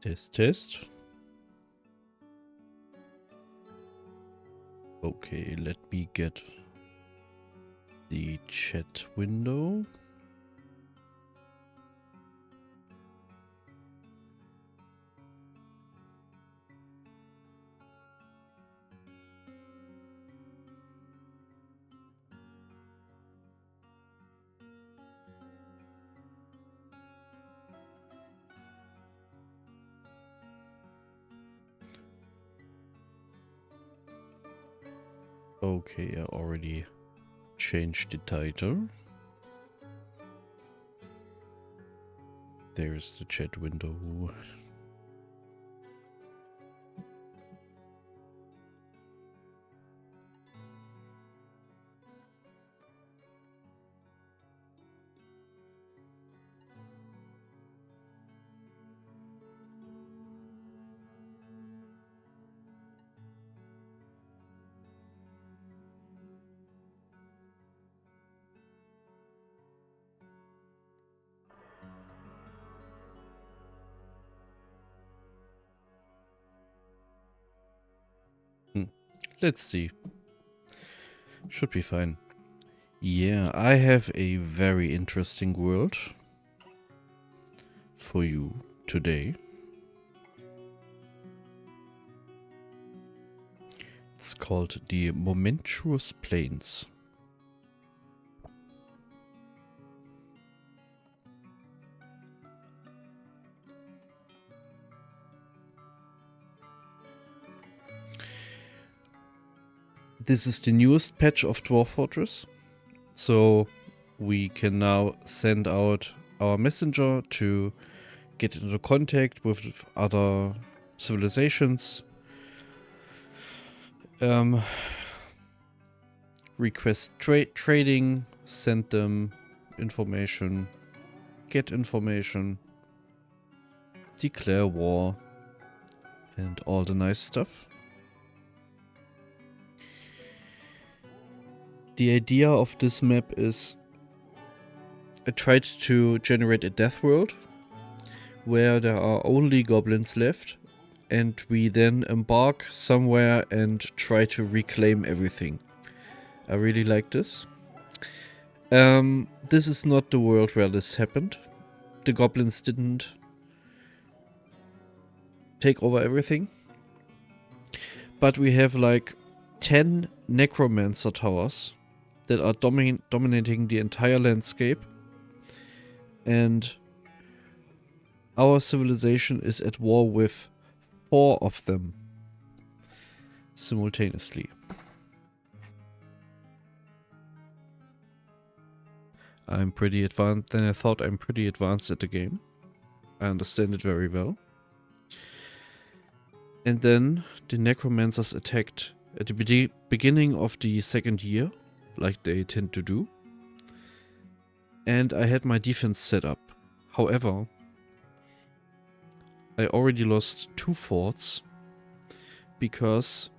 Test, test. Okay, let me get the chat window. Okay, I already changed the title. There's the chat window. Let's see. Should be fine. Yeah, I have a very interesting world for you today. It's called the Momentous Plains. This is the newest patch of Dwarf Fortress. So we can now send out our messenger to get into contact with other civilizations. Request trading, send them information, get information, declare war, and all the nice stuff. The idea of this map is I tried to generate a death world where there are only goblins left, and we then embark somewhere and try to reclaim everything. I really like this. This is not the world where this happened. The goblins didn't take over everything. But we have like 10 Necromancer towers that are dominating the entire landscape. And our civilization is at war with 4 of them simultaneously. I'm pretty advanced. Then I thought I'm pretty advanced at the game. I understand it very well. And then the Necromancers attacked at the beginning of the second year, like they tend to do. And I had my defense set up. However, I already lost 2 forts because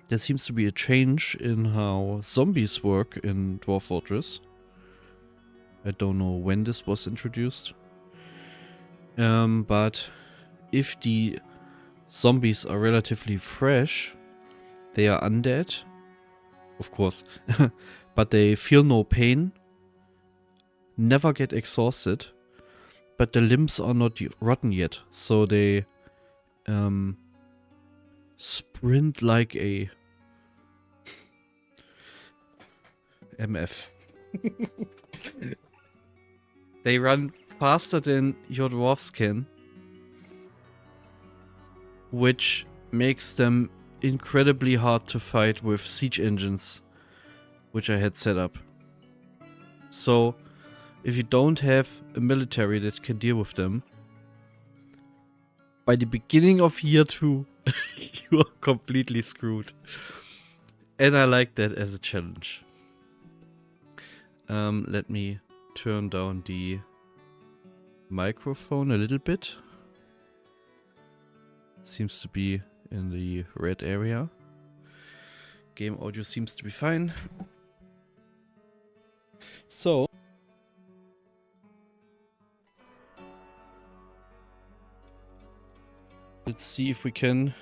there seems to be a change in how zombies work in Dwarf Fortress. I don't know when this was introduced. But if the zombies are relatively fresh, they are undead, of course, but they feel no pain, never get exhausted, but the limbs are not rotten yet, so they sprint like a MF. They run faster than your dwarves can, which makes them incredibly hard to fight with siege engines, which I had set up. So, if you don't have a military that can deal with them, by the beginning of year 2, you are completely screwed. And I like that as a challenge. Let me turn down the microphone a little bit. Seems to be in the red area. Game audio seems to be fine. So, Let's see if we can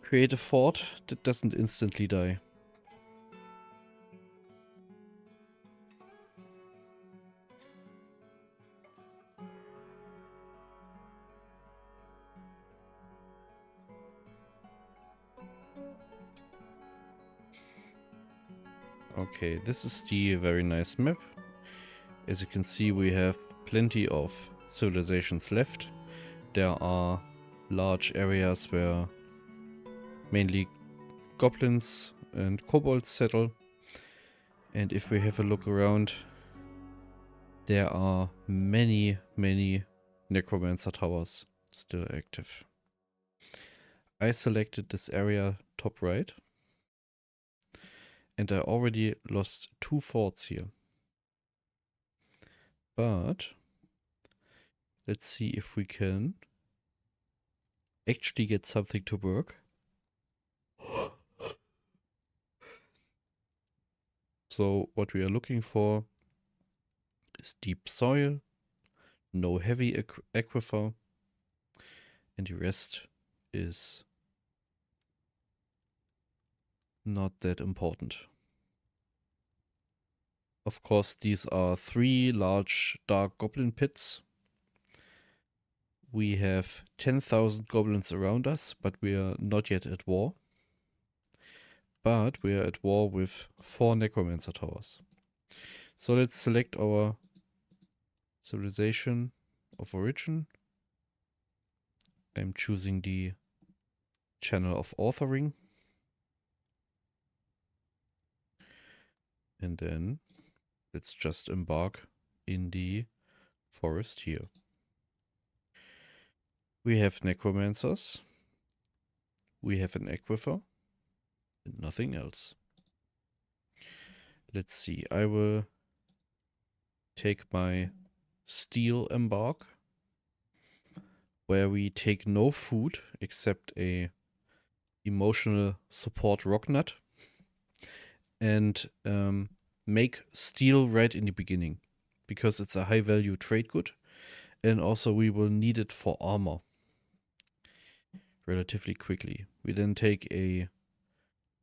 create a fort that doesn't instantly die. Okay, this is the very nice map. As you can see, we have plenty of civilizations left. There are large areas where mainly goblins and kobolds settle. And if we have a look around, there are many, many Necromancer towers still active. I selected this area top right. And I already lost 2 forts here. But let's see if we can actually get something to work. So what we are looking for is deep soil, no heavy aquifer, and the rest is not that important. Of course, these are 3 large dark goblin pits. We have 10,000 goblins around us, but we are not yet at war. But we are at war with 4 Necromancer towers. So let's select our civilization of origin. I'm choosing the channel of authoring. And then let's just embark in the forest here. We have necromancers. We have an aquifer. And nothing else. Let's see. I will take my steel embark, where we take no food except a emotional support rock nut, and make steel right in the beginning, because it's a high value trade good, and also we will need it for armor relatively quickly. We then take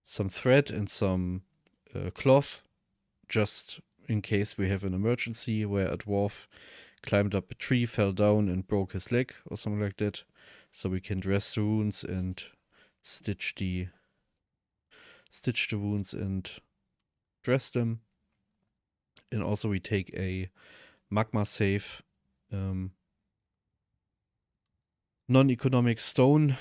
some thread and some cloth, just in case we have an emergency where a dwarf climbed up a tree, fell down and broke his leg or something like that, so we can dress the wounds and stitch the wounds and dress them. And also we take a magma safe non-economic stone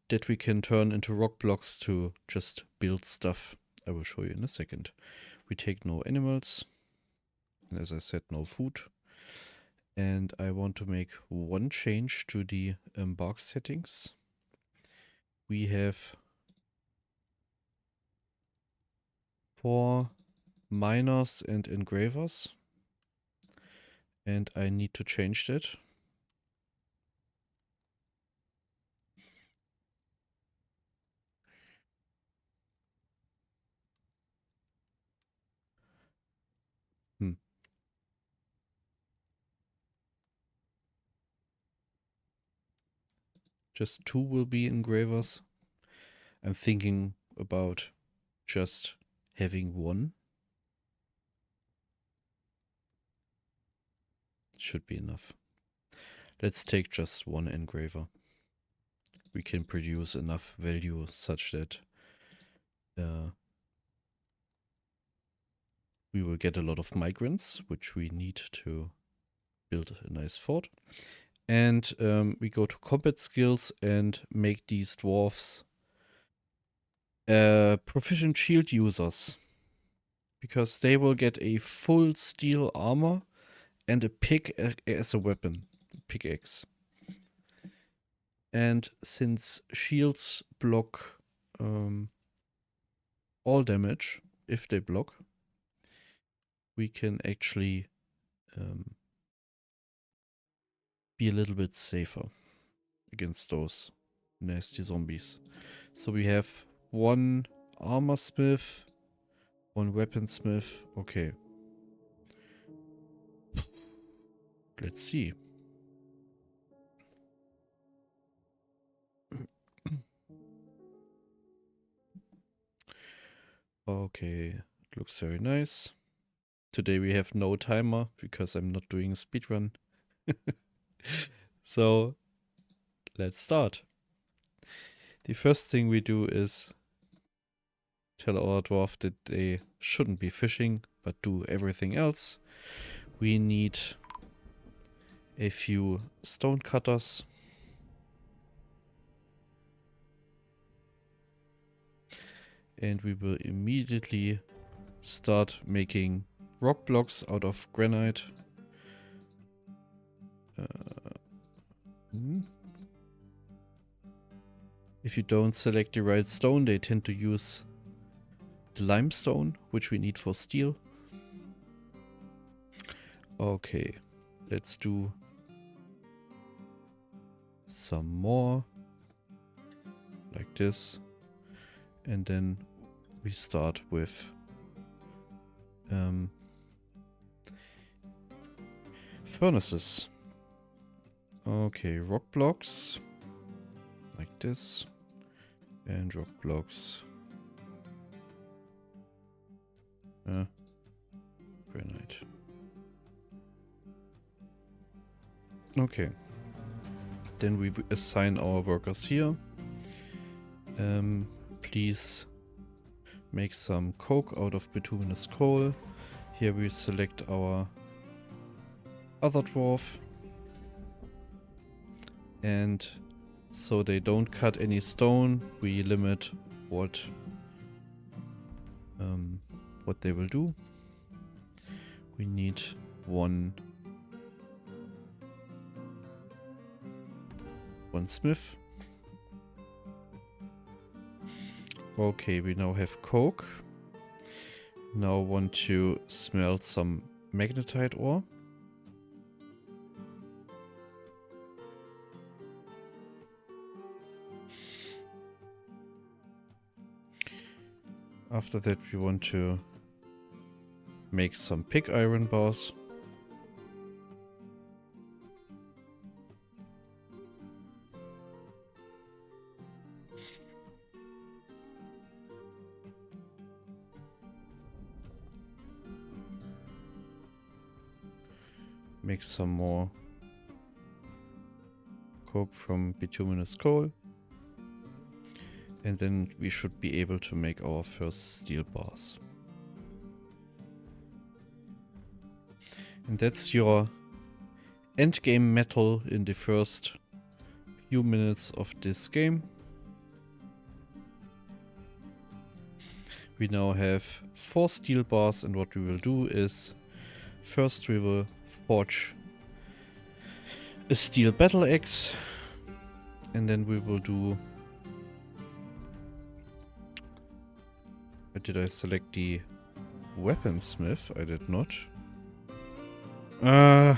that we can turn into rock blocks to just build stuff. I will show you in a second. We take no animals, and as I said, no food. And I want to make one change to the embark settings. We have 4 miners and engravers, and I need to change that. Just 2 will be engravers. I'm thinking about just having 1. Should be enough. Let's take just 1 engraver. We can produce enough value such that we will get a lot of migrants, which we need to build a nice fort. And we go to combat skills and make these dwarfs proficient shield users, because they will get a full steel armor and a pick as a weapon, pickaxe. And since shields block all damage if they block, we can actually be a little bit safer against those nasty zombies. So we have 1 armor smith, 1 weaponsmith. Okay. Let's see. Okay, it looks very nice. Today we have no timer because I'm not doing a speedrun. So let's start. The first thing we do is tell our dwarf that they shouldn't be fishing, but do everything else. We need a few stone cutters. And we will immediately start making rock blocks out of granite. If you don't select the right stone, they tend to use the limestone, which we need for steel. Okay, let's do some more like this, and then we start with furnaces. Okay, rock blocks like this, and rock blocks. Granite. Okay. Then we assign our workers here. Please make some coke out of bituminous coal. Here we select our other dwarf. And so they don't cut any stone, we limit what they will do. We need one smith. Okay, we now have coke. Now want to smelt some magnetite ore. After that we want to make some pig iron bars. Make some more coke from bituminous coal. And then we should be able to make our first steel bars. And that's your endgame metal in the first few minutes of this game. We now have 4 steel bars, and what we will do is first we will forge a steel battle axe, and then we will do... Did I select the weaponsmith? I did not. Now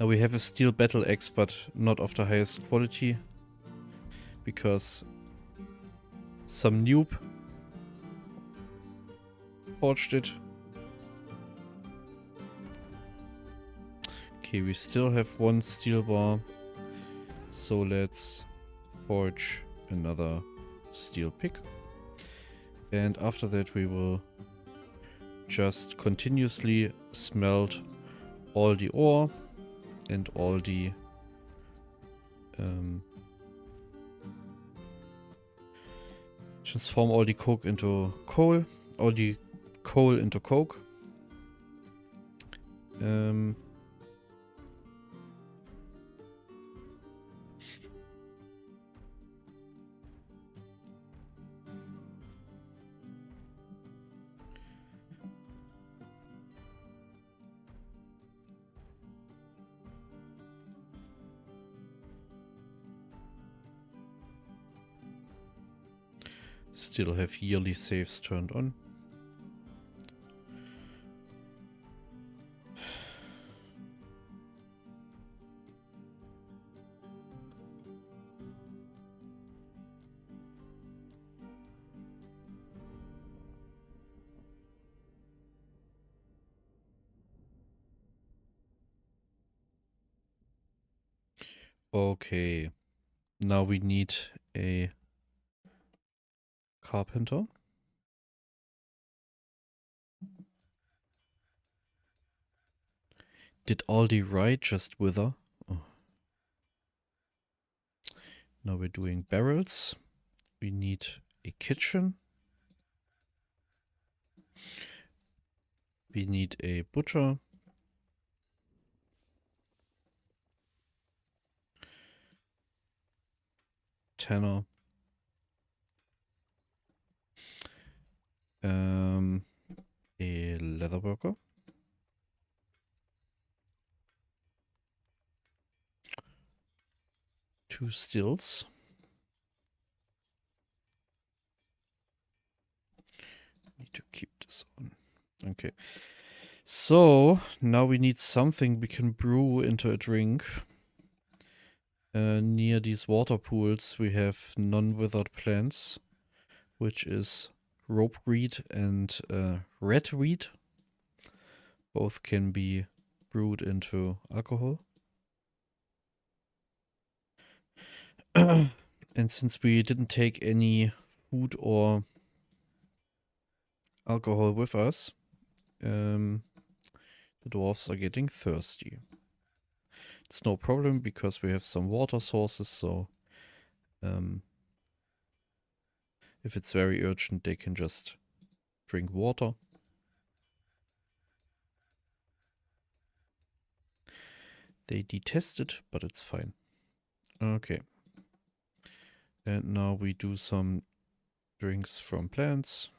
we have a steel battle axe, but not of the highest quality, because some noob forged it. Okay, we still have 1 steel bar, so let's forge another steel pick. And after that we will just continuously smelt all the ore and all the transform all the coke into coal, all the coal into coke. Still have yearly saves turned on. Okay, now we need a carpenter. Did Aldi Rye just wither? Oh. Now we're doing barrels. We need a kitchen. We need a butcher. Tanner. A leather worker. Two stills. Need to keep this on. Okay. So now we need something we can brew into a drink. Near these water pools we have non-withered plants, which is ropeweed and red weed. Both can be brewed into alcohol. And since we didn't take any food or alcohol with us, the dwarves are getting thirsty. It's no problem because we have some water sources, so if it's very urgent, they can just drink water. They detest it, but it's fine. Okay. And now we do some drinks from plants.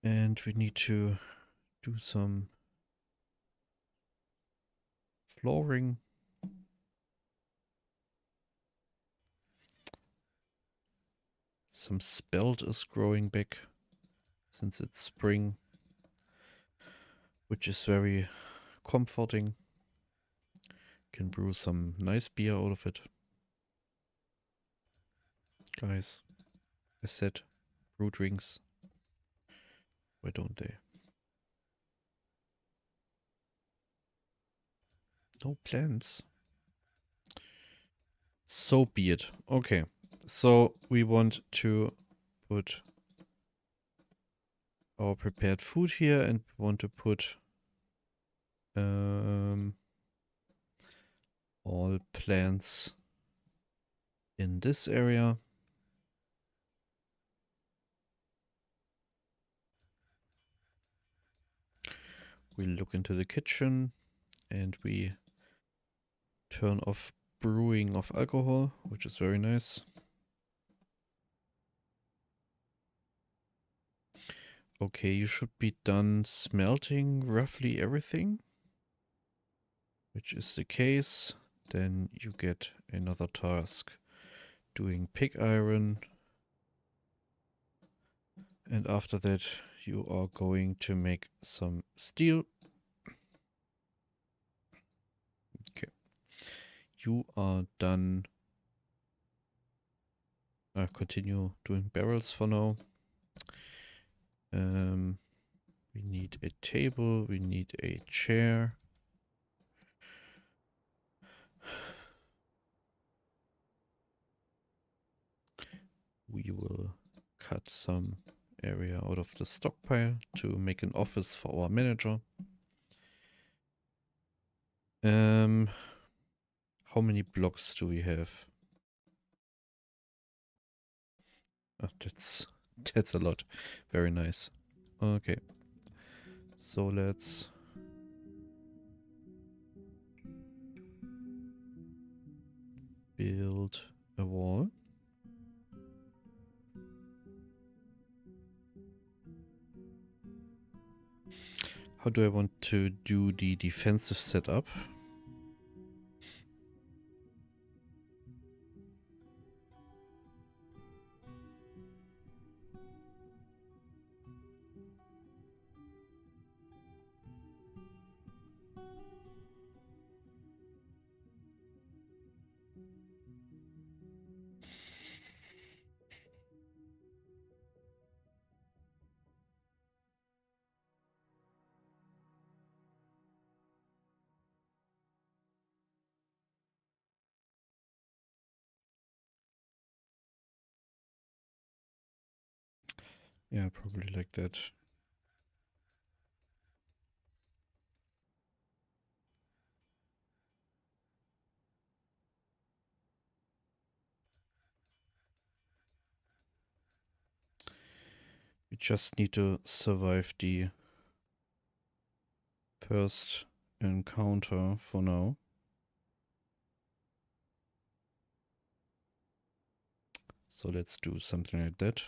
And we need to do some flooring. Some spelt is growing back since it's spring, which is very comforting. Can brew some nice beer out of it. Guys, I said brew drinks. Why don't they? No plants. So be it. Okay. So we want to put our prepared food here and we want to put all plants in this area. We look into the kitchen and we turn off brewing of alcohol, which is very nice. Okay, you should be done smelting roughly everything, which is the case. Then you get another task doing pig iron. And after that, you are going to make some steel. Okay. You are done. Continue doing barrels for now. We need a table. We need a chair. We will cut some area out of the stockpile to make an office for our manager. How many blocks do we have? Oh, that's a lot. Very nice. Okay. So let's build a wall. How do I want to do the defensive setup? Yeah, probably like that. We just need to survive the first encounter for now. So let's do something like that.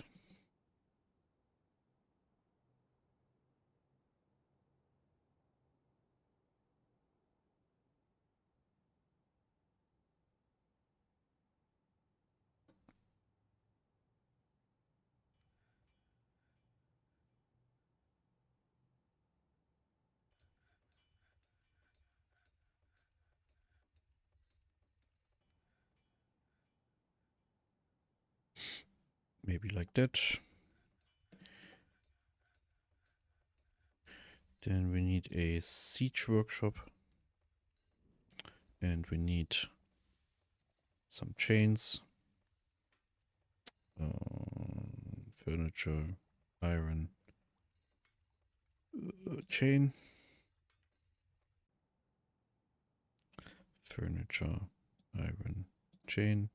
Maybe like that. Then we need a siege workshop. And we need some chains. Furniture, iron, chain. Furniture, iron, chain.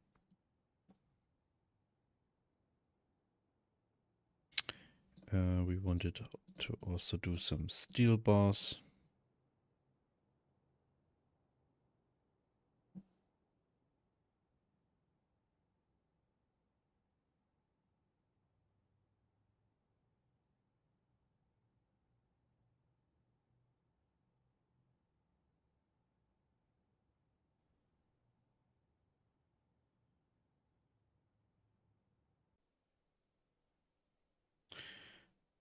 We wanted to also do some steel bars.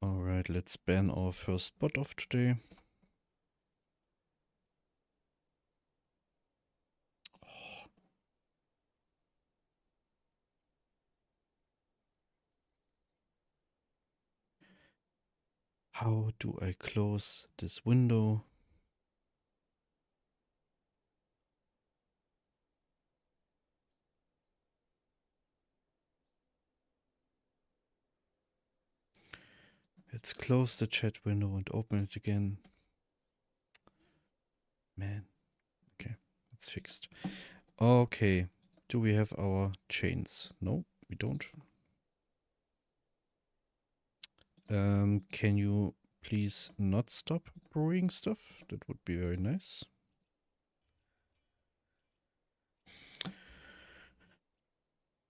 Alright, let's ban our first bot of today. How do I close this window? Let's close the chat window and open it again. Man. Okay, it's fixed. Okay. Do we have our chains? No, we don't. Can you please not stop brewing stuff? That would be very nice.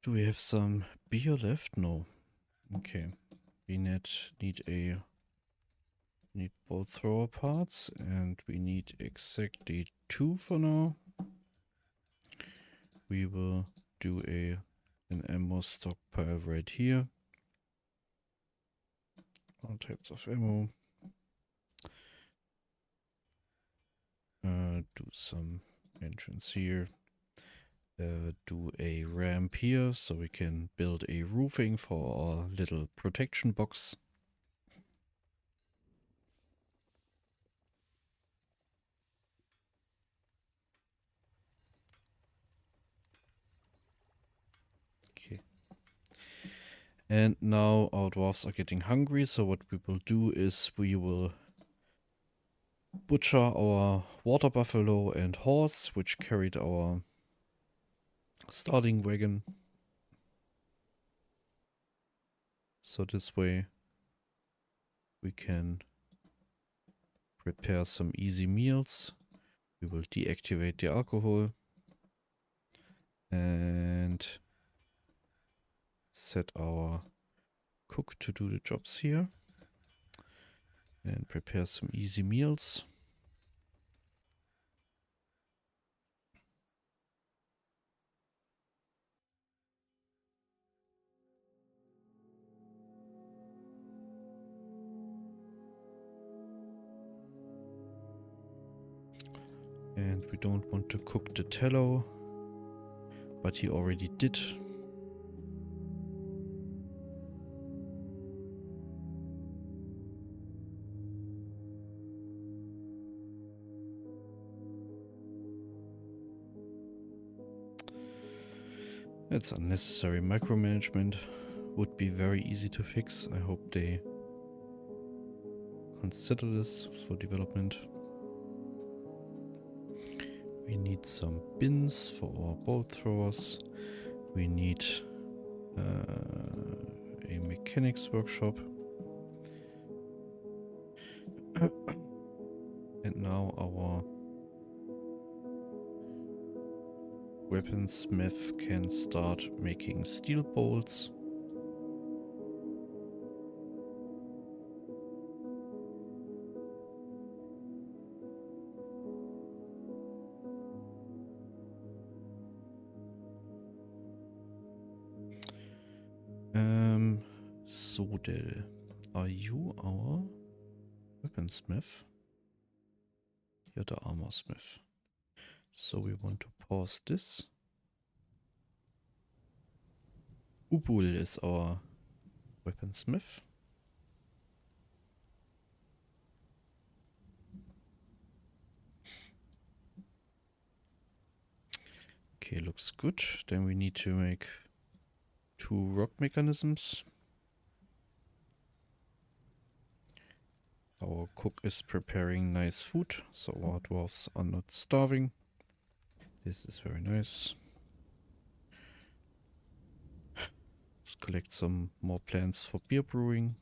Do we have some beer left? No. Okay. We need both thrower parts, and we need exactly 2 for now. We will do an ammo stockpile right here. All types of ammo. Do some entrance here. Do a ramp here so we can build a roofing for our little protection box. Okay. And now our dwarves are getting hungry, so what we will do is we will butcher our water buffalo and horse, which carried our starting wagon. So this way we can prepare some easy meals. We will deactivate the alcohol and set our cook to do the jobs here and prepare some easy meals. And we don't want to cook the tallow, but he already did. That's unnecessary micromanagement. would be very easy to fix. I hope they consider this for development. We need some bins for our bolt throwers. We need a mechanics workshop. And now our weaponsmith can start making steel bolts. Sodel, are you our weaponsmith? You're the armorsmith. So we want to pause this. Ubul is our weaponsmith. Okay, looks good. Then we need to make 2 rock mechanisms. Our cook is preparing nice food, so our dwarves are not starving. This is very nice. Let's collect some more plants for beer brewing.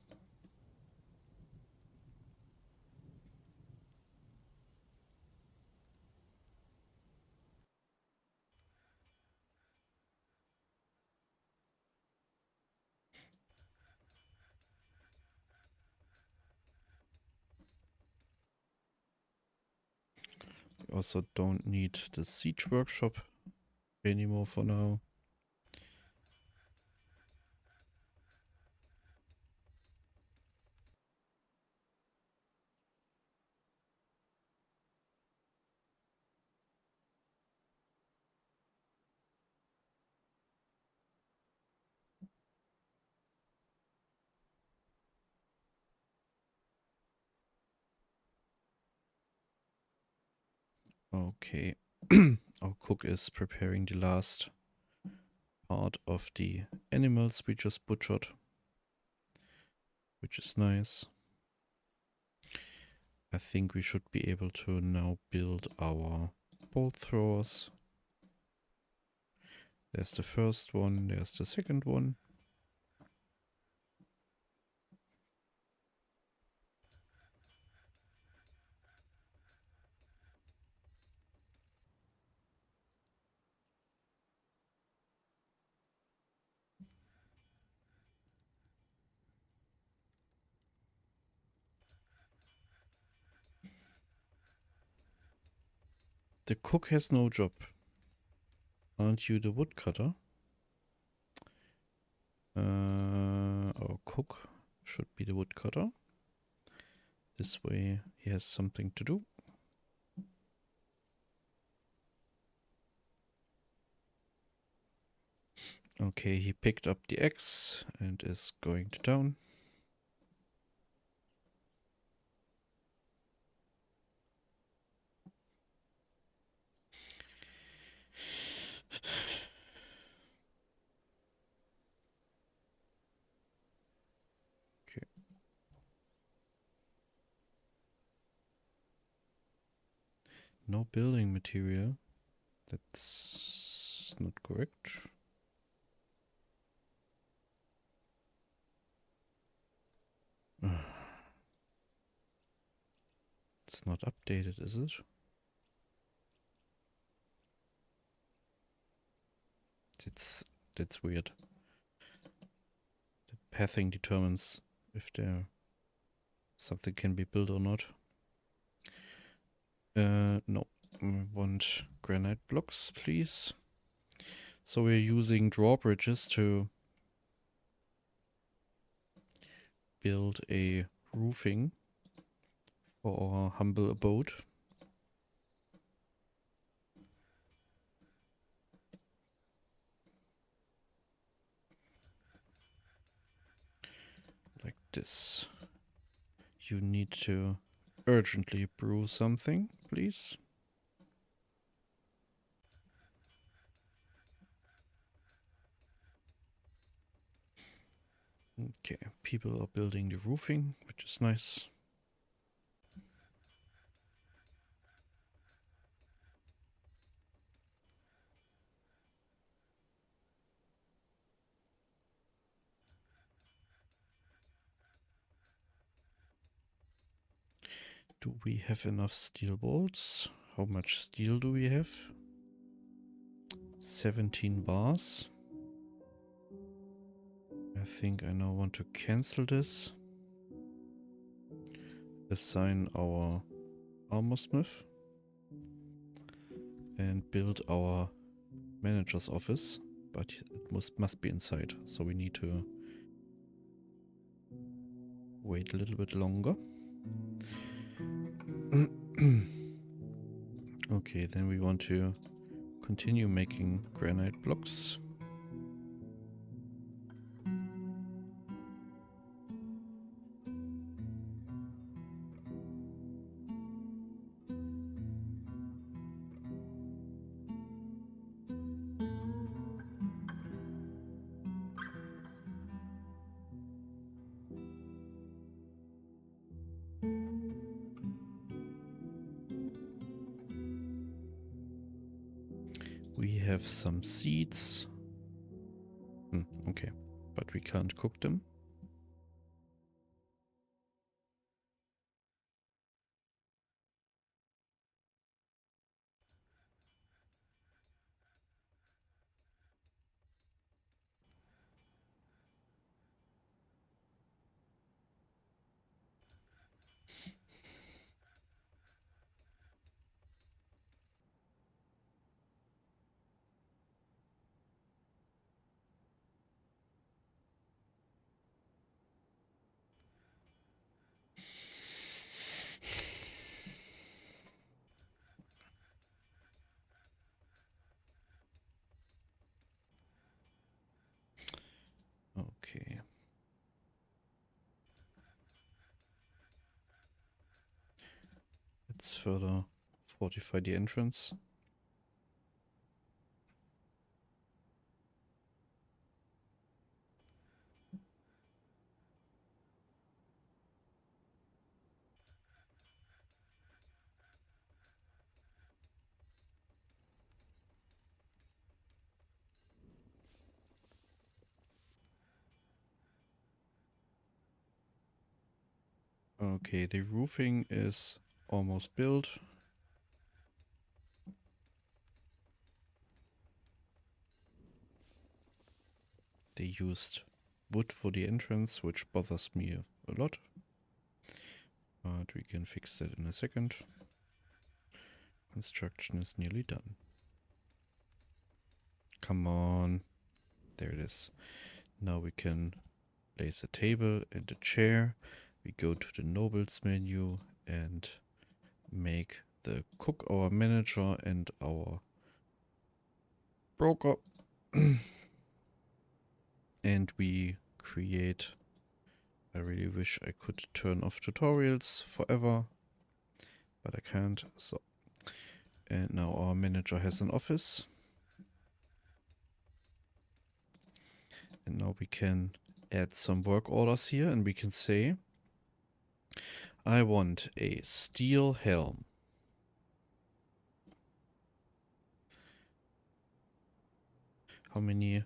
We also don't need the siege workshop anymore for now. Okay, our cook is preparing the last part of the animals we just butchered, which is nice. I think we should be able to now build our bolt throwers. There's the first one, there's the second one. The cook has no job. Aren't you the woodcutter? Our cook should be the woodcutter. This way he has something to do. Okay, he picked up the axe and is going to town. Okay. No building material. That's not correct. It's not updated, is it? That's weird. The pathing determines if there something can be built or not. No. We want granite blocks, please. So we're using drawbridges to build a roofing for our humble abode. Like this. You need to urgently brew something, please. Okay, people are building the roofing, which is nice. Do we have enough steel bolts? How much steel do we have? 17 bars. I think I now want to cancel this. Assign our armorsmith. And build our manager's office. But it must be inside, so we need to wait a little bit longer. Okay, then we want to continue making granite blocks. We have some seeds. Okay, but we can't cook them. Okay. Let's further fortify the entrance. Okay, the roofing is almost built. They used wood for the entrance, which bothers me a lot. But we can fix that in a second. Construction is nearly done. Come on. There it is. Now we can place a table and a chair. We go to the nobles menu and make the cook our manager and our broker. And we create... I really wish I could turn off tutorials forever, but I can't. So, and now our manager has an office. And now we can add some work orders here, and we can say, I want a steel helm. How many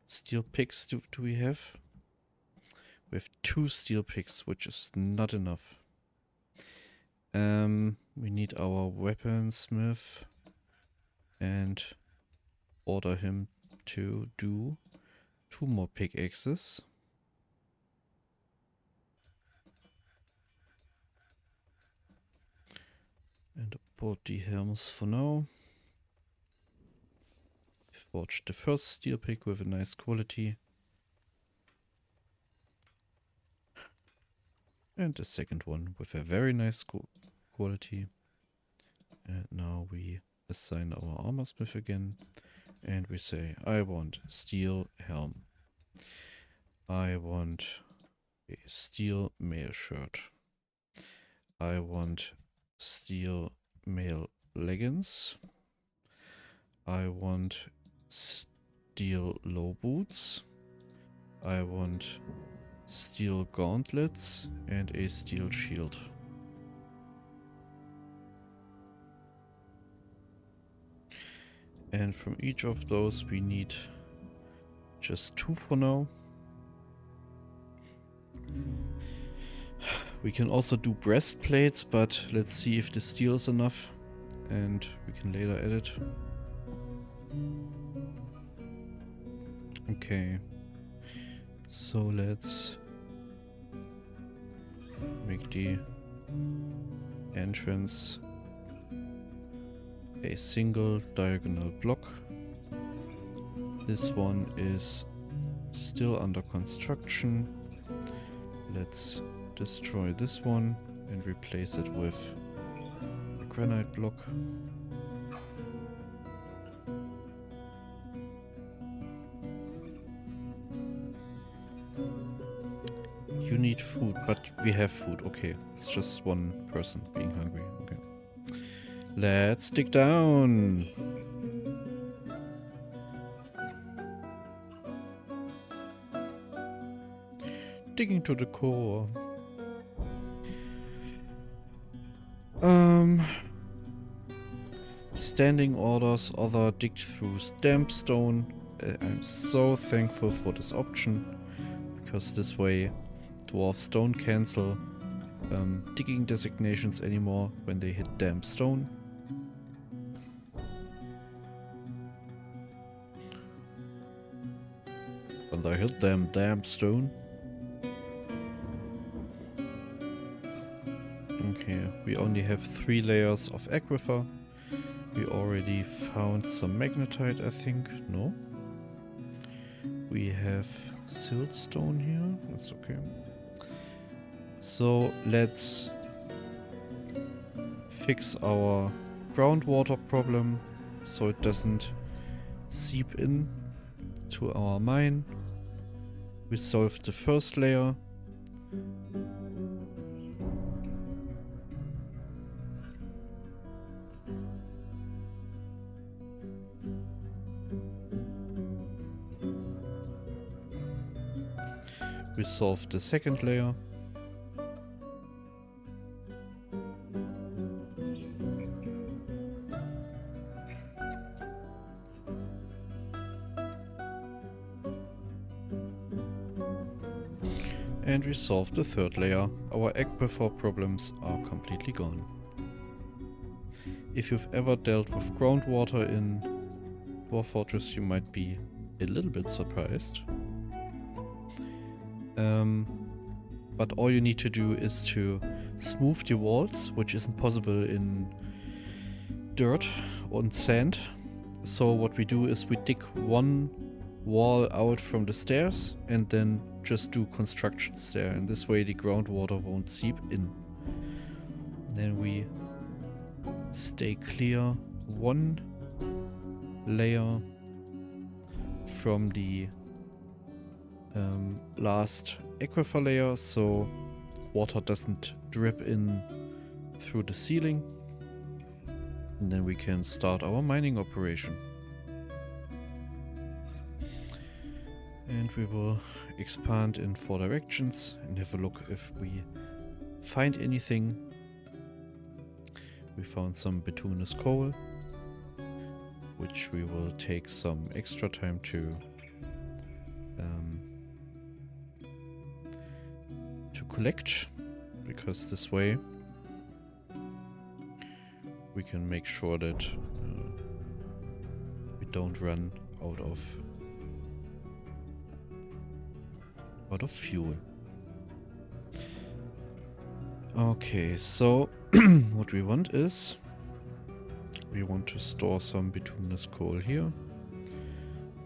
steel picks do we have? We have 2 steel picks, which is not enough. We need our weaponsmith and order him to do 2 more pickaxes. And abort the helms for now. Forged the first steel pick with a nice quality. And the second one with a very nice quality. And now we assign our armorsmith again. And we say, I want steel helm. I want a steel mail shirt. I want steel mail leggings. I want steel low boots. I want steel gauntlets, and a steel shield. And from each of those we need just 2 for now. We can also do breastplates, but let's see if the steel is enough, and we can later add it. Okay, so let's make the entrance a single diagonal block. This one is still under construction. Let's destroy this one and replace it with a granite block. You need food, but we have food. Okay, it's just one person being hungry. Okay. Let's dig down. Digging to the core. Standing orders, other digged through damp stone. I'm so thankful for this option, because this way dwarves don't cancel digging designations anymore when they hit damp stone. When they hit them damp stone. Okay, we only have 3 layers of aquifer. We already found some magnetite, I think. No? We have siltstone here. That's okay. So let's fix our groundwater problem so it doesn't seep in to our mine. We solved the first layer. We solved the second layer. And we solved the third layer. Our aquifer problems are completely gone. If you've ever dealt with groundwater in Dwarf Fortress, you might be a little bit surprised. But all you need to do is to smooth the walls, which isn't possible in dirt or sand. So what we do is we dig one wall out from the stairs and then just do constructions there, and this way the groundwater won't seep in. Then we stay clear one layer from the last aquifer layer, so water doesn't drip in through the ceiling, and then we can start our mining operation. And we will expand in 4 directions and have a look if we find anything. We found some bituminous coal, which we will take some extra time to collect, because this way we can make sure that we don't run out of fuel. Okay, so what we want is we want to store some bituminous coal here,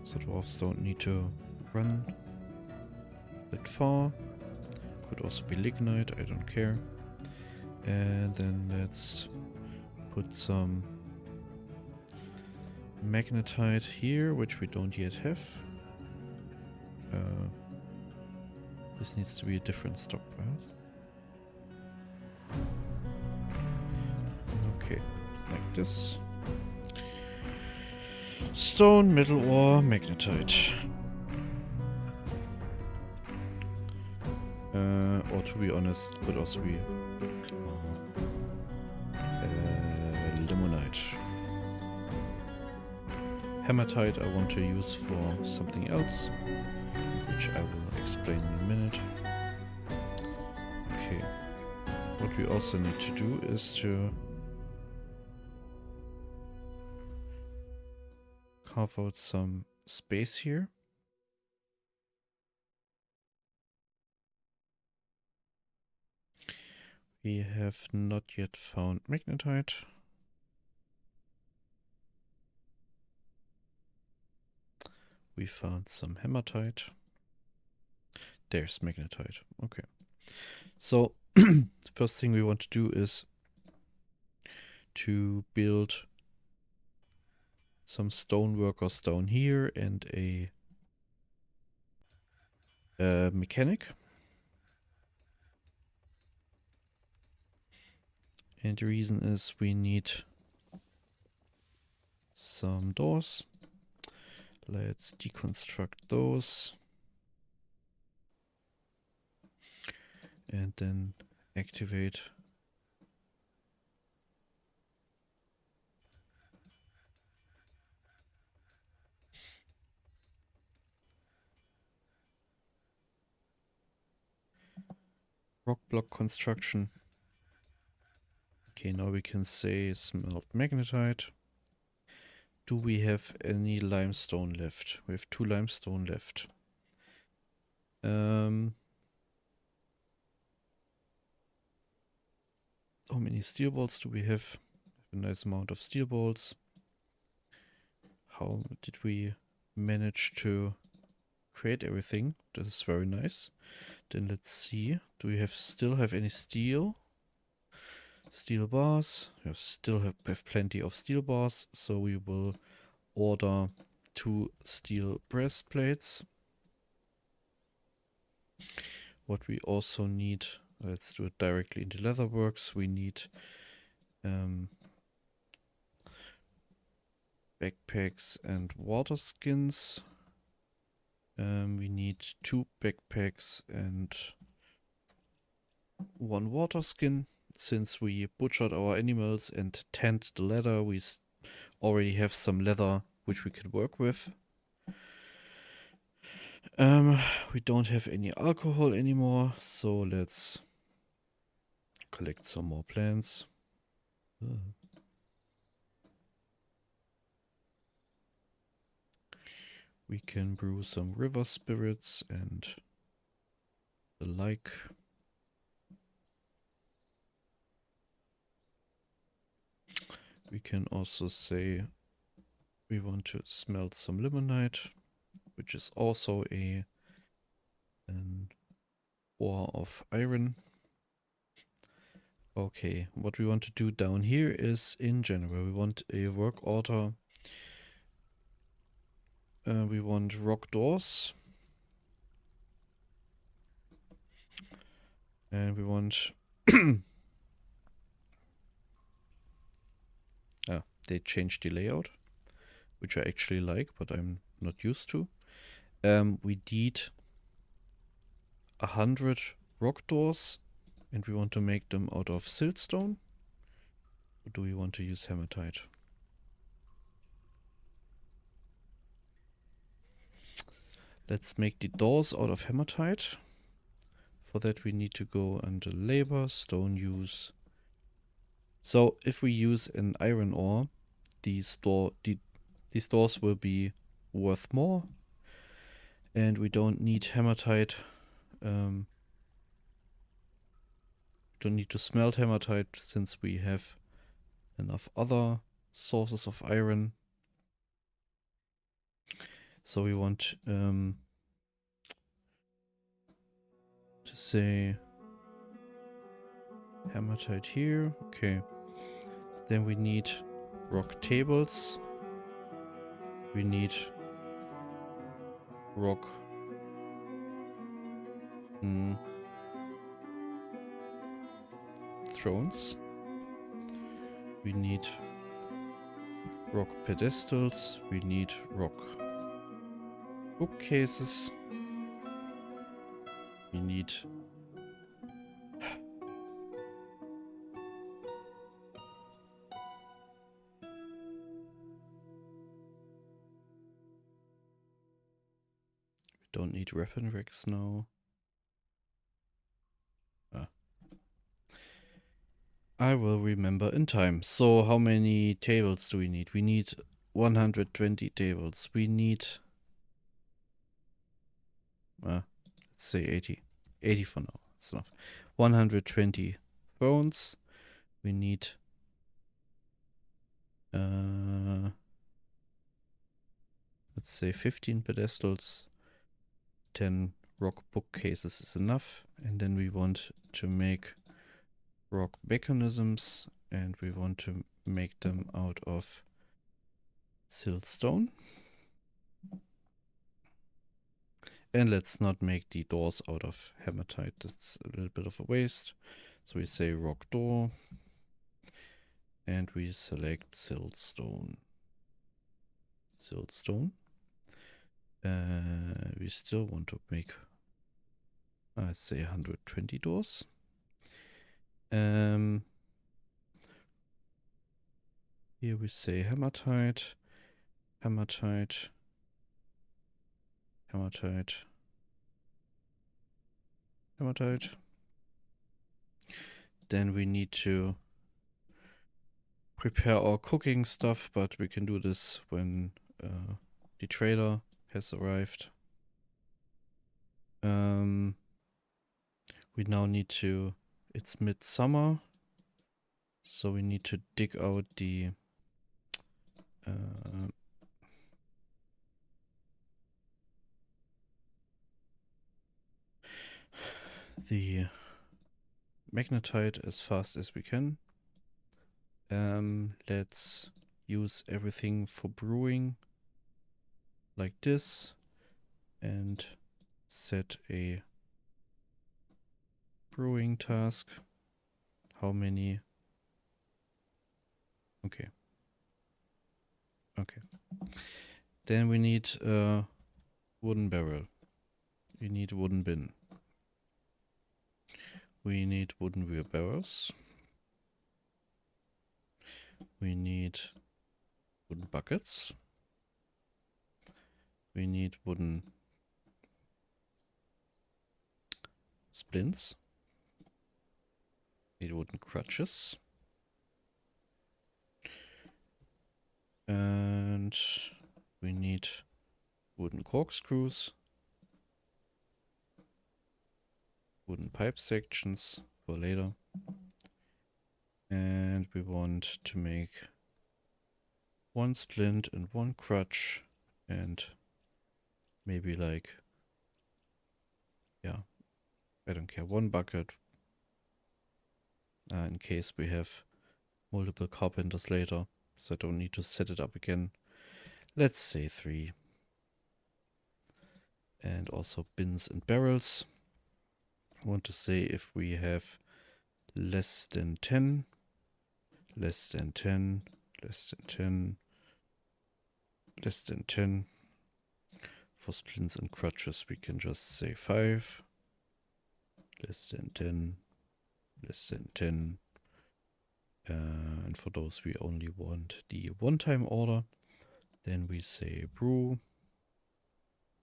so dwarves don't need to run that far. Could also be lignite, I don't care. And then let's put some magnetite here, which we don't yet have. This needs to be a different stockpile. Okay, like this. Stone, metal ore, magnetite. Or to be honest, could also be limonite. Hematite I want to use for something else, which I will explain in a minute. Okay. What we also need to do is to carve out some space here. We have not yet found magnetite. We found some hematite. There's magnetite. Okay. So, the first thing we want to do is to build some stone workers down here and a mechanic. And the reason is we need some doors. Let's deconstruct those. And then activate rock block construction. Okay, now we can say smelt magnetite. Do we have any limestone left? We have 2 limestone left. How many steel bolts do we have? A nice amount of steel bolts. How did we manage to create everything? That is very nice. Then let's see. Do we still have any steel? Steel bars. We still have plenty of steel bars, so we will order 2 steel breastplates. What we also need, let's do it directly in the leatherworks. We need backpacks and water skins. We need 2 backpacks and 1 water skin. Since we butchered our animals and tanned the leather, we already have some leather which we can work with. We don't have any alcohol anymore, so let's collect some more plants. We can brew some river spirits and the like. We can also say we want to smelt some limonite, which is also an ore of iron. Okay, what we want to do down here is, in general, we want a work order. We want rock doors. And we want... they changed the layout, which I actually like, but I'm not used to. We need 100 rock doors, and we want to make them out of siltstone. Or do we want to use hematite? Let's make the doors out of hematite. For that we need to go under labor, stone use. So if we use an iron ore, these doors will be worth more. And we don't need hematite. Don't need to smelt hematite since we have enough other sources of iron. So we want to say hematite here. Okay. Then we need rock tables. We need rock thrones. We need rock pedestals. We need rock bookcases. We need Don't need weapon racks now. I will remember in time. So how many tables do we need? We need 120 tables. We need, let's say 80. 80 for now. That's enough. 120 thrones. We need let's say 15 pedestals. 10 rock bookcases is enough. And then we want to make rock mechanisms, and we want to make them out of siltstone. And let's not make the doors out of hematite. That's a little bit of a waste. So we say rock door. And we select siltstone. Siltstone. We still want to make, I say 120 doors. Here we say hematite. Hematite. Hematite. Hematite. Then we need to prepare our cooking stuff, but we can do this when the trader has arrived. We now need to, it's midsummer, so we need to dig out the magnetite as fast as we can. Let's use everything for brewing like this and set a brewing task. How many? Okay. Okay. Then we need a wooden barrel. We need wooden bin. We need wooden wheelbarrows. We need wooden buckets. We need wooden splints. We need wooden crutches. And we need wooden corkscrews. Wooden pipe sections for later. And we want to make one splint and one crutch and maybe like, yeah, I don't care, one bucket in case we have multiple carpenters later, so I don't need to set it up again. Let's say 3. And also bins and barrels. I want to say if we have less than 10, less than 10, less than 10, less than 10. For splints and crutches we can just say 5. Less than 10, less than 10. And for those we only want the one-time order. Then we say brew,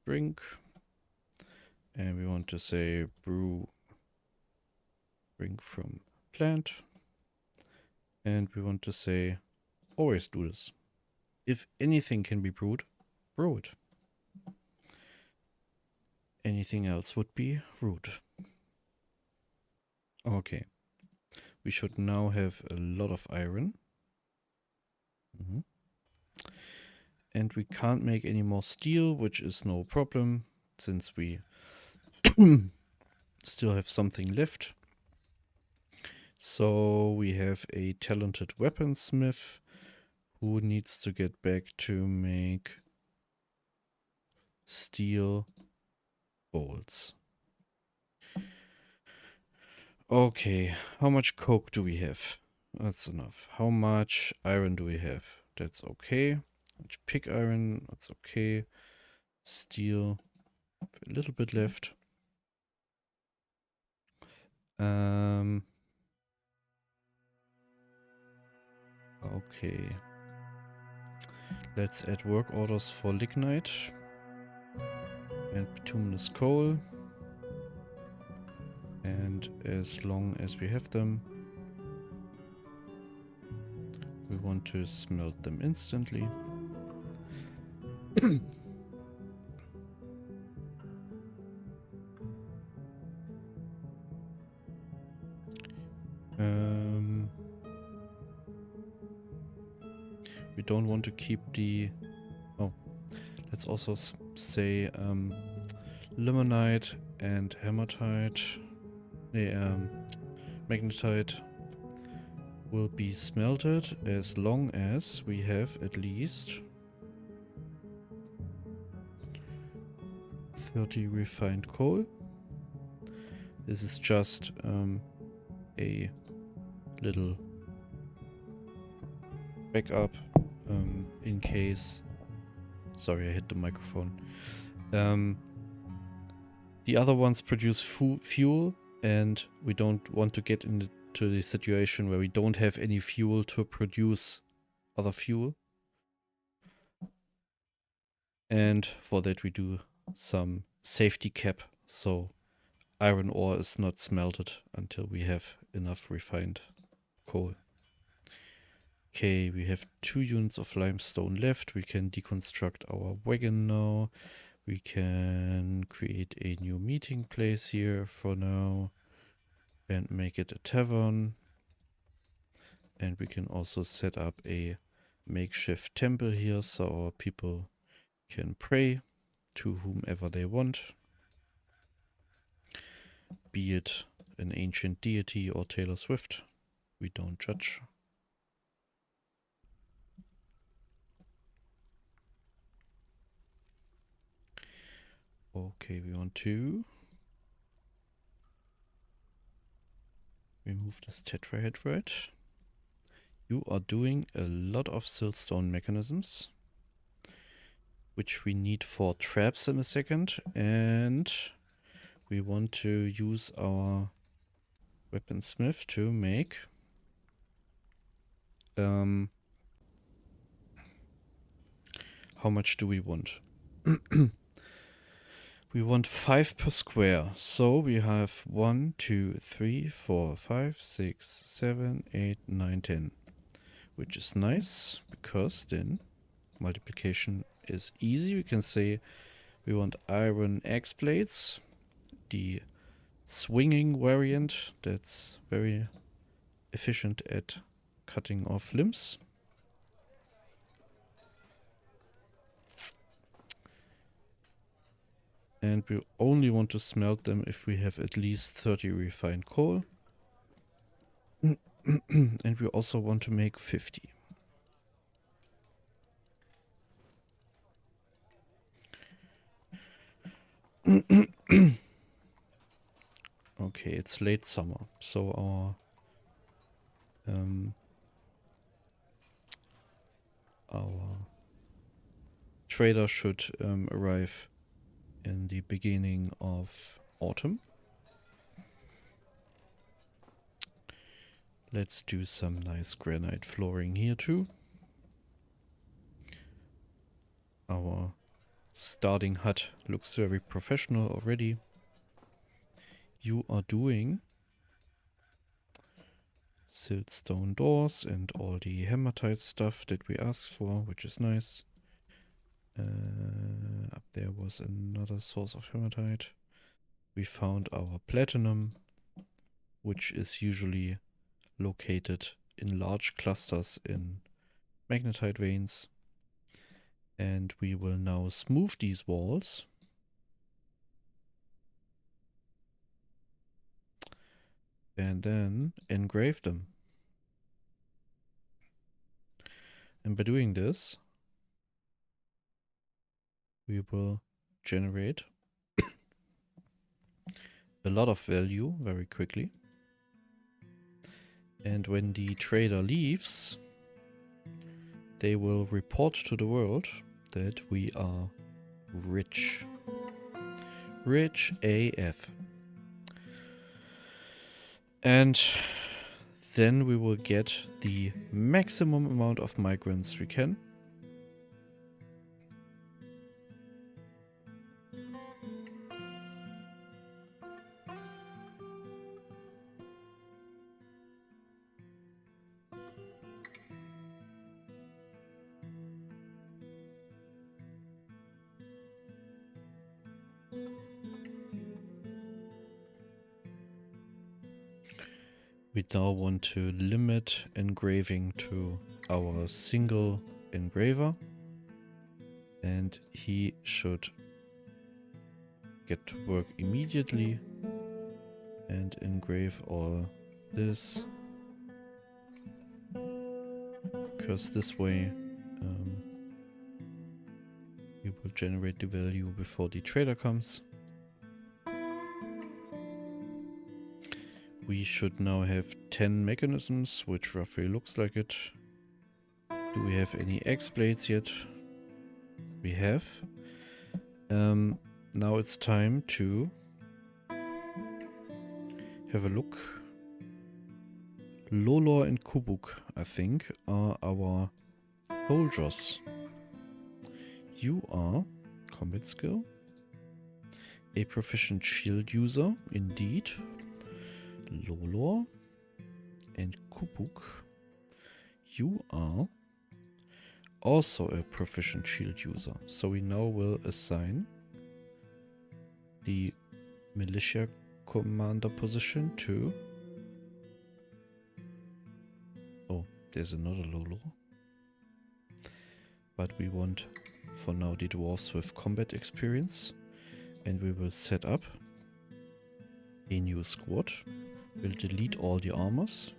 drink. And we want to say brew, drink from plant. And we want to say always do this. If anything can be brewed, brew it. Anything else would be rude. Okay. We should now have a lot of iron. And we can't make any more steel, which is no problem, since we still have something left. So we have a talented weaponsmith who needs to get back to make steel bolts. Okay, how much coke do we have? That's enough. How much iron do we have? That's okay. How much pig iron? That's okay. Steel, a little bit left. Okay. Let's add work orders for lignite. and bituminous coal. And as long as we have them, we want to smelt them instantly. We don't want to keep the... Oh, let's also say limonite and hematite, magnetite will be smelted as long as we have at least 30 refined coal. This is just a little backup in case... Sorry, I hit the microphone. The other ones produce fuel, and we don't want to get into the situation where we don't have any fuel to produce other fuel. And for that we do some safety cap, so iron ore is not smelted until we have enough refined coal. Okay, we have 2 units of limestone left. We can deconstruct our wagon now. We can create a new meeting place here for now and make it a tavern. And we can also set up a makeshift temple here so our people can pray to whomever they want, be it an ancient deity or Taylor Swift. We don't judge. Okay, we want to remove this tetrahedrite. You are doing a lot of siltstone mechanisms, which we need for traps in a second, and we want to use our weaponsmith to make how much do we want? We want 5 per square. So we have 1, 2, 3, 4, 5, 6, 7, 8, 9, 10. Which is nice, because then multiplication is easy. We can say we want iron axe blades, the swinging variant that's very efficient at cutting off limbs. And we only want to smelt them if we have at least 30 refined coal. And we also want to make 50. Okay, it's late summer, so our trader should arrive in the beginning of autumn. Let's do some nice granite flooring here too. Our starting hut looks very professional already. You are doing siltstone doors and all the hematite stuff that we asked for, which is nice. Up there was another source of hematite. We found our platinum, which is usually located in large clusters in magnetite veins. And we will now smooth these walls. And then engrave them. And by doing this, we will generate a lot of value very quickly. And when the trader leaves, they will report to the world that we are rich. Rich AF. And then we will get the maximum amount of migrants we can. We now want to limit engraving to our single engraver. And he should get to work immediately and engrave all this. Because this way we will generate the value before the trader comes. We should now have 10 mechanisms, which roughly looks like it. Do we have any X blades yet? We have. Now it's time to have a look. Lolor and Kubuk, I think, are our soldiers. You are combat skill, a proficient shield user, indeed. Lolor and Kubuk, you are also a proficient shield user. So we now will assign the militia commander position to... Oh, there's another Lolor. But we want for now the dwarves with combat experience. And we will set up a new squad. We'll delete all the armors,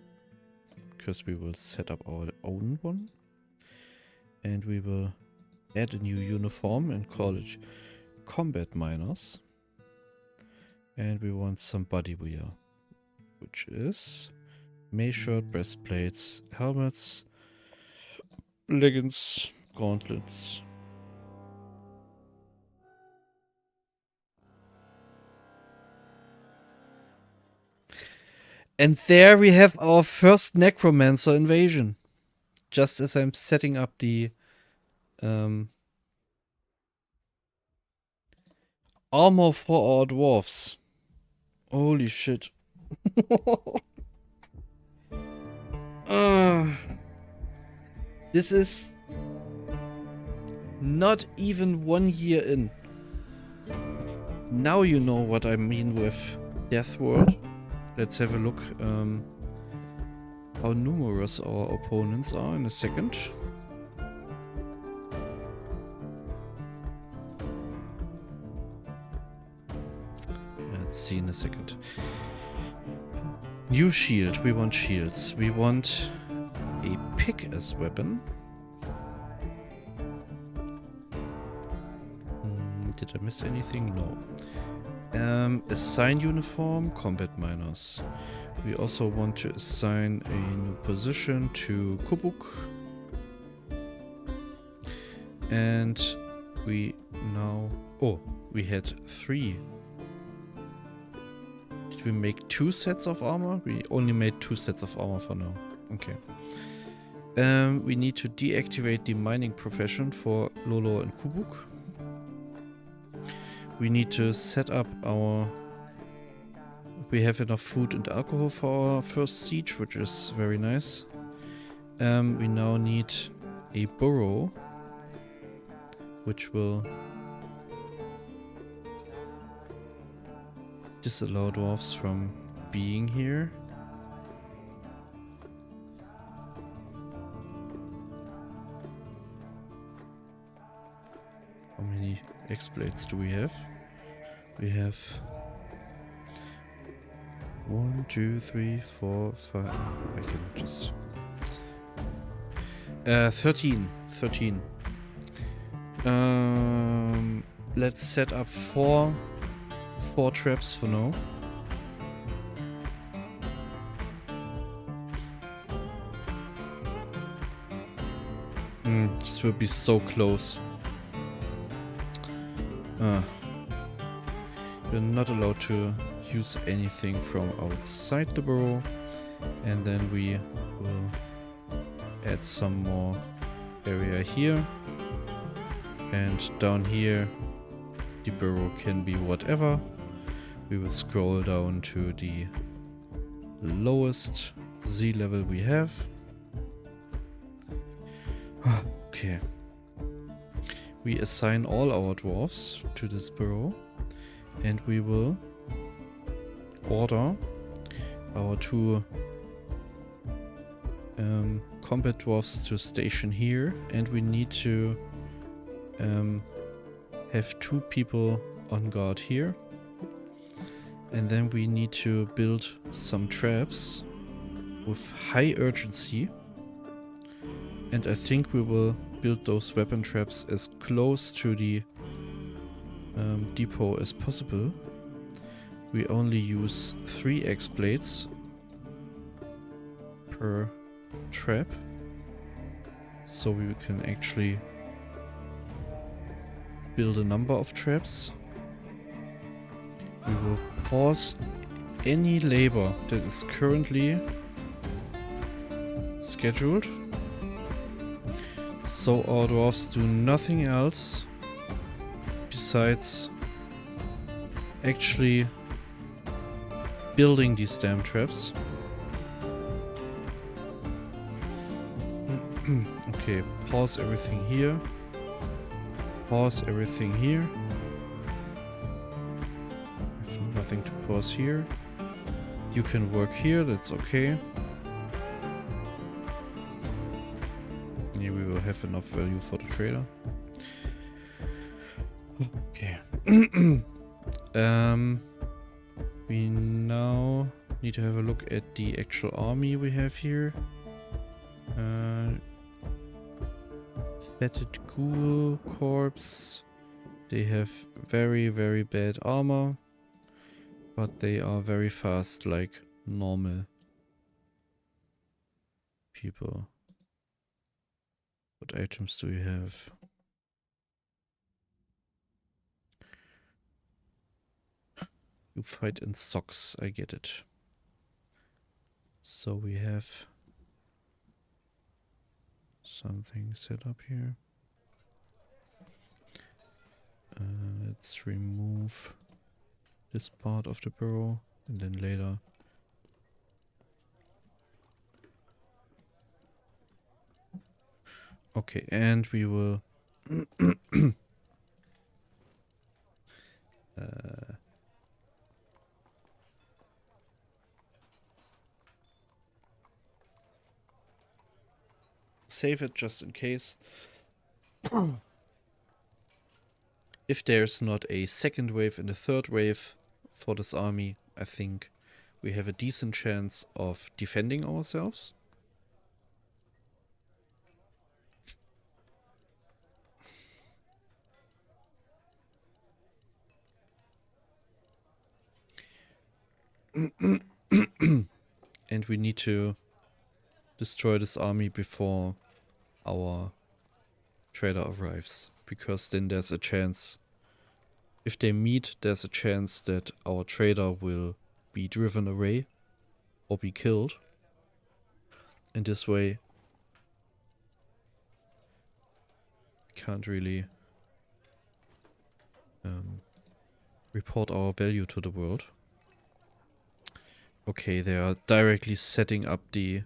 because we will set up our own one. And we will add a new uniform and call it Combat Miners. And we want some body wear, which is mace shirt, breastplates, helmets, leggings, gauntlets. And there we have our first Necromancer invasion. Just as I'm setting up the armor for our dwarves. Holy shit. This is not even 1 year in. Now you know what I mean with Death World. Let's have a look how numerous our opponents are in a second. Let's see in a second. New shield. We want shields. We want a pick as weapon. Did I miss anything? No. Assign uniform, combat miners. We also want to assign a new position to Kubuk. And we now... Oh, we had 3. Did we make 2 sets of armor? We only made 2 sets of armor for now. Okay. We need to deactivate the mining profession for Lolo and Kubuk. We need to set up our... We have enough food and alcohol for our first siege, which is very nice. We now need a burrow, which will disallow dwarves from being here. How many X-blades do we have? We have 1, 2, 3, 4, 5. I can just 13. Let's set up 4 traps for now. This will be so close. We're not allowed to use anything from outside the burrow, and then we will add some more area here, and down here the burrow can be whatever. We will scroll down to the lowest Z level we have. Okay. We assign all our dwarves to this burrow, and we will order our 2 combat dwarfs to station here, and we need to have 2 people on guard here. And then we need to build some traps with high urgency. And I think we will build those weapon traps as close to the depot as possible. We only use 3 X blades per trap, so we can actually build a number of traps. We will pause any labor that is currently scheduled, so our dwarves do nothing else besides actually building these damn traps. Okay, pause everything here. Pause everything here. Nothing to pause here. You can work here, that's okay. Here we will have enough value for the trader. Okay. We now need to have a look at the actual army we have here. Fetid Ghoul Corpse. They have very, very bad armor, but they are very fast like normal people. What items do you have? You fight in socks, I get it. So we have something set up here. Let's remove this part of the burrow and then later okay, and we will save it just in case. If there's not a second wave and a third wave for this army, I think we have a decent chance of defending ourselves. And we need to destroy this army before our trader arrives, because then there's a chance, if they meet, there's a chance that our trader will be driven away or be killed. In this way, we can't really report our value to the world. Okay, they are directly setting up the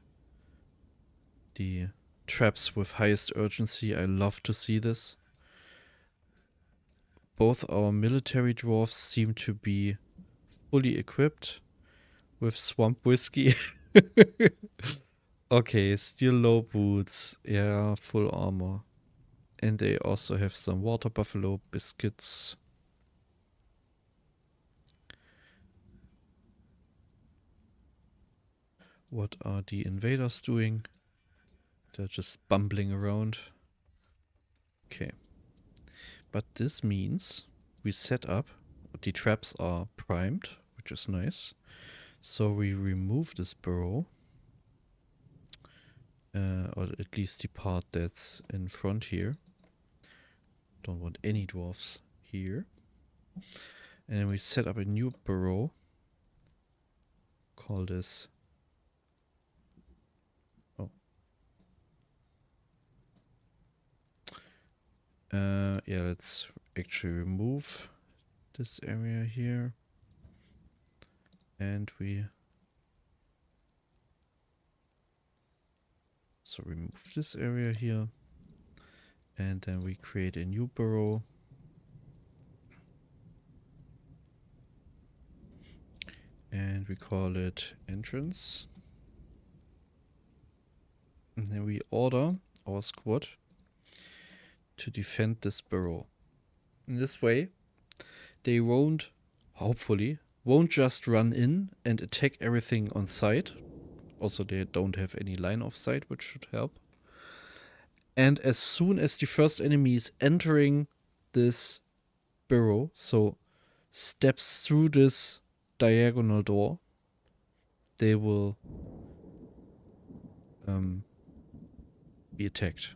traps with highest urgency. I love to see this. Both our military dwarfs seem to be fully equipped with swamp whiskey. Okay, steel low boots. Yeah, full armor. And they also have some water buffalo biscuits. What are the invaders doing? They're just bumbling around. Okay. But this means we set up, the traps are primed, which is nice. So we remove this burrow. Or at least the part that's in front here. Don't want any dwarfs here. And then we set up a new burrow. Call this... Oh. Yeah, let's actually remove this area here. And we... So remove this area here. And then we create a new burrow. And we call it entrance. And then we order our squad to defend this burrow. In this way, they won't, hopefully, won't just run in and attack everything on sight. Also, they don't have any line of sight, which should help. And as soon as the first enemy is entering this burrow, so steps through this diagonal door, they will be attacked.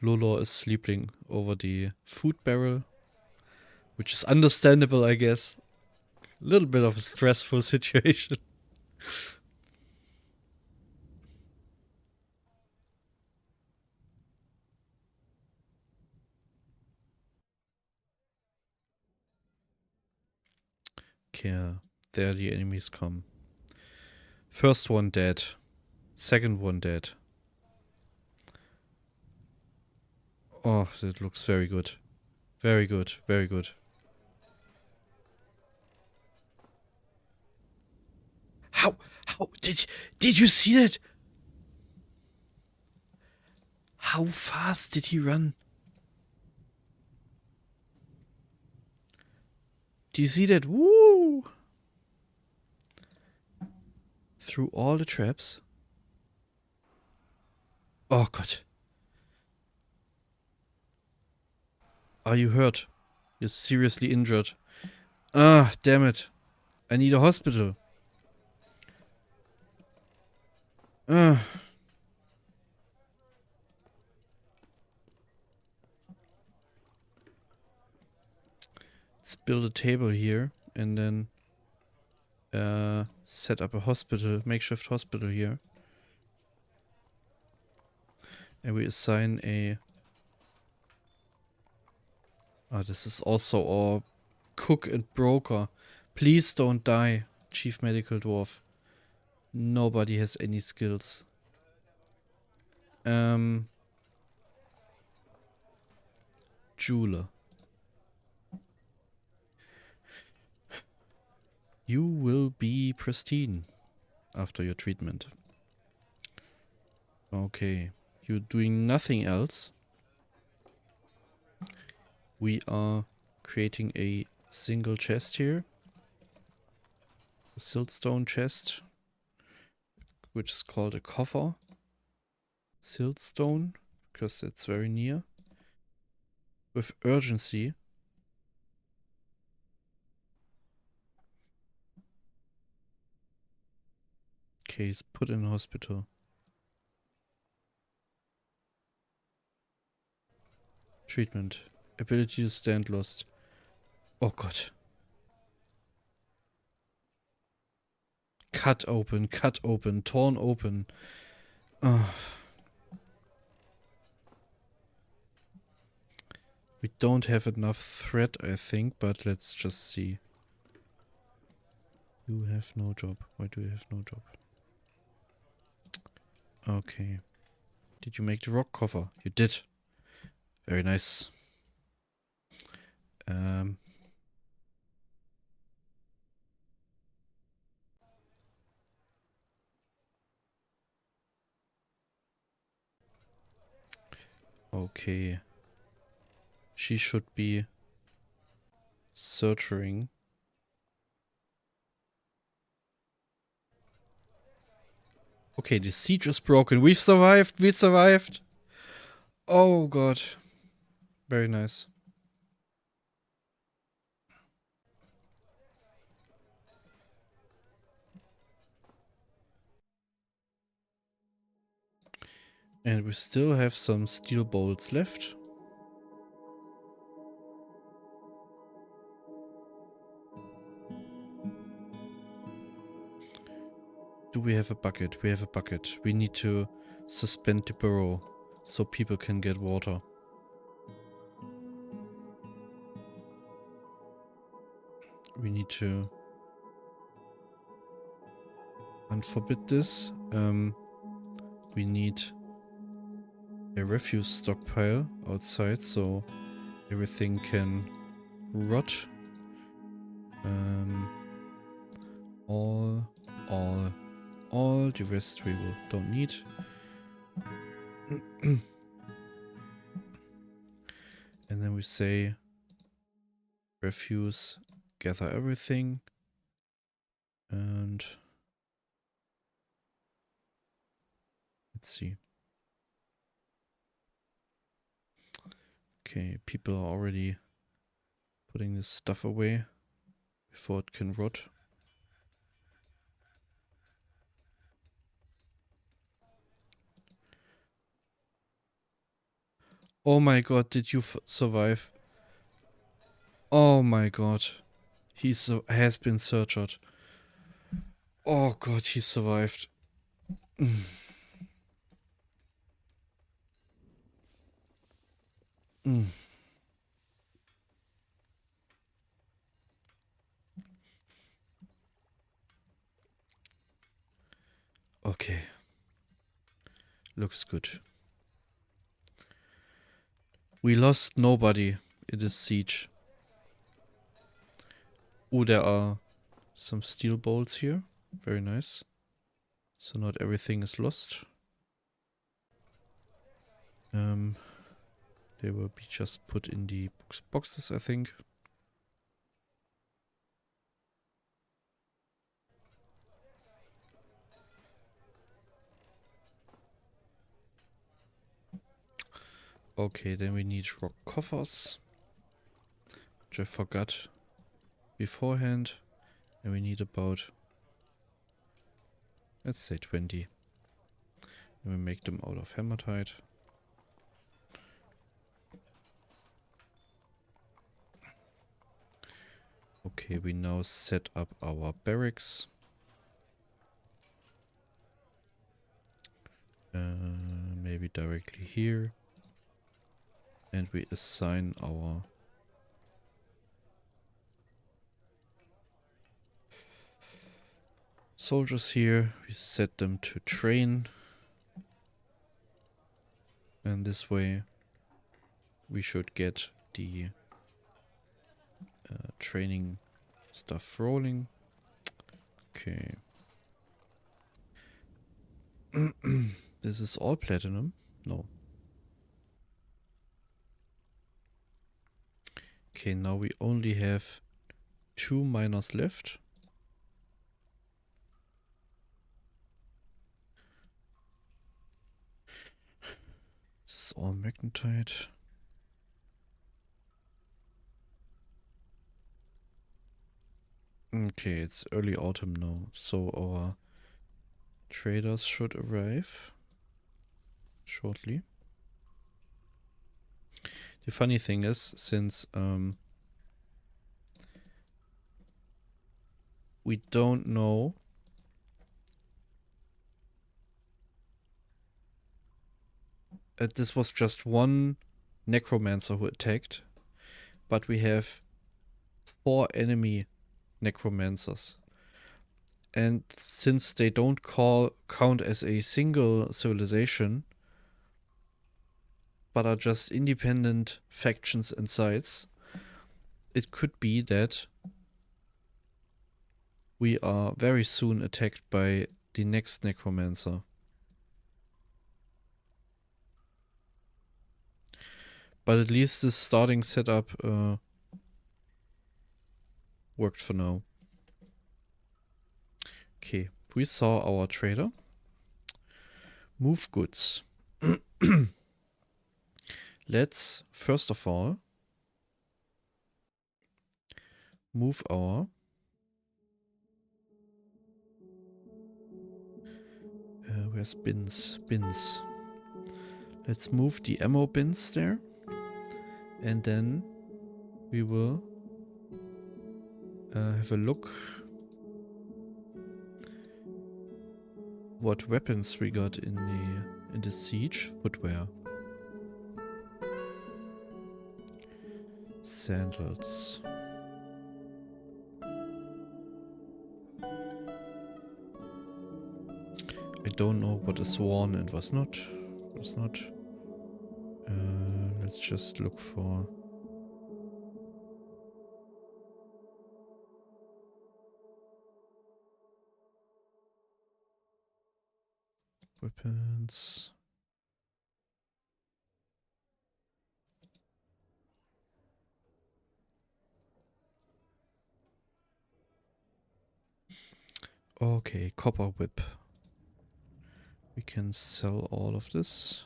Lolo is sleeping over the food barrel, which is understandable, I guess. A little bit of a stressful situation. Okay, there the enemies come. First one dead. Second one dead. Oh, that looks very good. Very good, very good. How did you see that? How fast did he run? Do you see that? Woo! Through all the traps. Oh God. Are you hurt? You're seriously injured. Ah, damn it. I need a hospital. Ah. Let's build a table here and then set up a hospital, makeshift hospital here. And we assign a... Ah, this is also our cook and broker. Please don't die, Chief Medical Dwarf. Nobody has any skills. Jeweler. You will be pristine after your treatment. Okay. You're doing nothing else. We are creating a single chest here. A siltstone chest, which is called a coffer. Siltstone, because it's very near. With urgency. Okay, he's put in hospital. Treatment. Ability to stand lost. Oh God. Cut open, torn open. We don't have enough thread, I think, but let's just see. You have no job. Why do you have no job? Okay. Did you make the rock cover? You did. Very nice. Okay. She should be searching. Okay, the siege is broken. We've survived. We survived. Oh God. Very nice. And we still have some steel bolts left. Do we have a bucket? We have a bucket. We need to suspend the burrow so people can get water. We need to unforbid this. We need a refuse stockpile outside so everything can rot. All. The rest we don't need. And then we say refuse, gather everything. And let's see. Okay, people are already putting this stuff away before it can rot. Oh my god, did you survive? Oh my god. He has been searched. Oh god, he survived. Okay. Looks good. We lost nobody in this siege. Oh, there are some steel bolts here. Very nice. So not everything is lost. They will be just put in the boxes, I think. Okay, then we need rock coffers, which I forgot beforehand. And we need about, let's say 20. And we make them out of hematite. Okay, we now set up our barracks. Maybe directly here. And we assign our soldiers here. We set them to train. And this way we should get the training stuff rolling. Okay. This is all platinum? No. Okay, now we only have 2 miners left. This is all magnetite. Okay, it's early autumn now, so our traders should arrive shortly. The funny thing is, since we don't know this was just one necromancer who attacked, but we have 4 enemy necromancers. And since they don't count as a single civilization, but are just independent factions and sites, it could be that we are very soon attacked by the next necromancer. But at least this starting setup worked for now. Okay, we saw our trader. Move goods. Let's first of all move our where's bins? Bins. Let's move the ammo bins there. And then we will have a look what weapons we got in the siege. Footwear. Sandals. I don't know what is worn and was not. Let's just look for weapons. Okay, copper whip. We can sell all of this.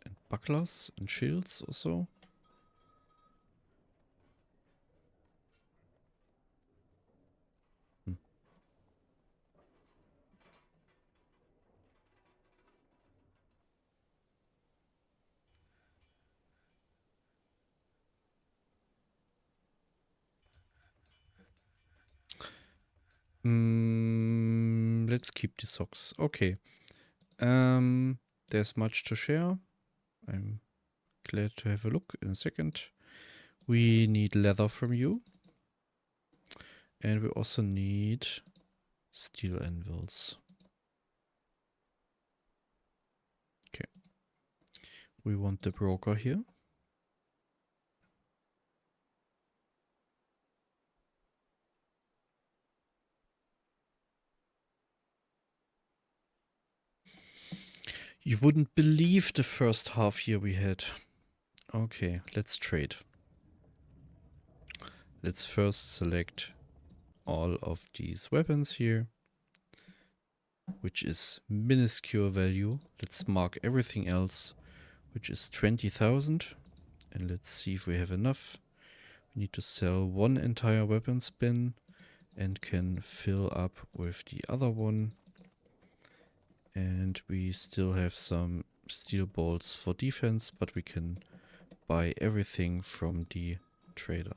And bucklers and shields also. Hmm. Let's keep the socks. Okay. There's much to share. I'm glad to have a look in a second. We need leather from you. And we also need steel anvils. Okay. We want the broker here. You wouldn't believe the first half year we had. Okay, let's trade. Let's first select all of these weapons here, which is minuscule value. Let's mark everything else, which is 20,000. And let's see if we have enough. We need to sell one entire weapons bin and can fill up with the other one. And we still have some steel bolts for defense, but we can buy everything from the trader.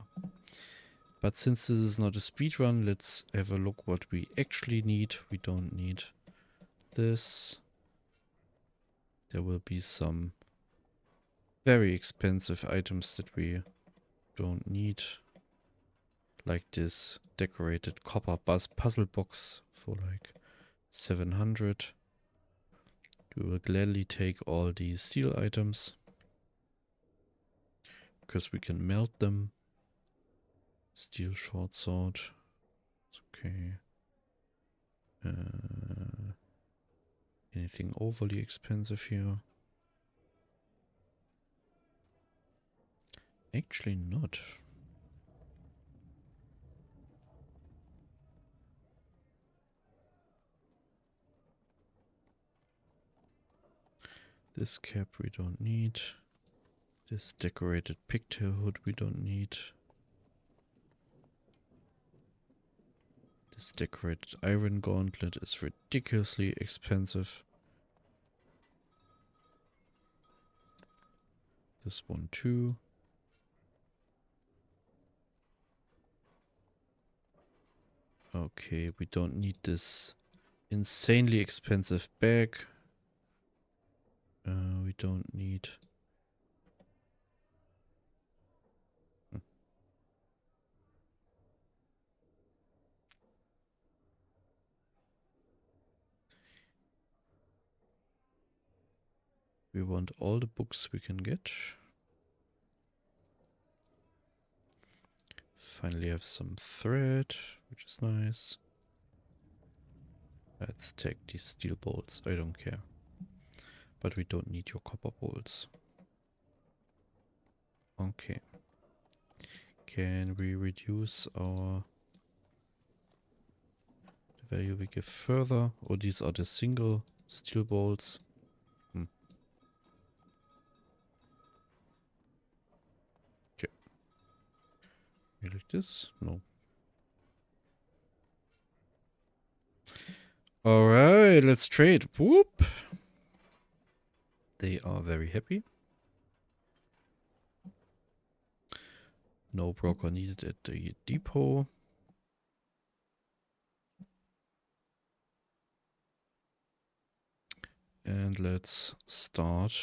But since this is not a speed run, let's have a look what we actually need. We don't need this. There will be some very expensive items that we don't need. Like this decorated copper puzzle box for like 700. We will gladly take all these steel items, because we can melt them. Steel short sword. It's okay. Anything overly expensive here? Actually not. This cap we don't need. This decorated pigtail hood we don't need. This decorated iron gauntlet is ridiculously expensive. This one too. Okay, we don't need this insanely expensive bag. We don't need... We want all the books we can get. Finally have some thread, which is nice. Let's take these steel bolts. I don't care. But we don't need your copper bolts. Okay. Can we reduce our the value we give further? Or these are the single steel bolts? Okay. Like this? No. Alright, let's trade. Whoop! They are very happy. No broker needed at the depot. And let's start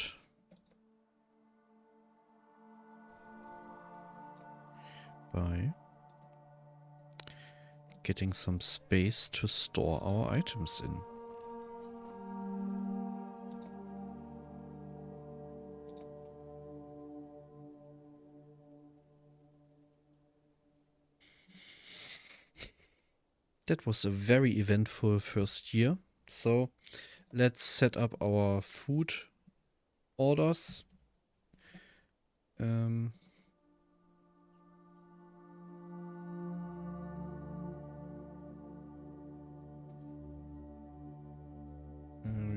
by getting some space to store our items in. That was a very eventful first year. So let's set up our food orders. We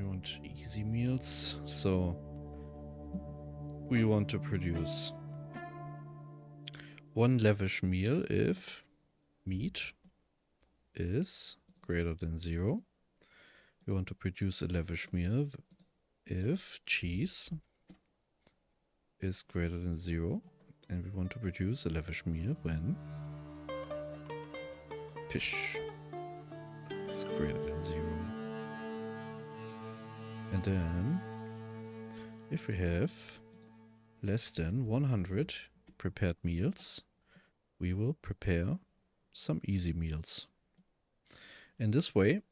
want easy meals, so we want to produce one lavish meal if meat is greater than 0. We want to produce a lavish meal if cheese is greater than 0. And we want to produce a lavish meal when fish is greater than 0. And then, if we have less than 100 prepared meals, we will prepare some easy meals. And this way,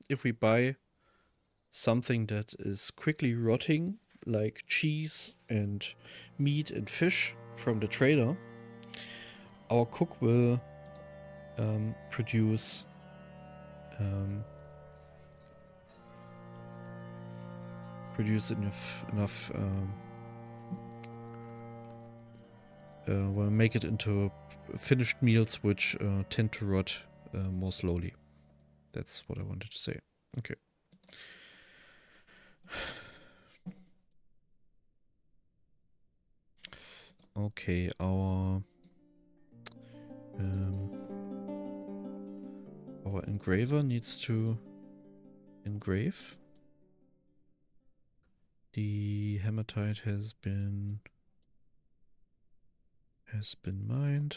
if we buy something that is quickly rotting, like cheese and meat and fish from the trader, our cook will produce enough well, make it into finished meals which tend to rot more slowly. That's what I wanted to say. Okay. Okay, our engraver needs to engrave. The hematite has been mined.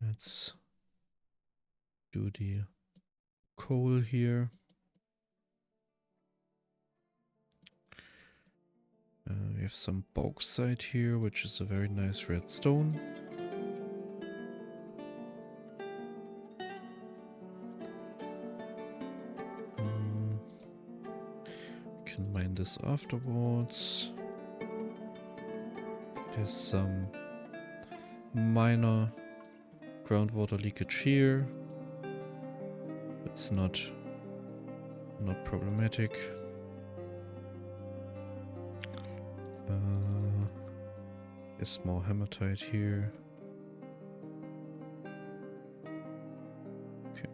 Let's do the coal here. We have some bauxite here, which is a very nice red stone. We can mine this afterwards. There's some minor groundwater leakage here. It's not problematic. There's more hematite here. Okay.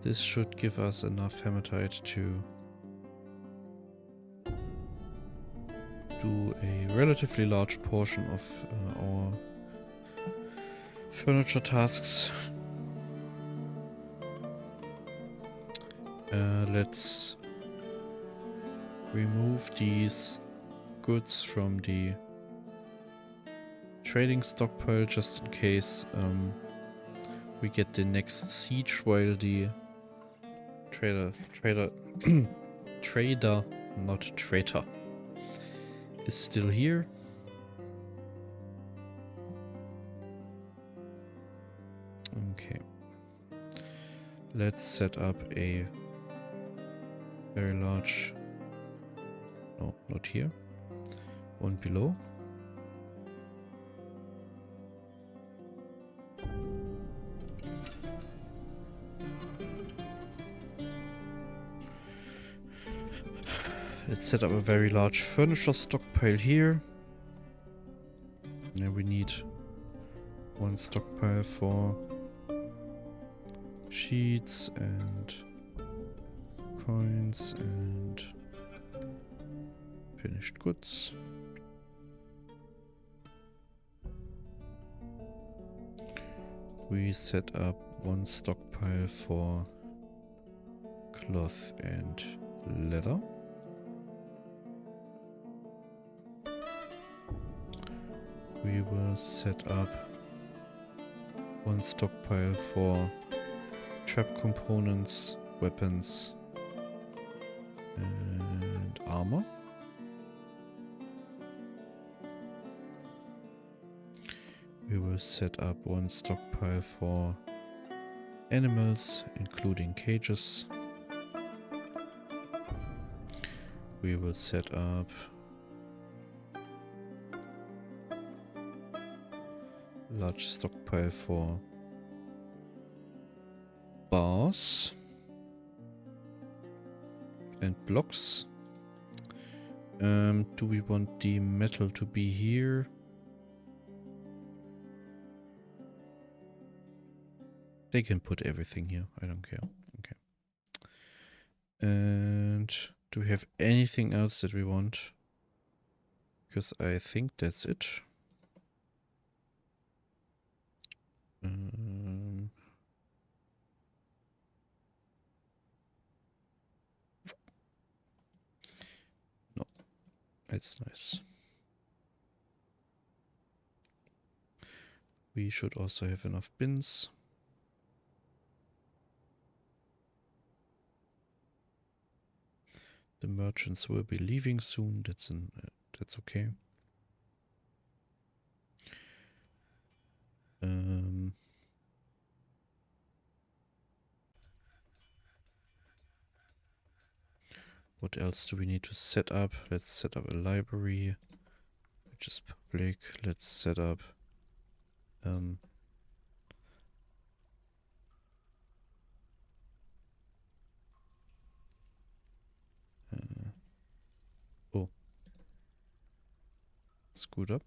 This should give us enough hematite to do a relatively large portion of our furniture tasks. Let's remove these goods from the trading stockpile just in case we get the next siege while the trader not traitor is still here. Okay, let's set up a very large, no, not here, one below. Let's set up a very large furniture stockpile here. Now we need one stockpile for sheets and coins and finished goods. We set up one stockpile for cloth and leather. We will set up one stockpile for trap components, weapons, and armor. We will set up one stockpile for animals, including cages. We will set up a large stockpile for bars and blocks. Do we want the metal to be here? They can put everything here. I don't care. Okay. And do we have anything else that we want? Because I think that's it. No, that's nice. We should also have enough bins. The merchants will be leaving soon. That's okay. What else do we need to set up? Let's set up a library, which is public. Let's set up oh, screwed up.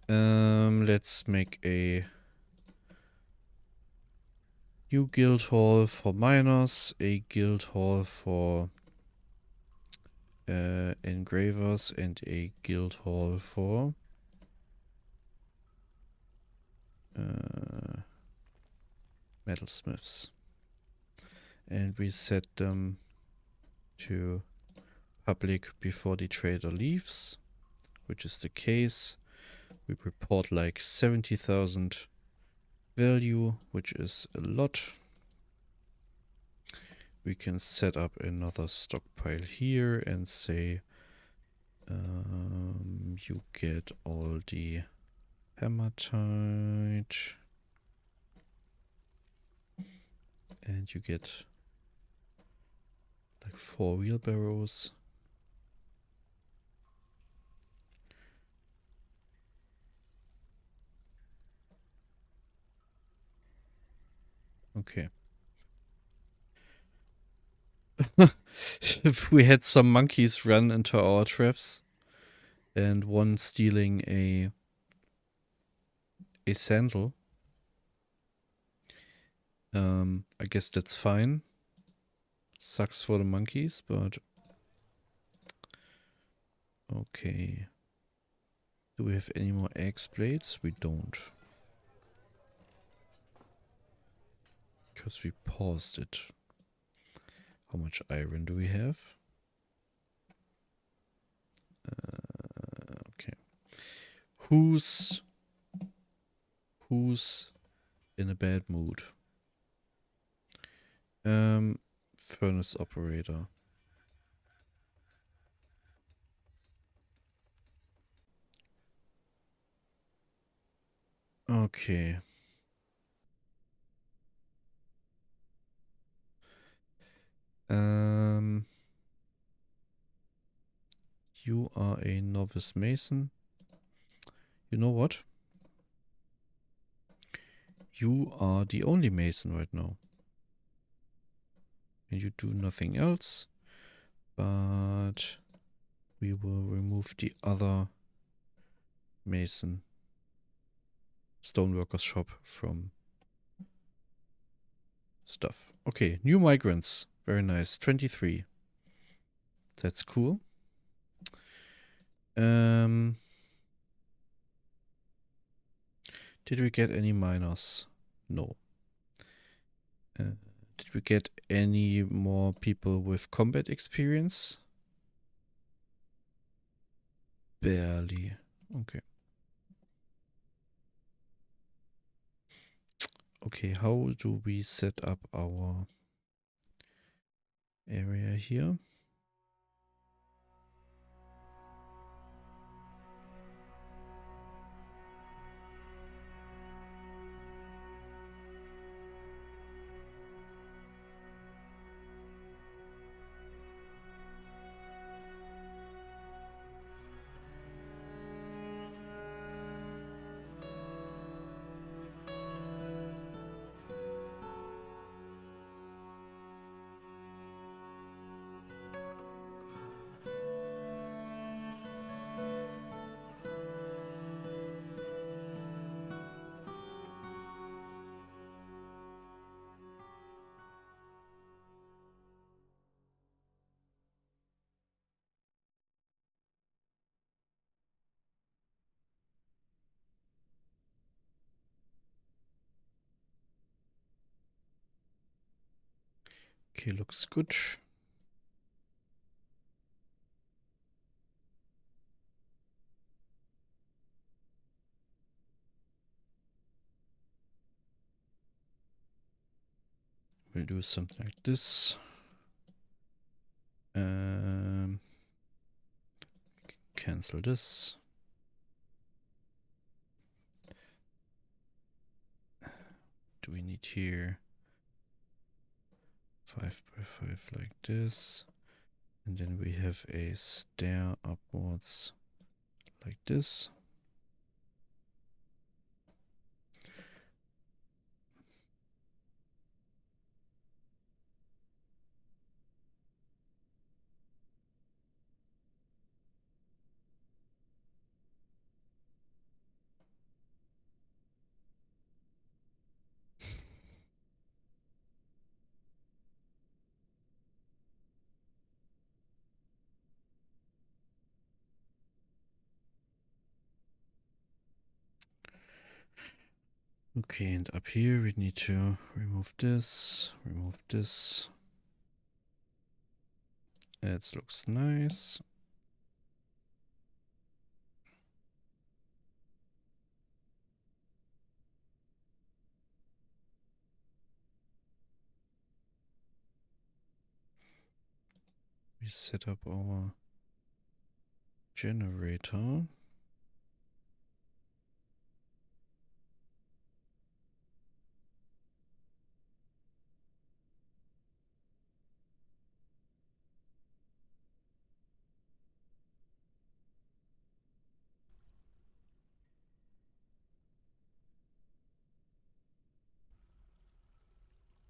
Let's make a new guild hall for miners, a guild hall for engravers, and a guild hall for metalsmiths. And we set them to public before the trader leaves, which is the case. We report like 70,000 value, which is a lot. We can set up another stockpile here and say you get all the hematite and you get like 4 wheelbarrows. Okay. If we had some monkeys run into our traps and one stealing a sandal, I guess that's fine. Sucks for the monkeys, but okay. Do we have any more axe blades? We don't. Because we paused it. How much iron do we have? Okay. Who's in a bad mood? Furnace operator. Okay. You are a novice mason. You know what? You are the only mason right now. And you do nothing else. But we will remove the other mason stoneworkers shop from stuff. Okay, new migrants. Very nice. 23. That's cool. Did we get any miners? No. Did we get any more people with combat experience? Barely. Okay. Okay, how do we set up our area here? Okay, looks good. We'll do something like this. Cancel this. Do we need here 5 by 5 like this? And then we have a stair upwards like this. Okay, and up here we need to remove this, remove this. That looks nice. We set up our generator.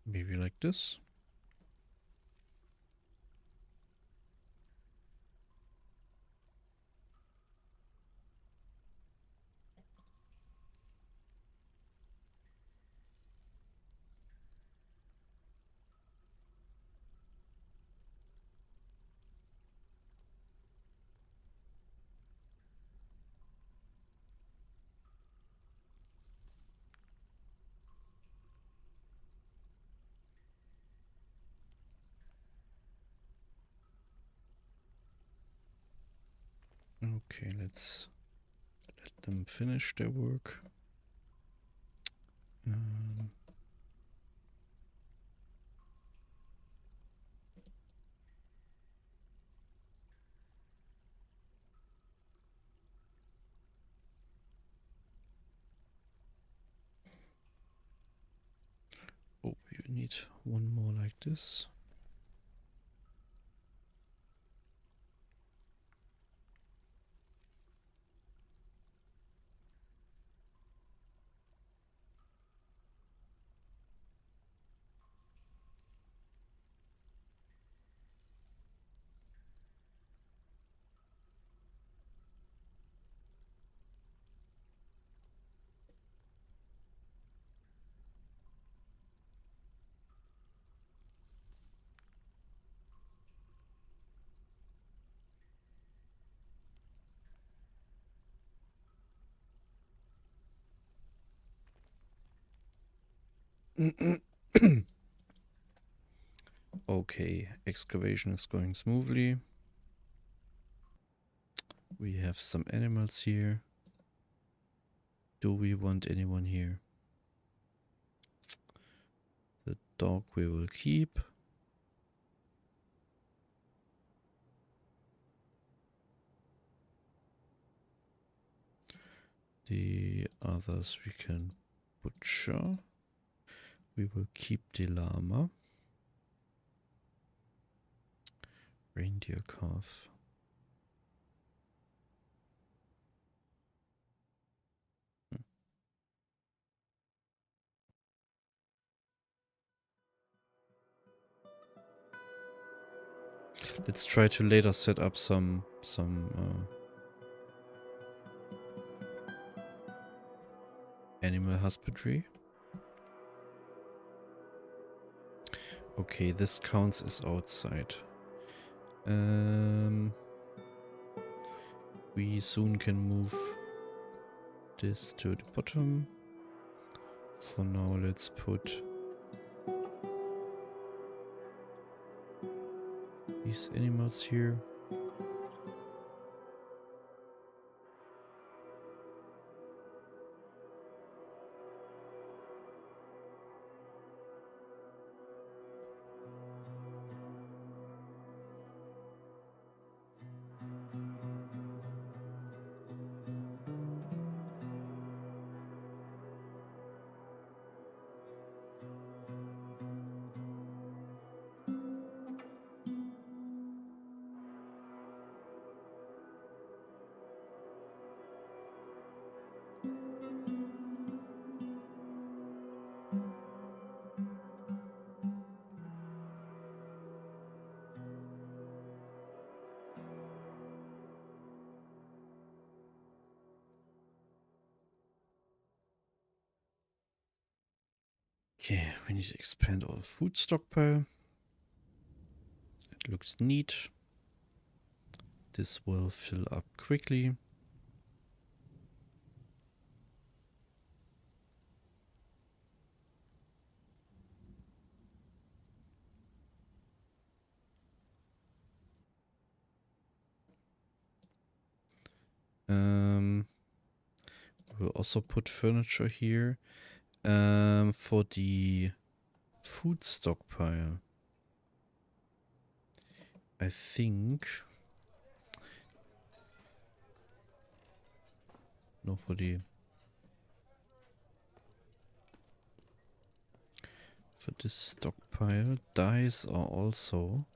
Maybe like this. Okay, let's let them finish their work. Oh, you need one more like this. Okay, excavation is going smoothly. We have some animals here. Do we want anyone here? Dog we will keep. The others we can butcher. We will keep the llama. Reindeer calf. Let's try to later set up some animal husbandry. Okay, this counts as outside. We soon can move this to the bottom. For now, let's put these animals here. Okay, we need to expand our food stockpile. It looks neat. This will fill up quickly. We'll also put furniture here for the food stockpile. I think no, for this stockpile, dyes are also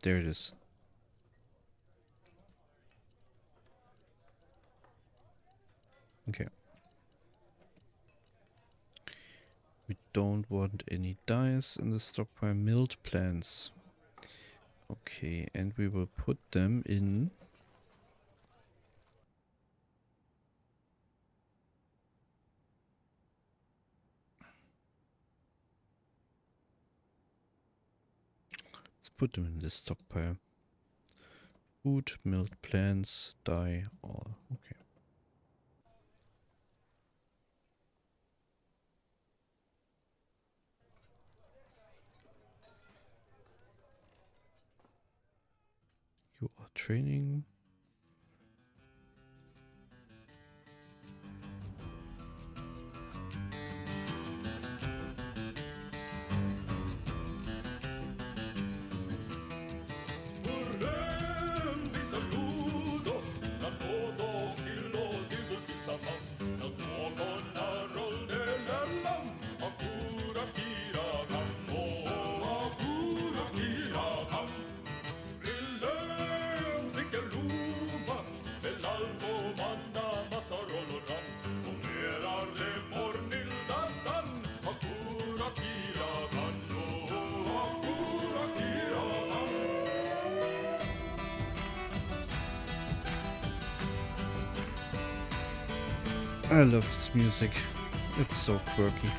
there it is. Okay. We don't want any dyes in the stockpile. Milled plants. Okay, and we will put them in put them in this stockpile. Food, milled plants, dye, all. Okay. You are training. I love this music. It's so quirky.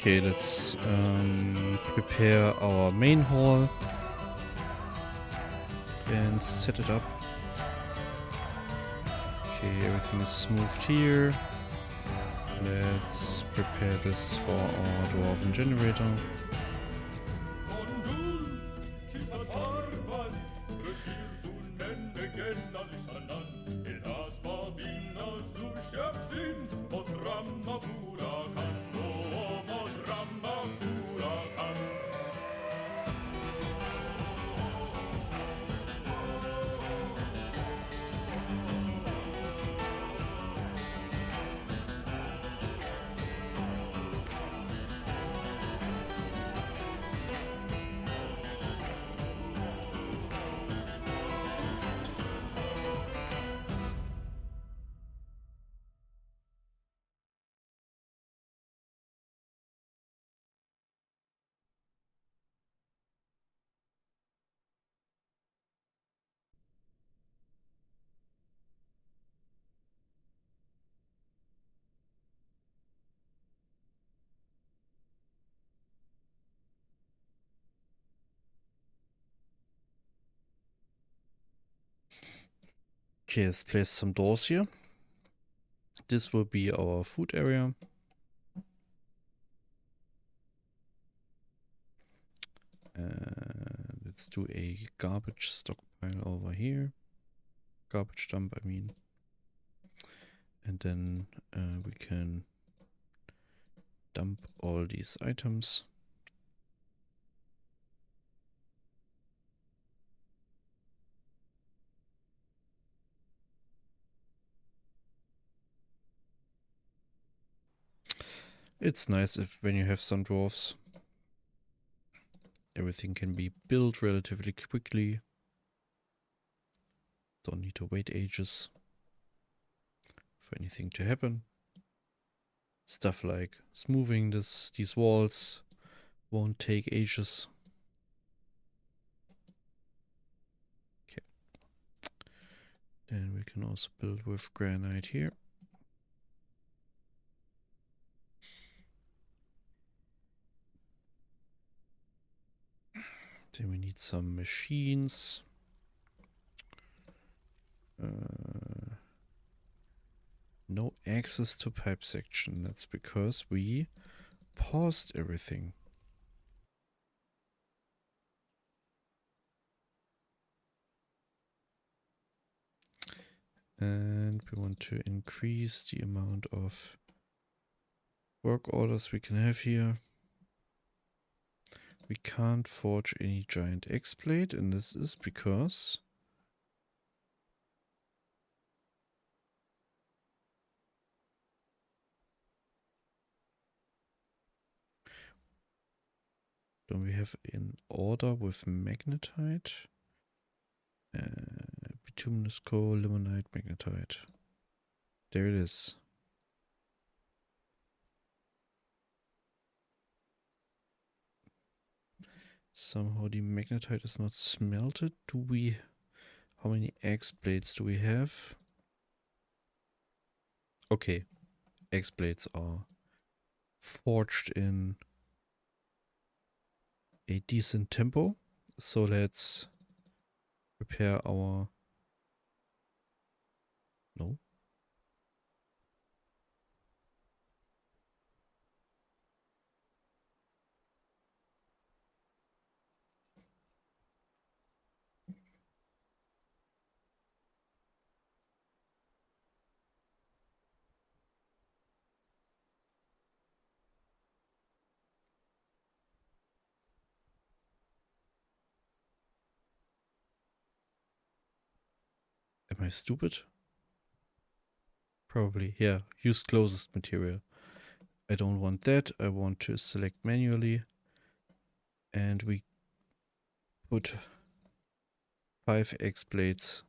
Okay, let's prepare our main hall and set it up. Okay, everything is moved here. Let's prepare this for our dwarven generator. Okay, let's place some doors here. This will be our food area. Let's do a garbage stockpile over here. Garbage dump, I mean. And then we can dump all these items. It's nice if when you have some dwarves, everything can be built relatively quickly. Don't need to wait ages for anything to happen. Stuff like smoothing these walls won't take ages. Okay. Then we can also build with granite here. Then we need some machines. No access to pipe section. That's because we paused everything. And we want to increase the amount of work orders we can have here. We can't forge any giant X-blade, and this is because don't we have an order with magnetite? Bituminous coal, limonite, magnetite. There it is. Somehow the magnetite is not smelted. How many X-blades do we have? Okay, X-blades are forged in a decent tempo. So let's prepare our... No. Am I stupid? Probably, yeah. Use closest material. I don't want that. I want to select manually. And we put 5 X-blades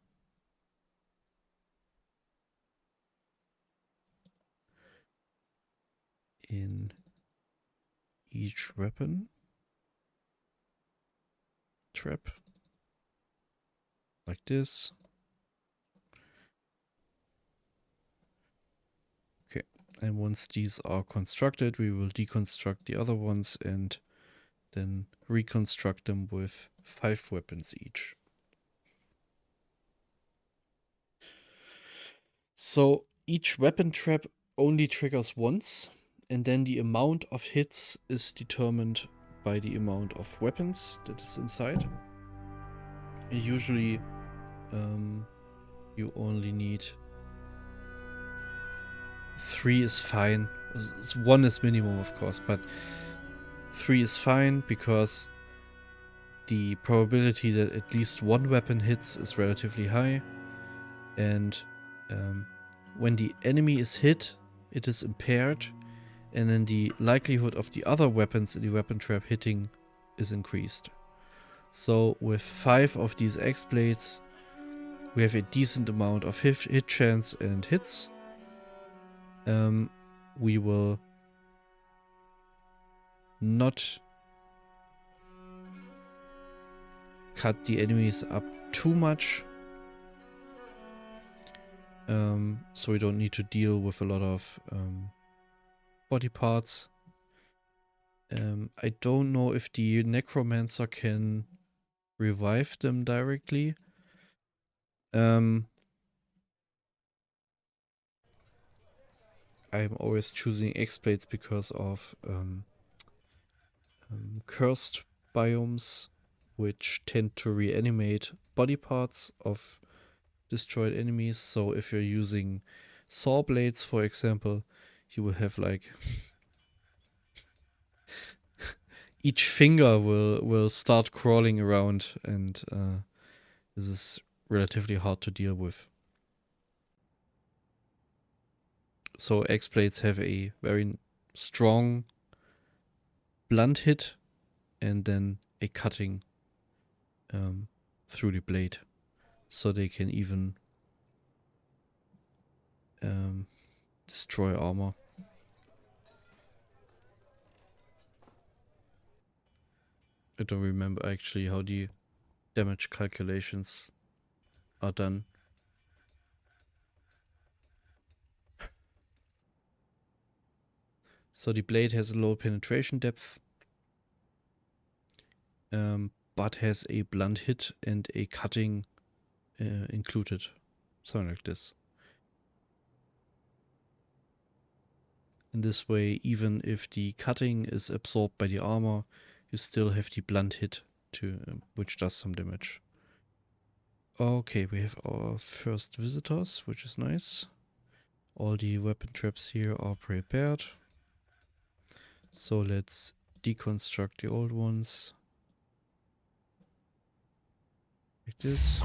in each weapon. Trap. Like this. Okay. And once these are constructed, we will deconstruct the other ones and then reconstruct them with 5 weapons each. So each weapon trap only triggers once, and then the amount of hits is determined by the amount of weapons that is inside. And usually you only need 3 is fine. 1 is minimum, of course, but 3 is fine because the probability that at least 1 weapon hits is relatively high. And when the enemy is hit, it is impaired, and then the likelihood of the other weapons in the weapon trap hitting is increased. So with 5 of these X-Blades, we have a decent amount of hit chance and hits. We will not cut the enemies up too much. So we don't need to deal with a lot of body parts. I don't know if the Necromancer can revive them directly. I'm always choosing X-Blades because of cursed biomes, which tend to reanimate body parts of destroyed enemies. So if you're using saw blades, for example, you will have like each finger will start crawling around, and this is relatively hard to deal with. So X-Blades have a very strong blunt hit and then a cutting through the blade. So they can even destroy armor. I don't remember actually how the damage calculations are done. So the blade has a low penetration depth, but has a blunt hit and a cutting included. Something like this. In this way, even if the cutting is absorbed by the armor, you still have the blunt hit, which does some damage. Okay, we have our first visitors, which is nice. All the weapon traps here are prepared. So let's deconstruct the old ones. Like this.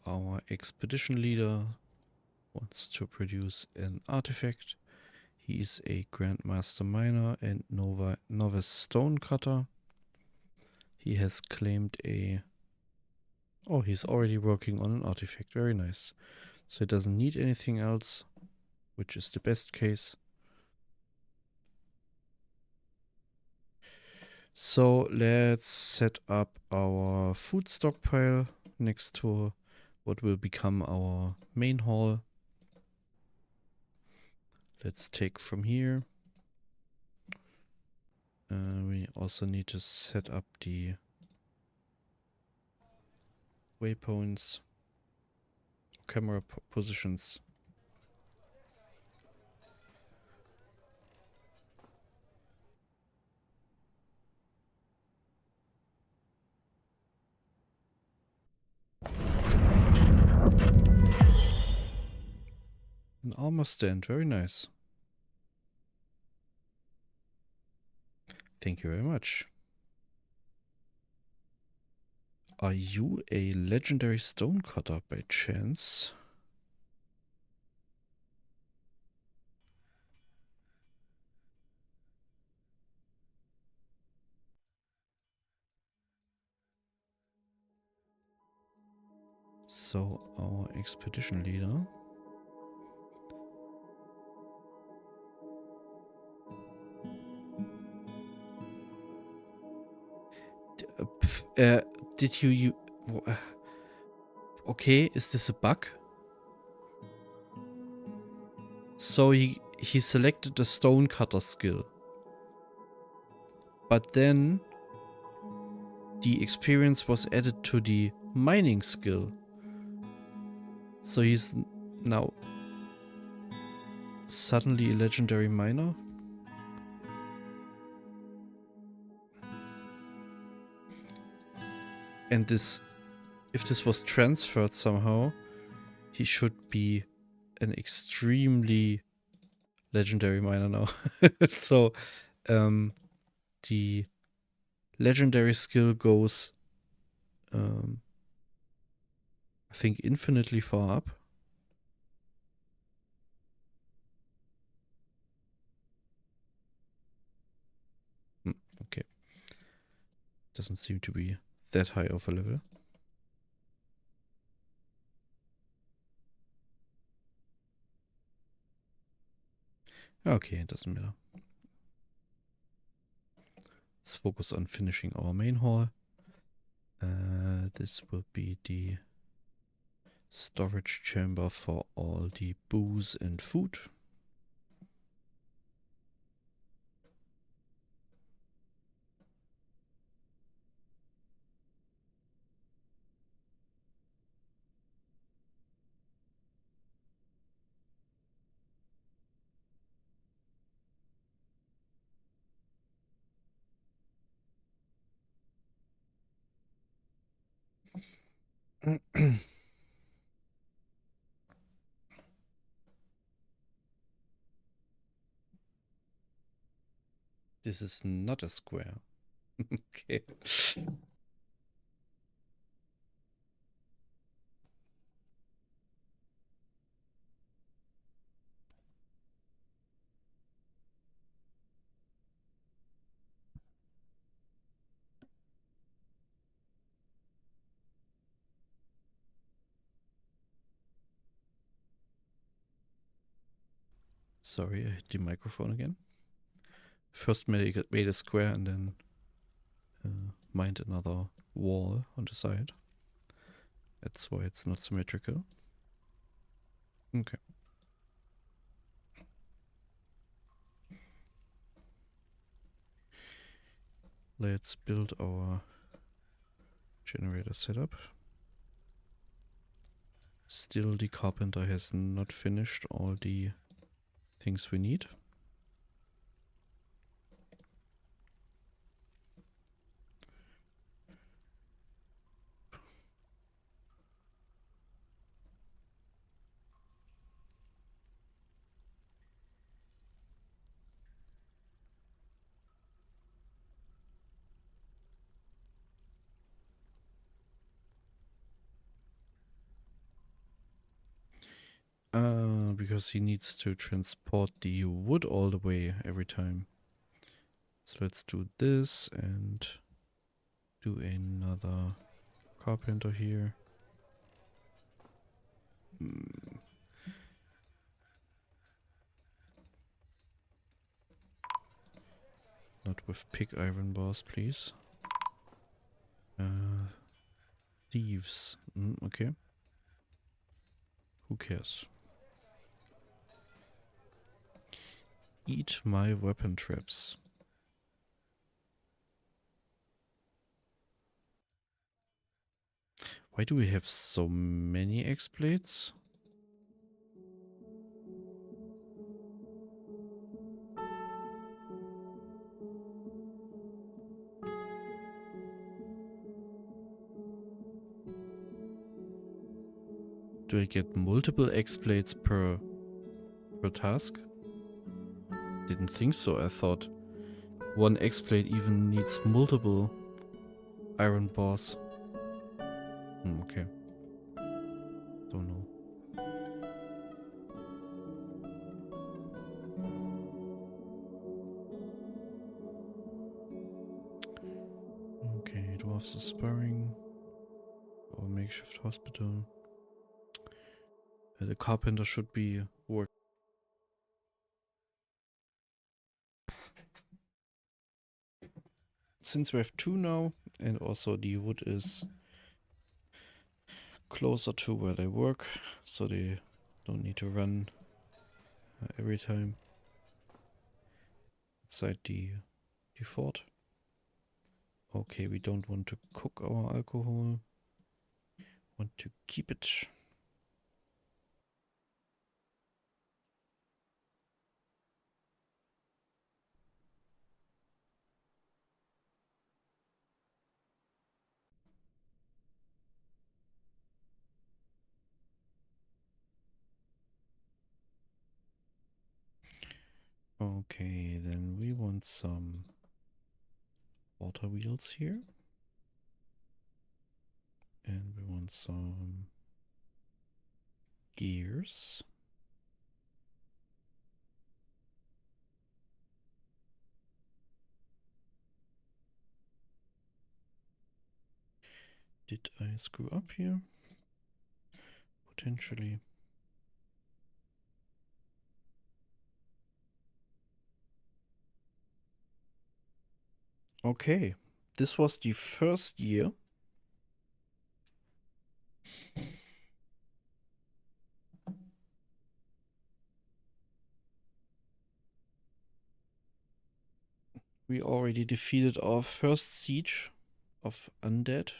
Our expedition leader wants to produce an artifact. He is a Grandmaster Miner and Novice Stonecutter. He has claimed a... Oh, he's already working on an artifact. Very nice. So he doesn't need anything else, which is the best case. So let's set up our food stockpile next to what will become our main hall. Let's take from here. We also need to set up the waypoints, camera positions. An armor stand, very nice. Thank you very much. Are you a legendary stonecutter by chance? So, our expedition leader. Did you okay, is this a bug? So he selected the stonecutter skill. But then the experience was added to the mining skill. So he's now suddenly a legendary miner? And this, if this was transferred somehow, he should be an extremely legendary miner now. So the legendary skill goes I think infinitely far up. Okay. Doesn't seem to be that high of a level. Okay, it doesn't matter. Let's focus on finishing our main hall. This will be the storage chamber for all the booze and food. This is not a square. Okay. Sorry, I hit the microphone again. First made a square and then mined another wall on the side. That's why it's not symmetrical. Okay. Let's build our generator setup. Still, the carpenter has not finished all the things we need. Because he needs to transport the wood all the way every time. So let's do this and do another carpenter here. Not with pig iron bars, please. Thieves. Okay. Who cares? Eat my weapon traps. Why do we have so many X-blades? Do I get multiple X-blades per task? Didn't think so. I thought one X-blade even needs multiple iron bars. Okay. Don't know. Okay, dwarfs aspiring. Or makeshift hospital. The carpenter should be work. Since we have two now, And also the wood is closer to where they work, so they don't need to run every time inside the fort. Okay, we don't want to cook our alcohol. Want to keep it. Okay, then we want some water wheels here. And we want some gears. Did I screw up here? Potentially. Okay, this was the first year. We already defeated our first siege of undead.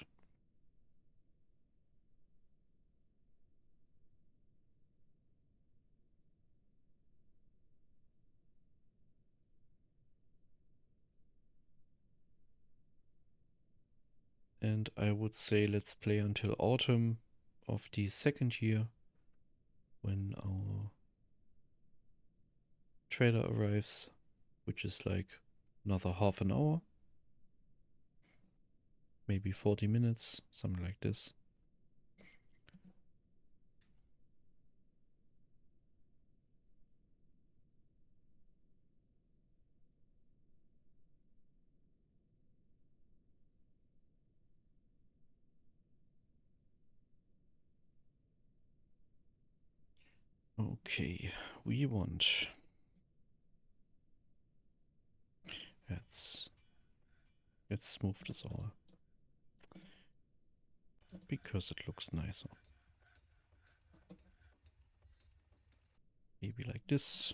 And I would say let's play until autumn of the second year, when our trader arrives, which is like another half an hour. Maybe 40 minutes, something like this. Okay, we want... Let's move this all, because it looks nicer. Maybe like this.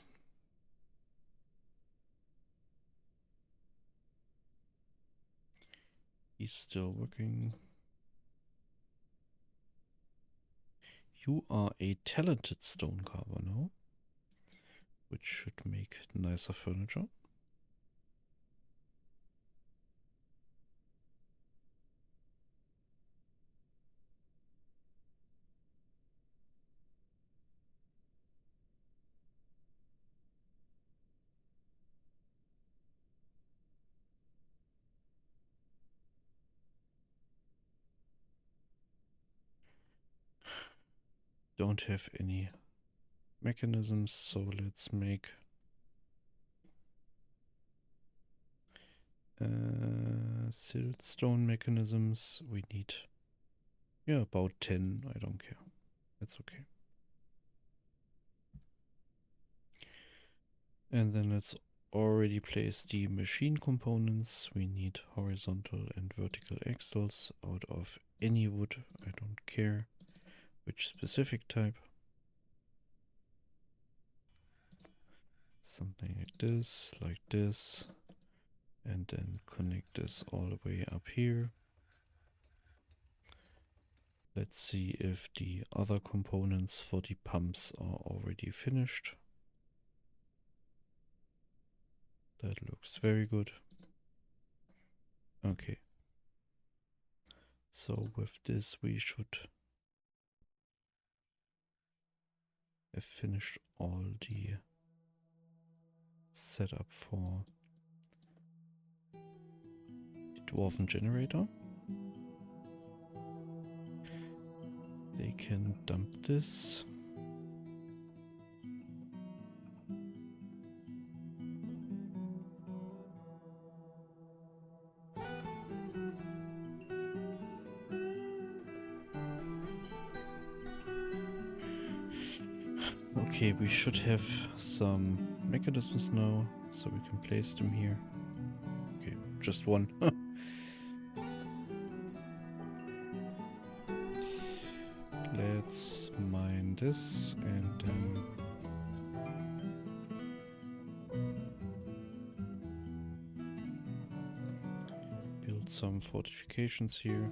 He's still working. You are a talented stone carver now, which should make nicer furniture. Don't have any mechanisms, so let's make siltstone mechanisms. We need, yeah, about 10. I don't care. That's okay. And then let's already place the machine components. We need horizontal and vertical axles out of any wood. I don't care which specific type. Something like this, and then connect this all the way up here. Let's see if the other components for the pumps are already finished. That looks very good. Okay. So with this we should have finished all the setup for the dwarven generator. They can dump this. Okay, we should have some mechanisms now, so we can place them here. Okay, just one. this, and build some fortifications here.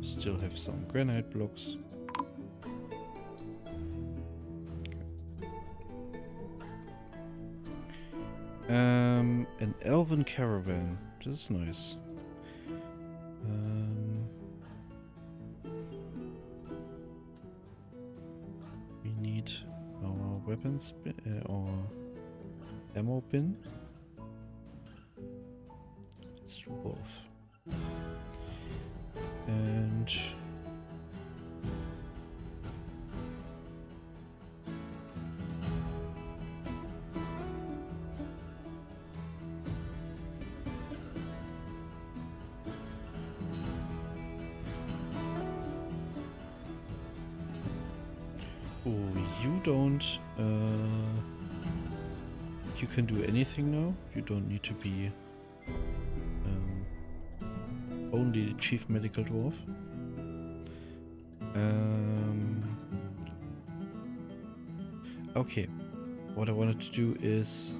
Still have some granite blocks. An Elven caravan. This is nice. We need our weapons or ammo bin. It's Dwarf. And you don't, you can do anything now. You don't need to be only the Chief Medical Dwarf. Okay, what I wanted to do is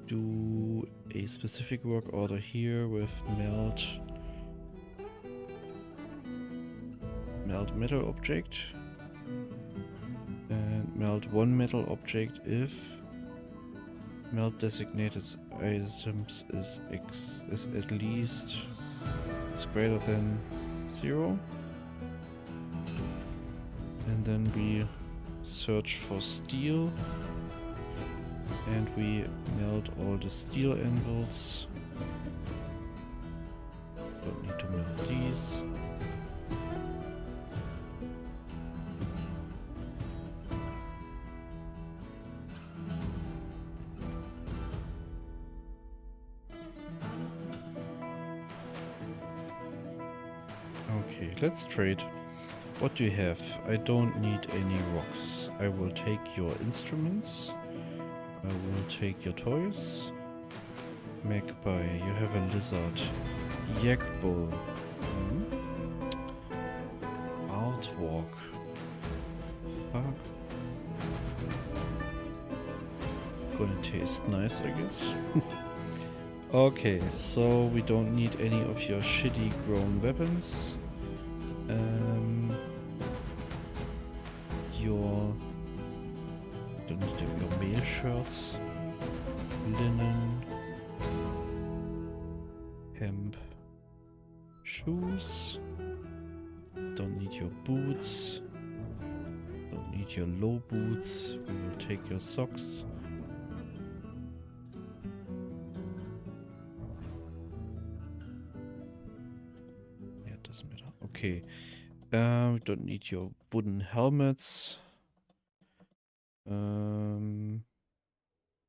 do a specific work order here with melt metal object. And melt one metal object if melt designated items is at least greater than 0. And then we search for steel and we melt all the steel anvils. Don't need to melt these. Okay, let's trade. What do you have? I don't need any rocks. I will take your instruments. I will take your toys. Magpie, you have a lizard. Yak bull. Outwalk. Fuck. Gonna taste nice, I guess. Okay, so we don't need any of your shitty grown weapons. Don't need your mail shirts, linen, hemp, shoes. Don't need your boots. Don't need your low boots. We will take your socks. Yeah, it doesn't matter. Okay. We don't need your wooden helmets.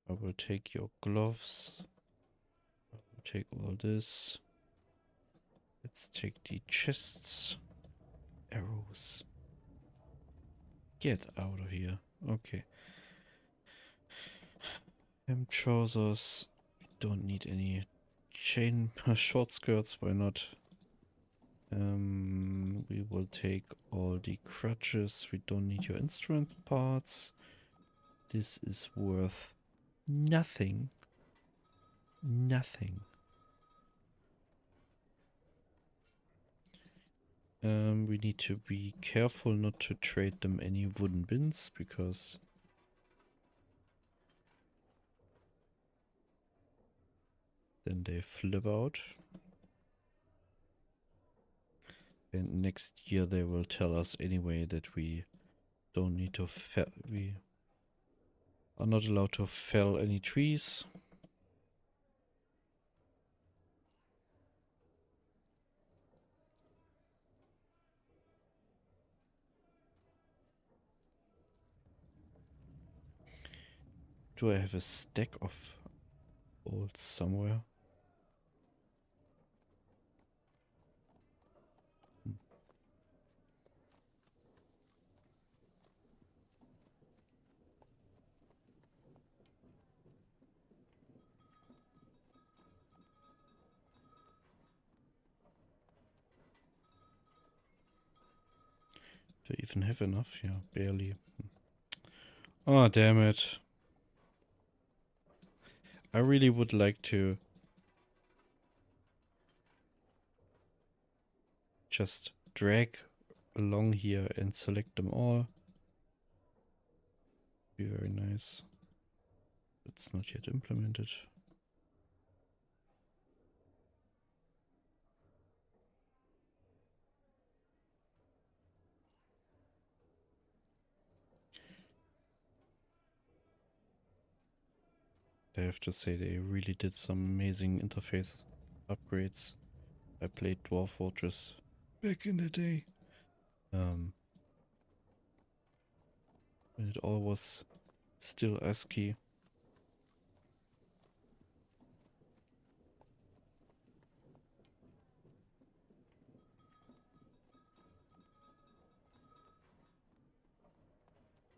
I will take your gloves. I will take all this. Let's take the chests. Arrows. Get out of here. Okay. Hemp trousers. We don't need any chain short skirts. Why not? We will take all the crutches. We don't need your instrument parts. This is worth nothing. Nothing. We need to be careful not to trade them any wooden bins because then they flip out. And next year they will tell us anyway that we don't need to we are not allowed to fell any trees. Do I have a stack of bolts somewhere? Do I even have enough? Yeah, barely. Oh, damn it. I really would like to just drag along here and select them all. Be very nice. It's not yet implemented. I have to say they really did some amazing interface upgrades. I played Dwarf Fortress back in the day. When it all was still ASCII.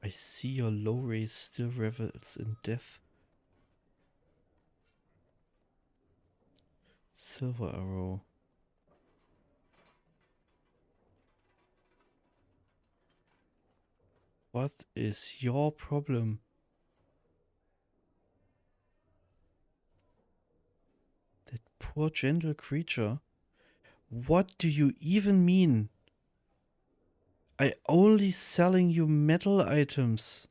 I see your low race still revels in death. Silver arrow. What is your problem? That poor gentle creature. What do you even mean? I only selling you metal items.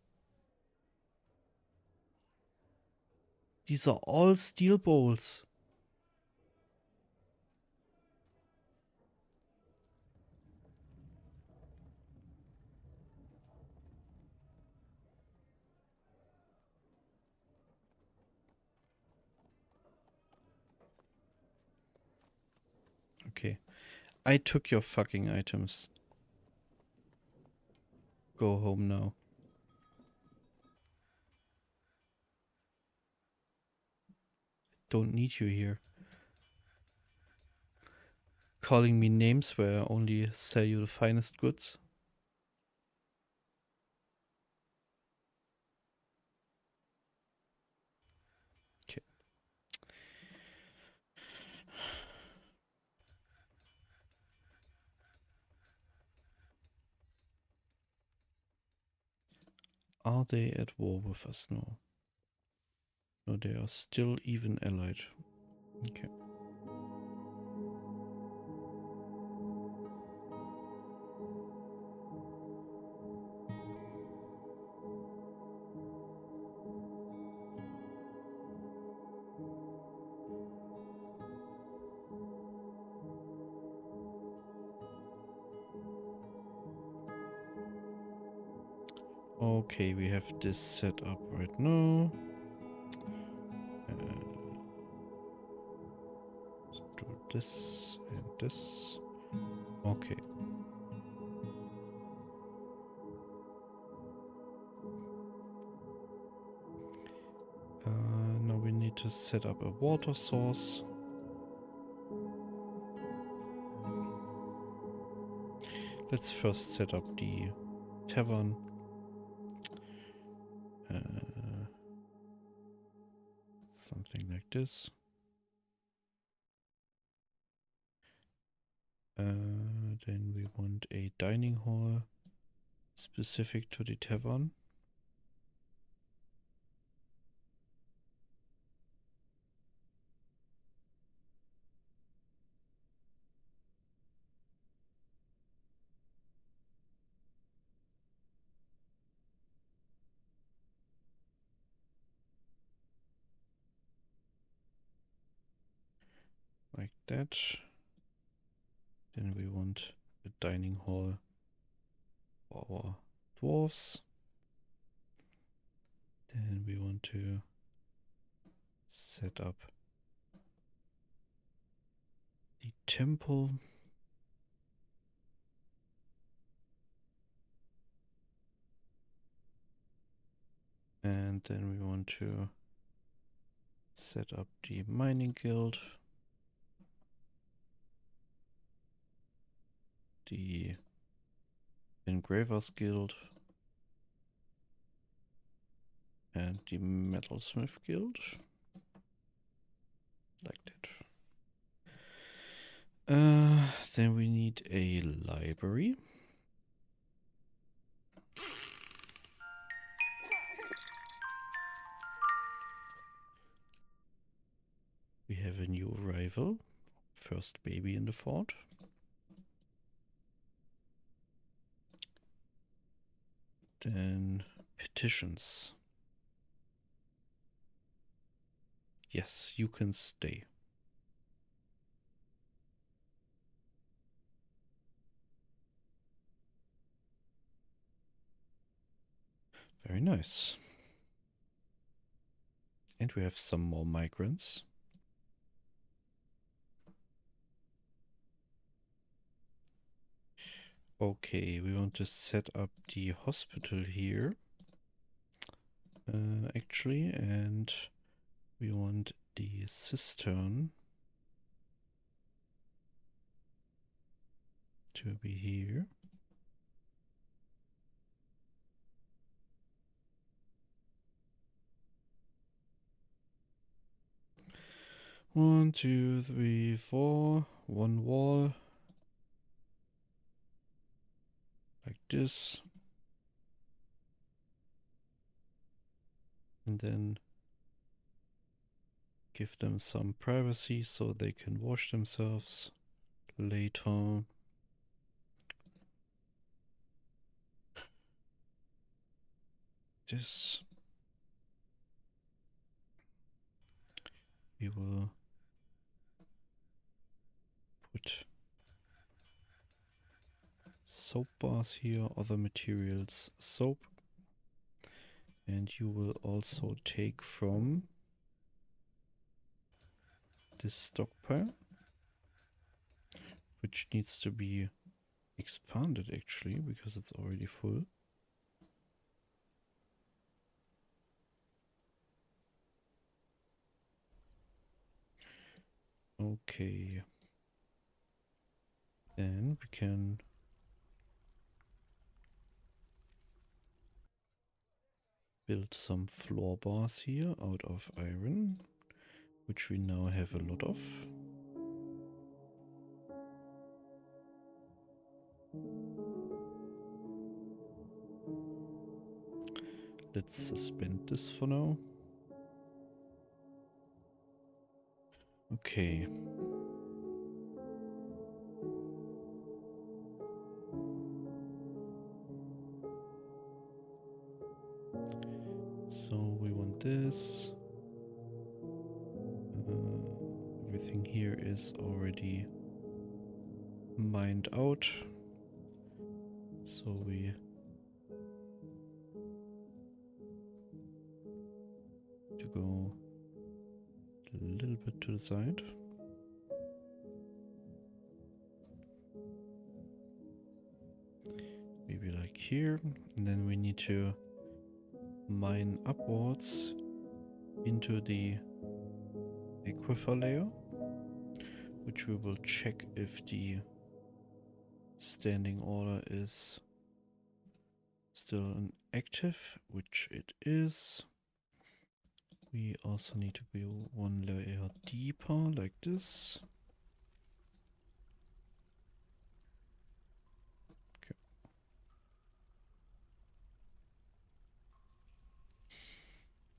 These are all steel bowls. Okay. I took your fucking items. Go home now. Don't need you here. Calling me names where I only sell you the finest goods. Okay. Are they at war with us now? No, they are still even allied. Okay. Okay, we have this set up right now. Let's do this and this. Okay. Now we need to set up a water source. Let's first set up the tavern. Something like this. Then we want a dining hall specific to the tavern. Like that. Then we want a dining hall for our dwarves. Then we want to set up the temple. And then we want to set up the mining guild. The engravers guild. And the metalsmith guild. Like that. Then we need a library. have a new arrival. First baby in the fort. Then petitions. Yes, you can stay. Very nice. And we have some more migrants. Okay, we want to set up the hospital here. Actually, and we want the cistern to be here. One, two, three, four. One wall. Like this. And then give them some privacy so they can wash themselves later. This. We will put soap bars here, other materials, soap. And you will also take from this stockpile, which needs to be expanded actually, because it's already full. Okay. Then we can build some floor bars here out of iron, which we now have a lot of. Let's suspend this for now. Okay. So we want this. Everything here is already mined out. So we to go a little bit to the side. Maybe like here. And then we need to mine upwards into the aquifer layer, which we will check if the standing order is still active, which it is. We also need to go one layer deeper, like this.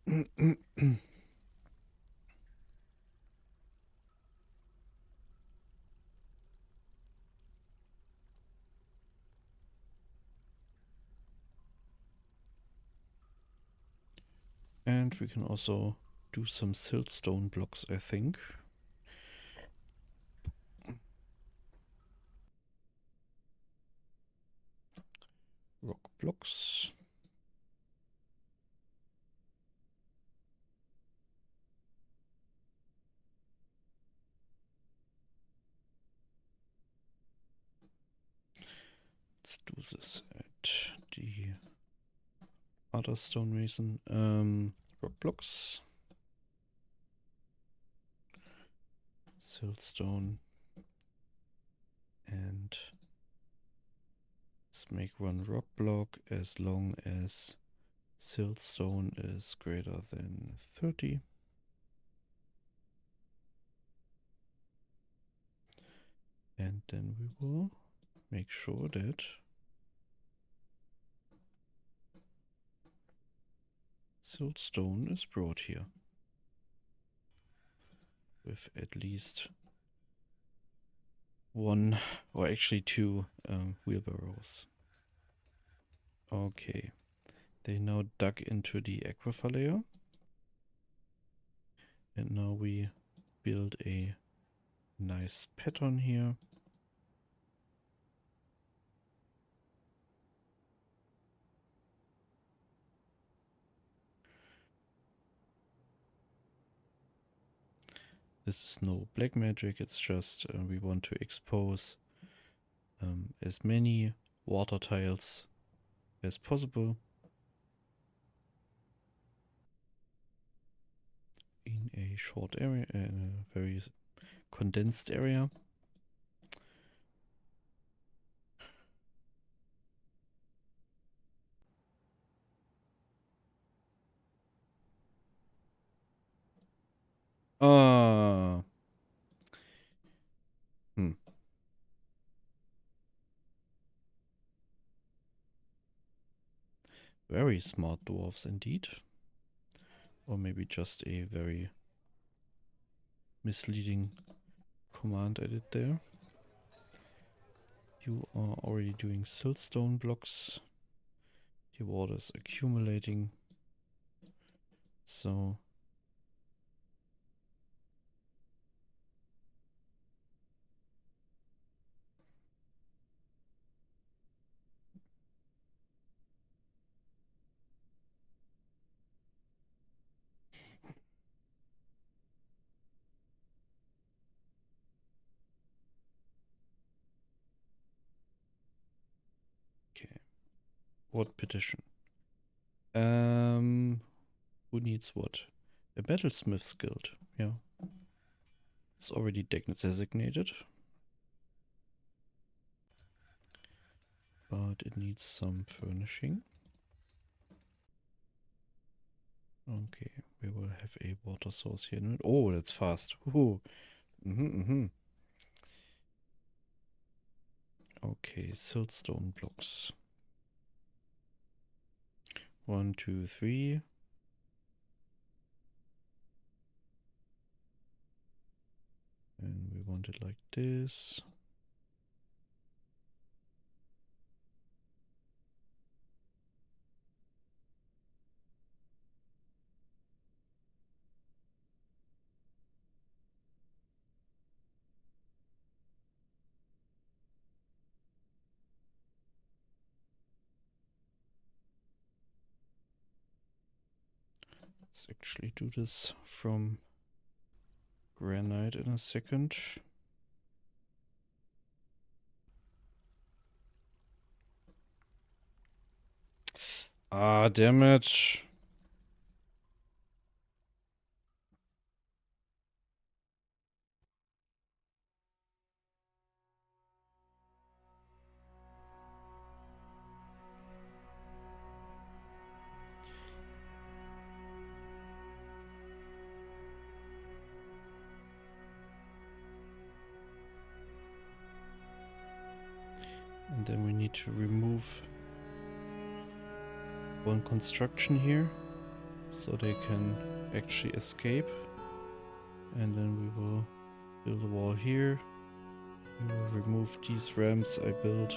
Okay. And we can also do some siltstone blocks, I think. Rock blocks. Let's do this at the other stonemason. Rock blocks. Siltstone. And let's make one rock block as long as siltstone is greater than 30. And then we will make sure that siltstone is brought here. with at least one, or actually two wheelbarrows. Okay, they now dug into the aquifer layer. And now we build a nice pattern here. This is no black magic, it's just we want to expose as many water tiles as possible in a short area, in a very condensed area. Ah. Very smart dwarves indeed. Or maybe just a very misleading command I did there. You are already doing siltstone blocks. The water is accumulating. So okay. What petition? Who needs what? A battlesmith's guild. Yeah. It's already designated. But it needs some furnishing. Okay, we will have a water source here. Oh, that's fast. Ooh. Okay, siltstone blocks. 1, 2, 3. And we want it like this. Let's actually do this from granite in a second. Ah, damn it. And then we need to remove one construction here so they can actually escape. And then we will build a wall here. We will remove these ramps I built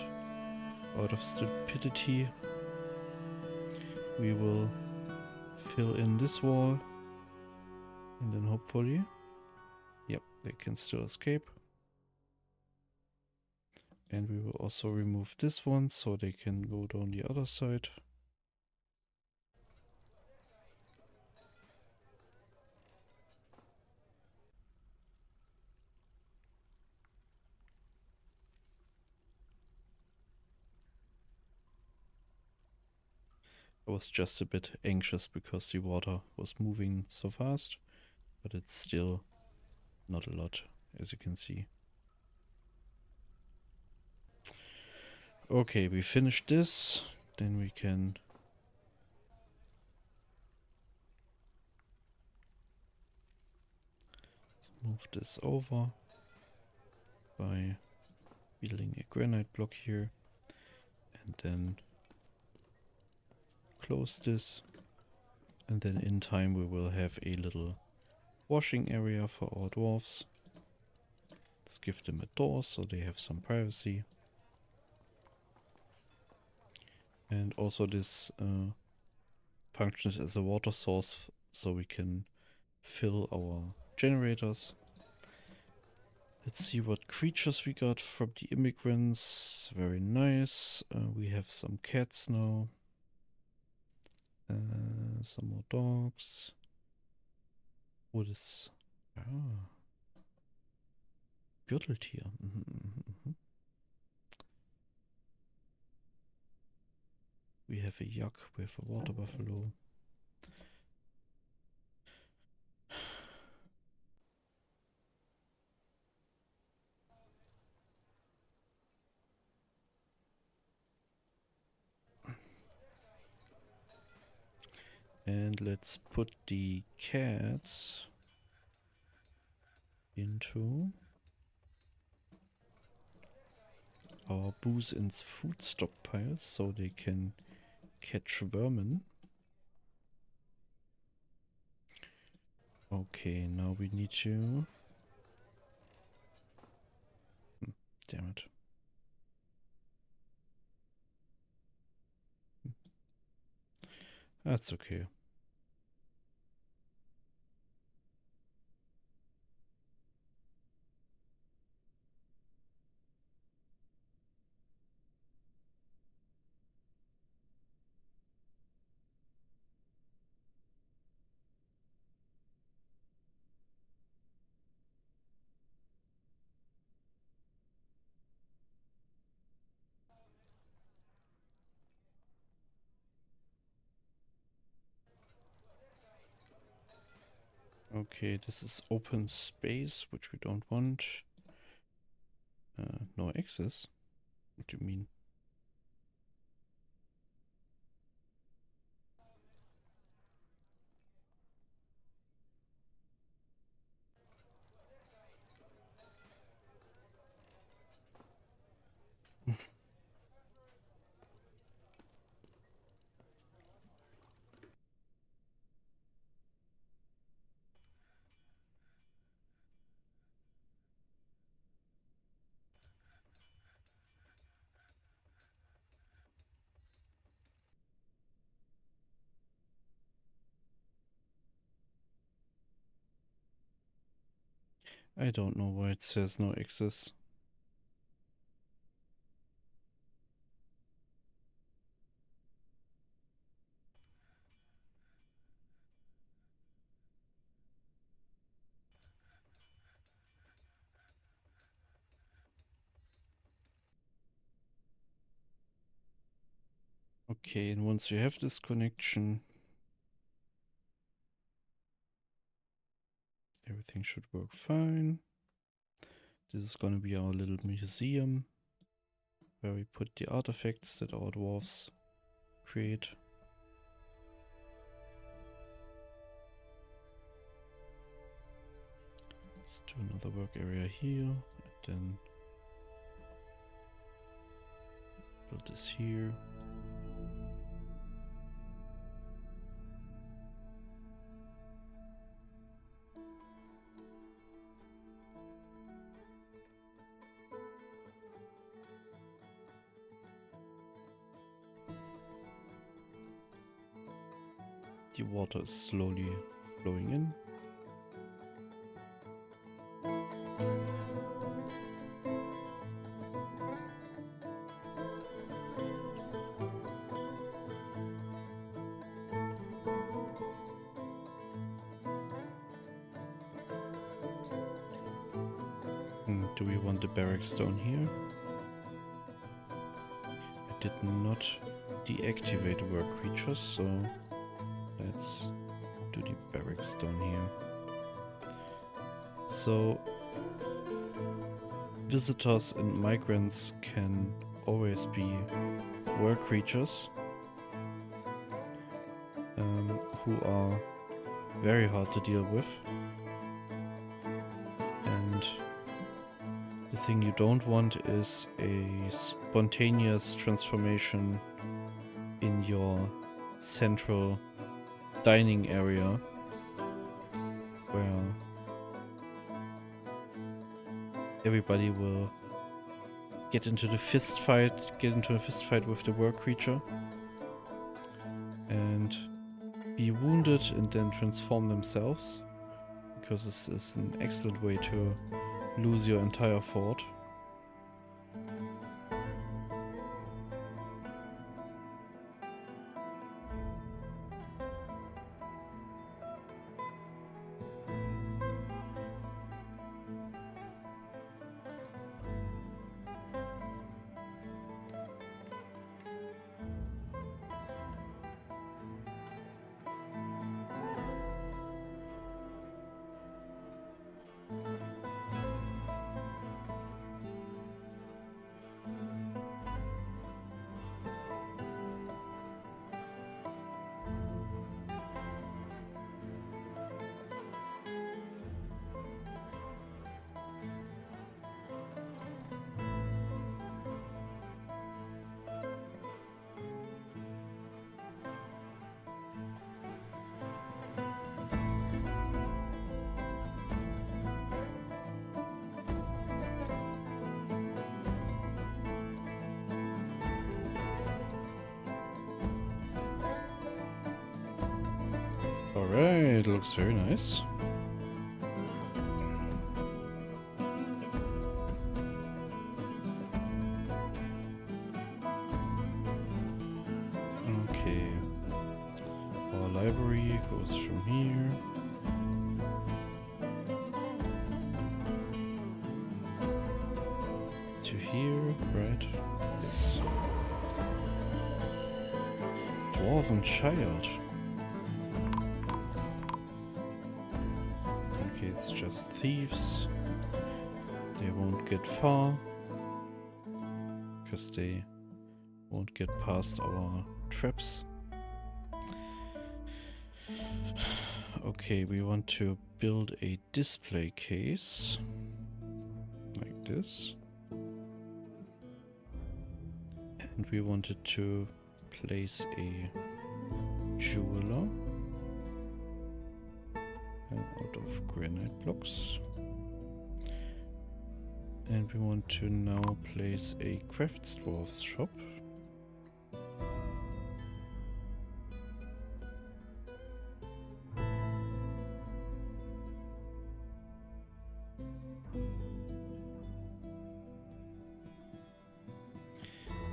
out of stupidity. We will fill in this wall. And then hopefully, yep, they can still escape. And we will also remove this one so they can go down the other side. I was just a bit anxious because the water was moving so fast, but it's still not a lot, as you can see. Okay, we finished this, then we can move this over by building a granite block here, and then close this, and then in time we will have a little washing area for our dwarves. Let's give them a door so they have some privacy. And also this functions as a water source so we can fill our generators. Let's see what creatures we got from the immigrants. Very nice. We have some cats now. Some more dogs. What is... Ah. Gürteltier. We have a yak, we have a water buffalo. And let's put the cats into our booze and food stockpiles so they can catch vermin. Okay, now we need to... Damn it. That's okay. Okay, this is open space, which we don't want. No access? What do you mean? I don't know why it says no access. Okay, and once you have this connection, everything should work fine. This is gonna be our little museum where we put the artifacts that our dwarves create. Let's do another work area here, and then build this here. The water is slowly flowing in. Do we want the barracks down here? I did not deactivate work creatures, so let's do the barracks down here. So visitors and migrants can always be work creatures who are very hard to deal with. And the thing you don't want is a spontaneous transformation in your central dining area where everybody will get into a fist fight with the work creature and be wounded and then transform themselves, because this is an excellent way to lose your entire fort. Alright, looks very nice. Okay. Our library goes from here to here, right? Yes. Dwarven child. Okay, it's just thieves. They won't get far because they won't get past our traps. Okay, we want to build a display case like this, and we wanted to place a jeweler out of granite blocks, and we want to now place a craftsdwarf shop.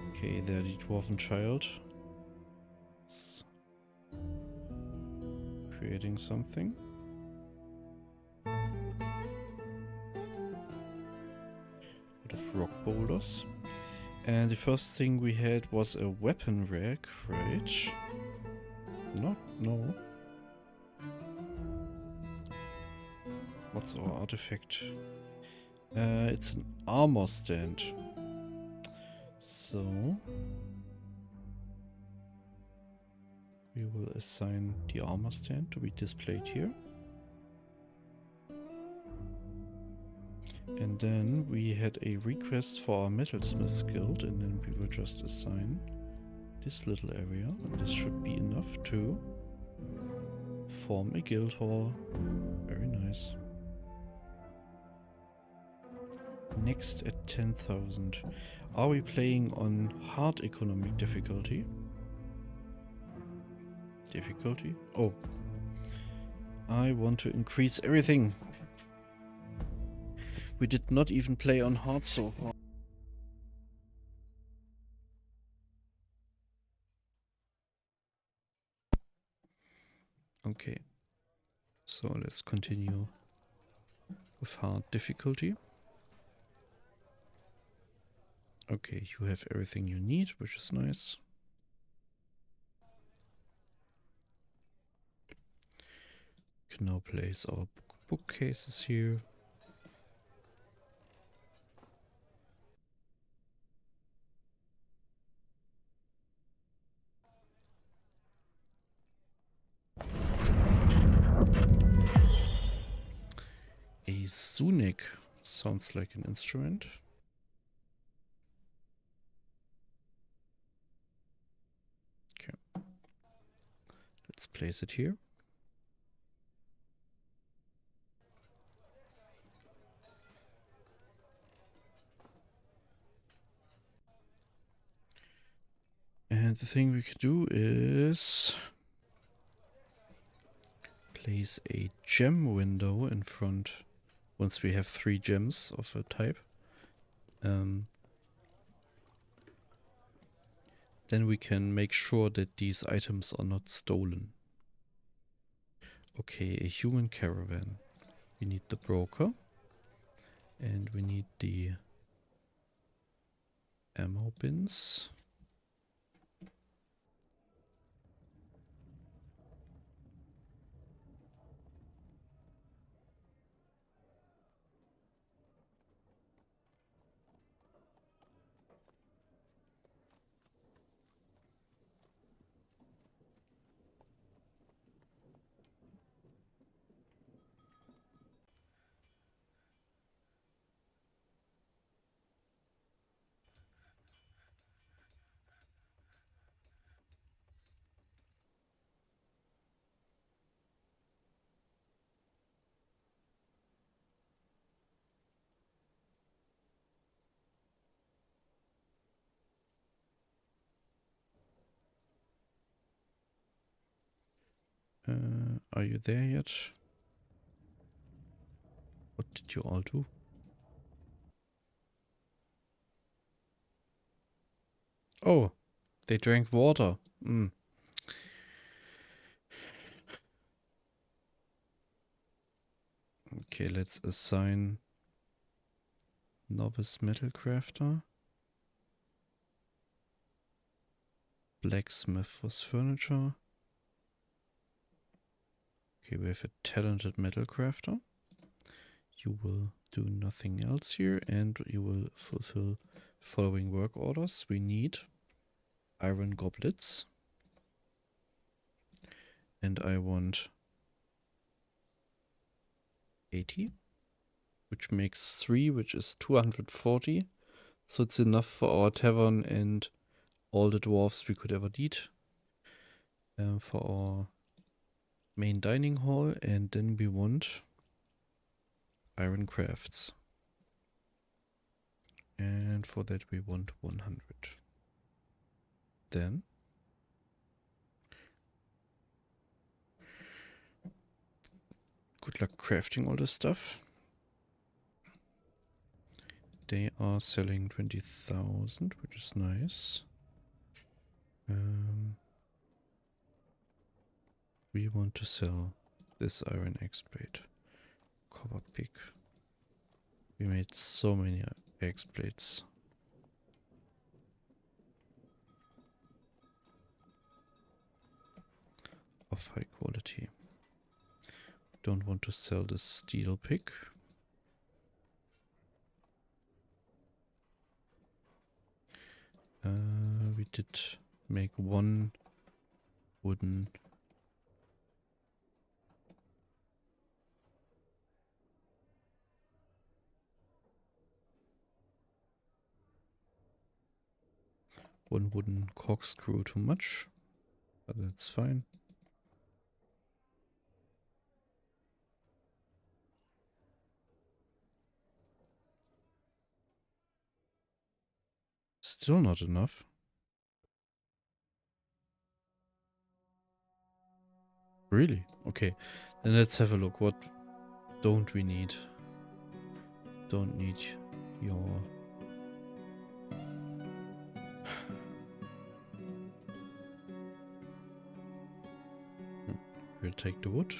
Okay, there the dwarven child is creating something. Bit of rock boulders. And the first thing we had was a weapon rack, right? No. What's our artifact? It's an armor stand. So we will assign the armor stand to be displayed here. And then we had a request for our metalsmith's guild, and then we will just assign this little area, and this should be enough to form a guild hall. Very nice. Next at 10,000. Are we playing on hard economic difficulty? Oh. I want to increase everything. We did not even play on hard so far. Okay. So let's continue with hard difficulty. Okay, you have everything you need, which is nice. We can now place our bookcases here. A Zunic sounds like an instrument. Okay. Let's place it here. And the thing we can do is place a gem window in front once we have 3 gems of a type. Then we can make sure that these items are not stolen. Okay, a human caravan. We need the broker. And we need the ammo bins. Are you there yet? What did you all do? Oh, they drank water. Okay, let's assign novice metal crafter. Blacksmith was furniture. Okay, we have a talented metal crafter. You will do nothing else here, and you will fulfill following work orders. We need iron goblets. And I want 80, which makes 3, which is 240. So it's enough for our tavern and all the dwarves we could ever need. For our main dining hall, and then we want iron crafts. And for that we want 100. Then good luck crafting all this stuff. They are selling 20,000, which is nice. We want to sell this iron axe plate. Copper pick. We made so many axe plates. Of high quality. Don't want to sell the steel pick. We did make 1 wooden corkscrew too much, but that's fine. Still not enough. Really? Okay. Then let's have a look. What don't we need? Don't need your... We'll take the wood.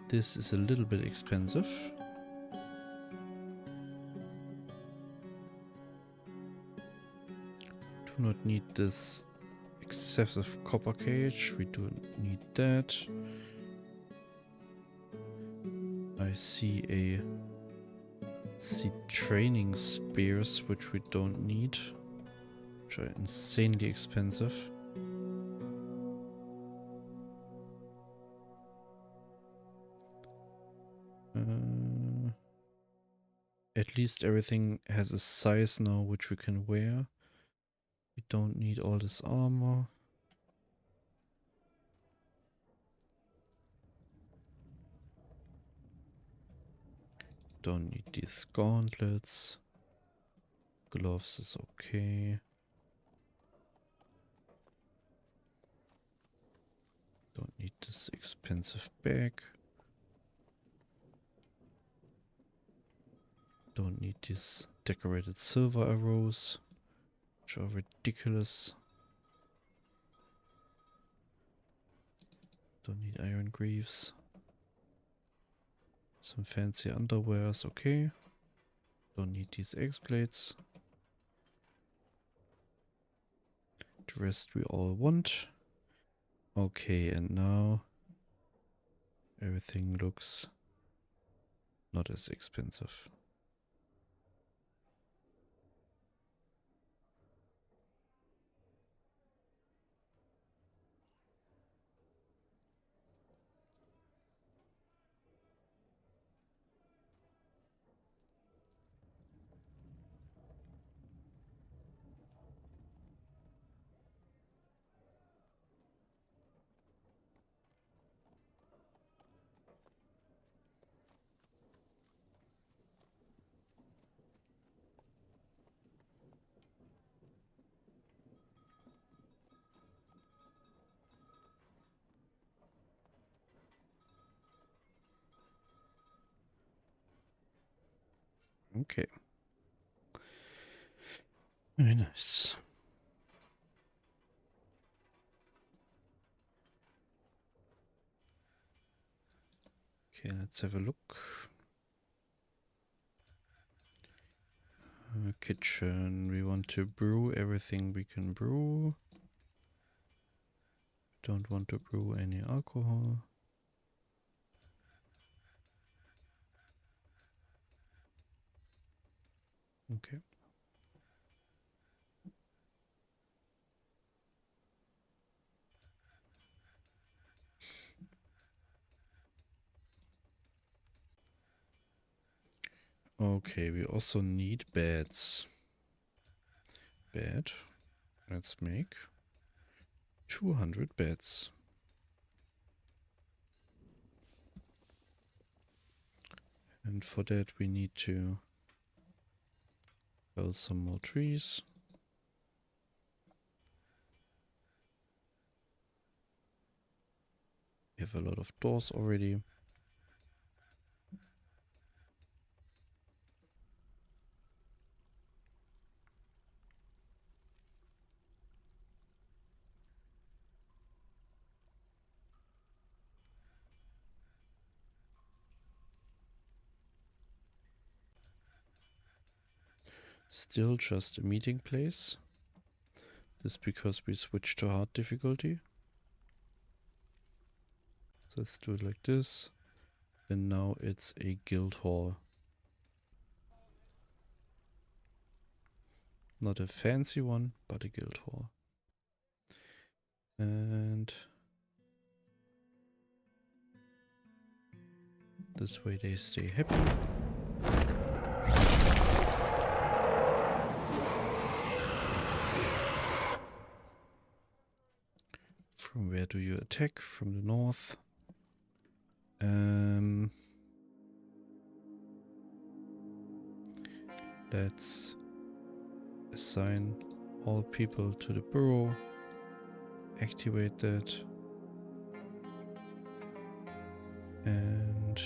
This is a little bit expensive. Do not need this excessive copper cage. We don't need that. I see training spears, which we don't need, which are insanely expensive. At least everything has a size now which we can wear. We don't need all this armor. Don't need these gauntlets. Gloves is okay. need this expensive bag. Don't need these decorated silver arrows, which are ridiculous. Don't need iron greaves. Some fancy underwears, okay. Don't need these axe blades. The rest we all want. Okay, and now everything looks not as expensive. Okay. Very nice. Okay, let's have a look. Kitchen. We want to brew everything we can brew. Don't want to brew any alcohol. Okay. Okay, we also need beds. Bed. Let's make 200 beds. And for that we need to fell some more trees. We have a lot of doors already. Still just a meeting place. This is because we switched to hard difficulty. So let's do it like this. And now it's a guild hall. Not a fancy one, but a guild hall. And this way they stay happy. From where do you attack? From the north. Let's assign all people to the burrow. Activate that. And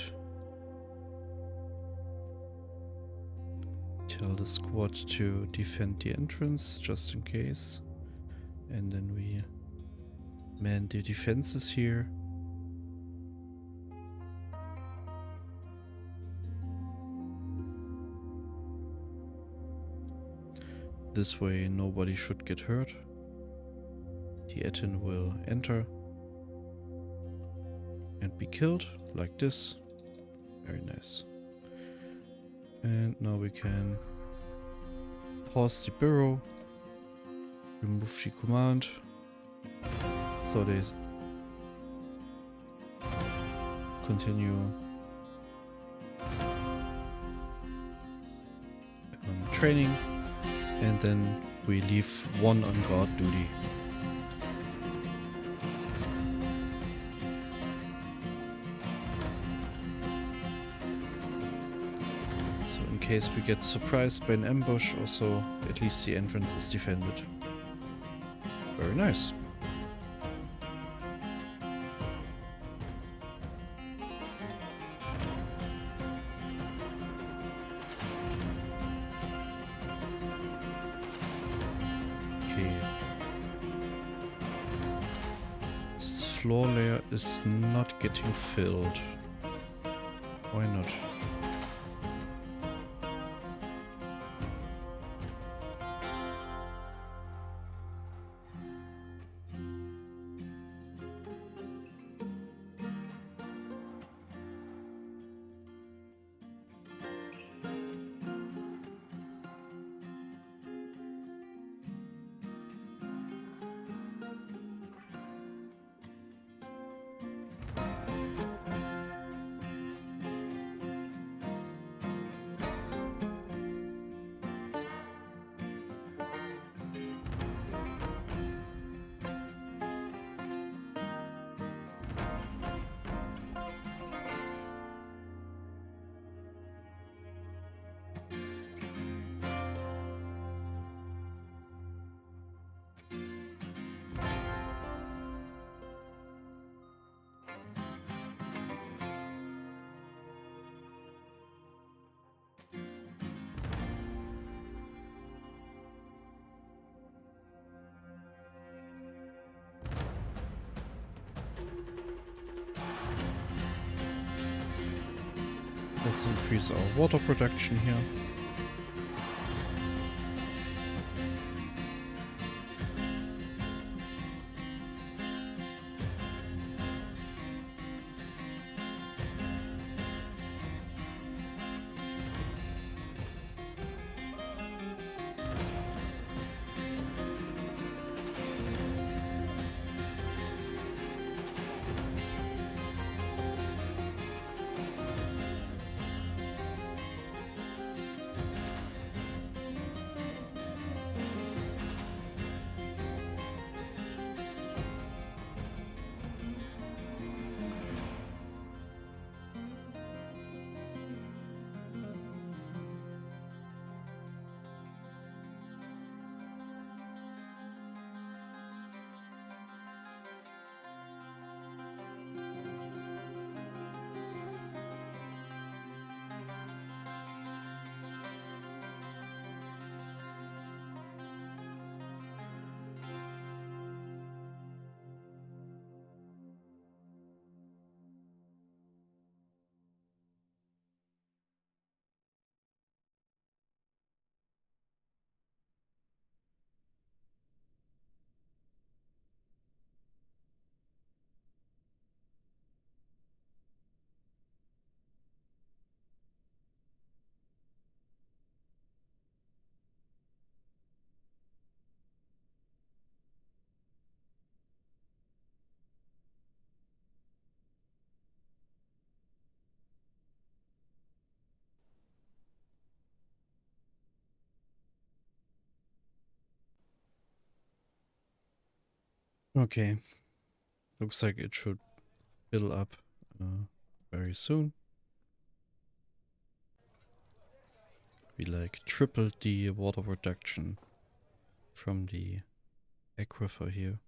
tell the squad to defend the entrance just in case. And then we man the defenses here. This way nobody should get hurt. The Etin will enter and be killed like this. Very nice. And now we can pause the burrow, remove the command, so they continue training, and then we leave one on guard duty. So in case we get surprised by an ambush, also at least the entrance is defended. Very nice. floor layer is not getting filled. Why not? Let's increase our water production here. Okay, looks like it should fill up very soon. We like tripled the water production from the aquifer here.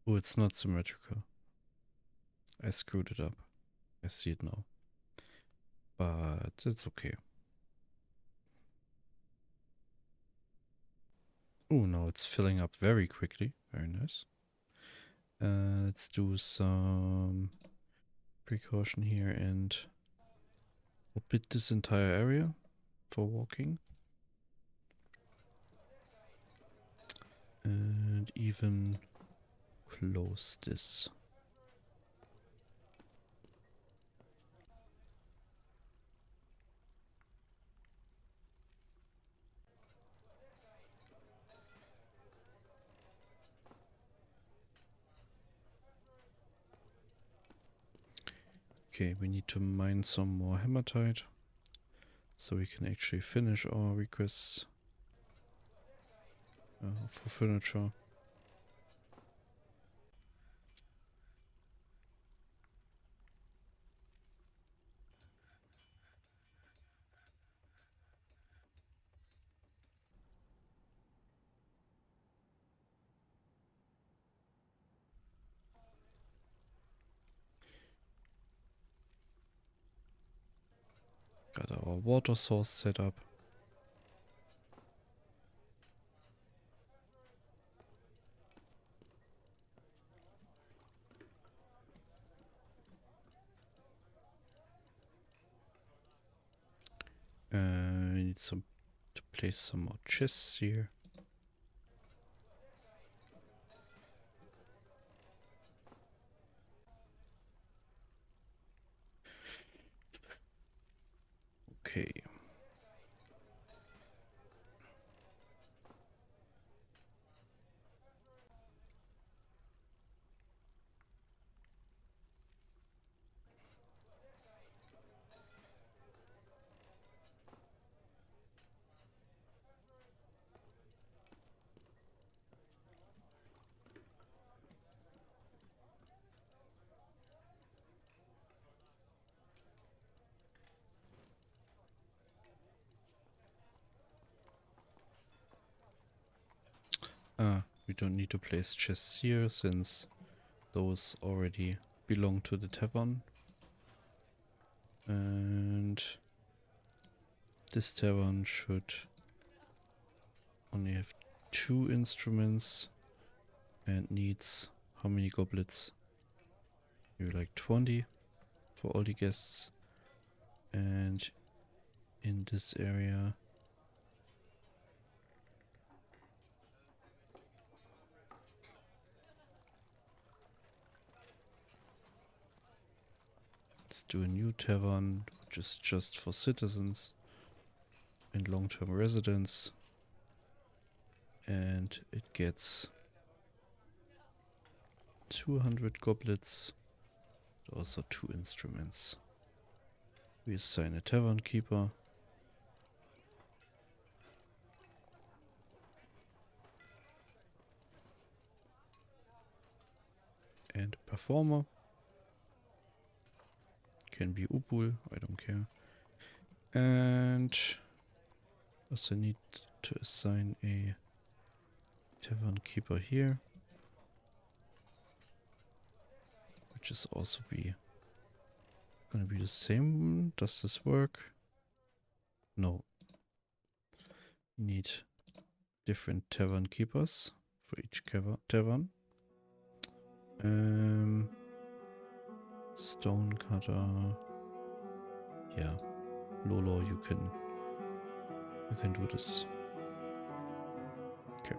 Oh, it's not symmetrical. I screwed it up. I see it now. But it's okay. Oh, now it's filling up very quickly. Very nice. Let's do some precaution here and orbit this entire area for walking. And even close this. Okay, we need to mine some more hematite so we can actually finish our requests for furniture. Got our water source set up. We need to place some more chests here. Okay. We don't need to place chests here since those already belong to the tavern. And this tavern should only have 2 instruments and needs how many goblets? Maybe like 20 for all the guests. And in this area let's do a new tavern, which is just for citizens and long-term residents. And it gets 200 goblets, also 2 instruments. We assign a tavern keeper. And a performer. Can be Upul, I don't care. And also need to assign a tavern keeper here. Which is also gonna be the same. Does this work? No. Need different tavern keepers for each tavern. Stone cutter. Yeah. Lolo, you can do this. Okay.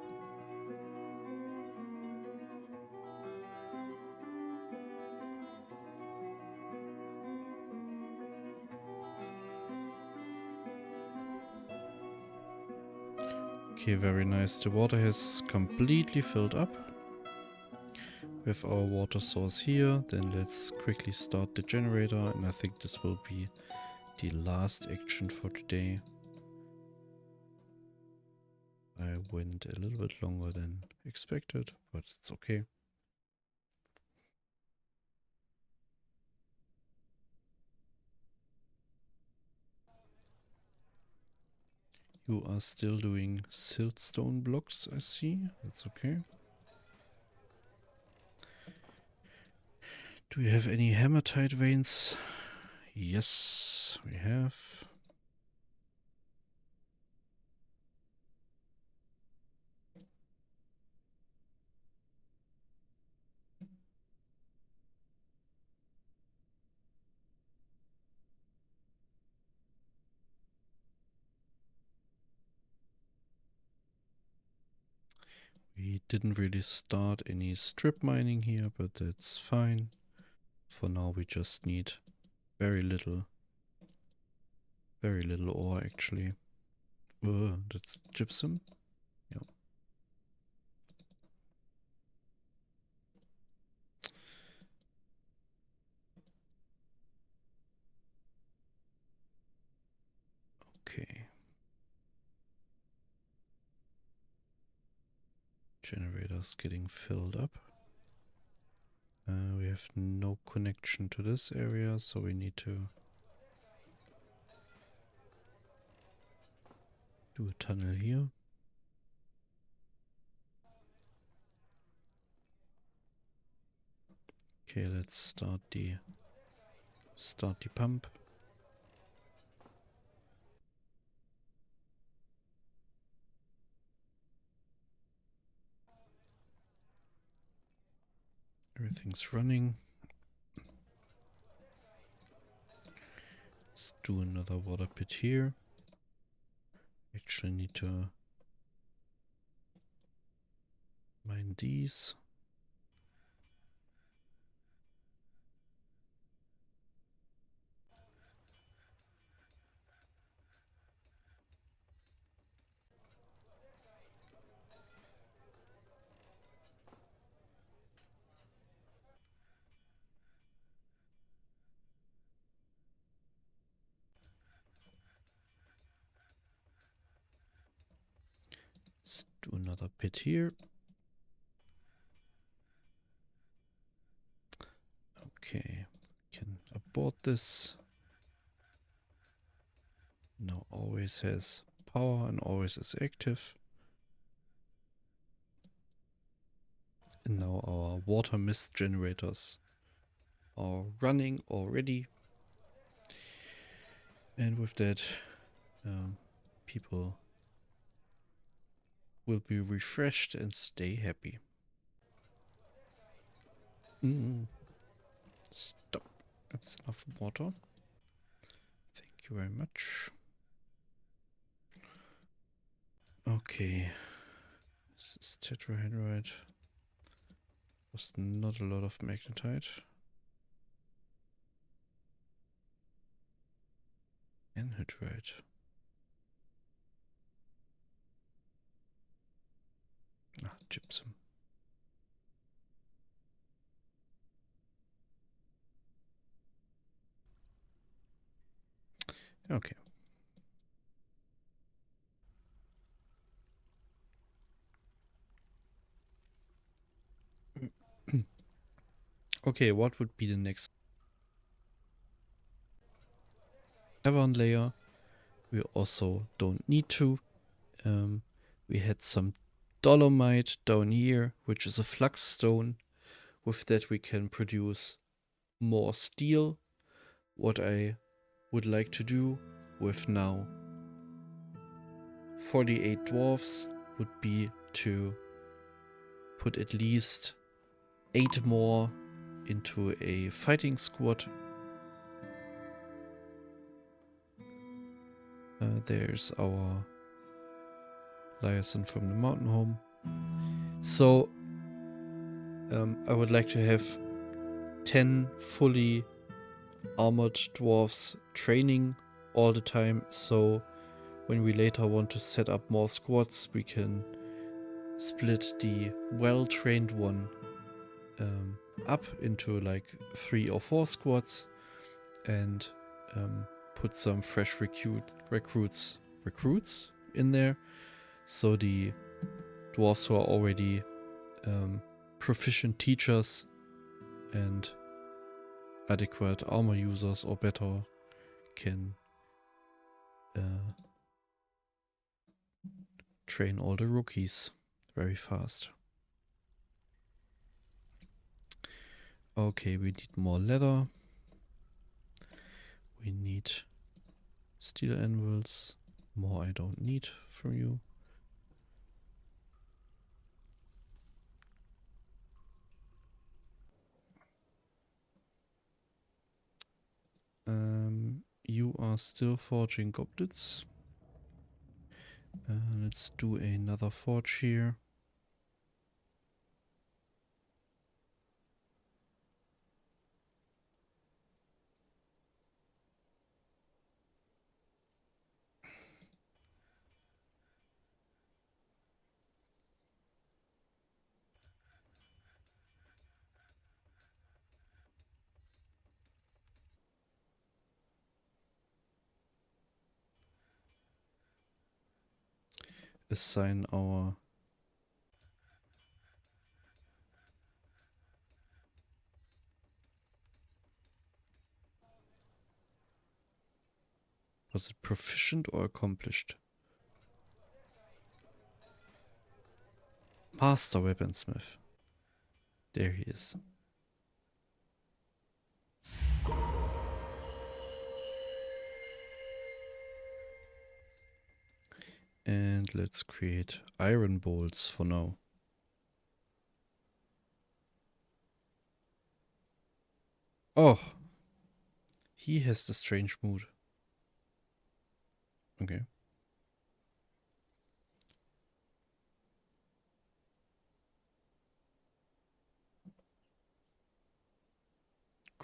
Okay, very nice. The water has completely filled up. We have our water source here. Then let's quickly start the generator, and I think this will be the last action for today. I went a little bit longer than expected, but it's okay. You are still doing siltstone blocks, I see. That's okay. Do we have any hematite veins? Yes, we have. We didn't really start any strip mining here, but that's fine. For now we just need very little ore actually. That's gypsum. Yeah. Okay. Generator's getting filled up. We have no connection to this area, so we need to do a tunnel here. Okay, let's start the pump. Everything's running. Let's do another water pit here. Actually need to mine these. Let's do another pit here. Okay, can abort this. Now always has power and always is active. And now our water mist generators are running already. And with that, people will be refreshed and stay happy. Stop. That's enough water. Thank you very much. Okay. This is tetrahedrite. Was not a lot of magnetite. Anhydrite. Ah, gypsum. Okay. Okay, what would be the next cavern layer? We also don't need to. We had some dolomite down here, which is a flux stone. With that we can produce more steel. What I would like to do with now 48 dwarfs would be to put at least 8 more into a fighting squad. There's our liaison from the Mountainhome. So I would like to have 10 fully armored dwarfs training all the time, so when we later want to set up more squads, we can split the well-trained one up into like 3 or 4 squads and put some fresh recruits in there, so the dwarfs who are already proficient teachers and adequate armor users or better can train all the rookies very fast. Okay, we need more leather. We need steel anvils. More I don't need from you. You are still forging goblets. Let's do another forge here. Assign our was it proficient or accomplished? Master weaponsmith. There he is. And let's create iron bolts for now. Oh, he has the strange mood. Okay.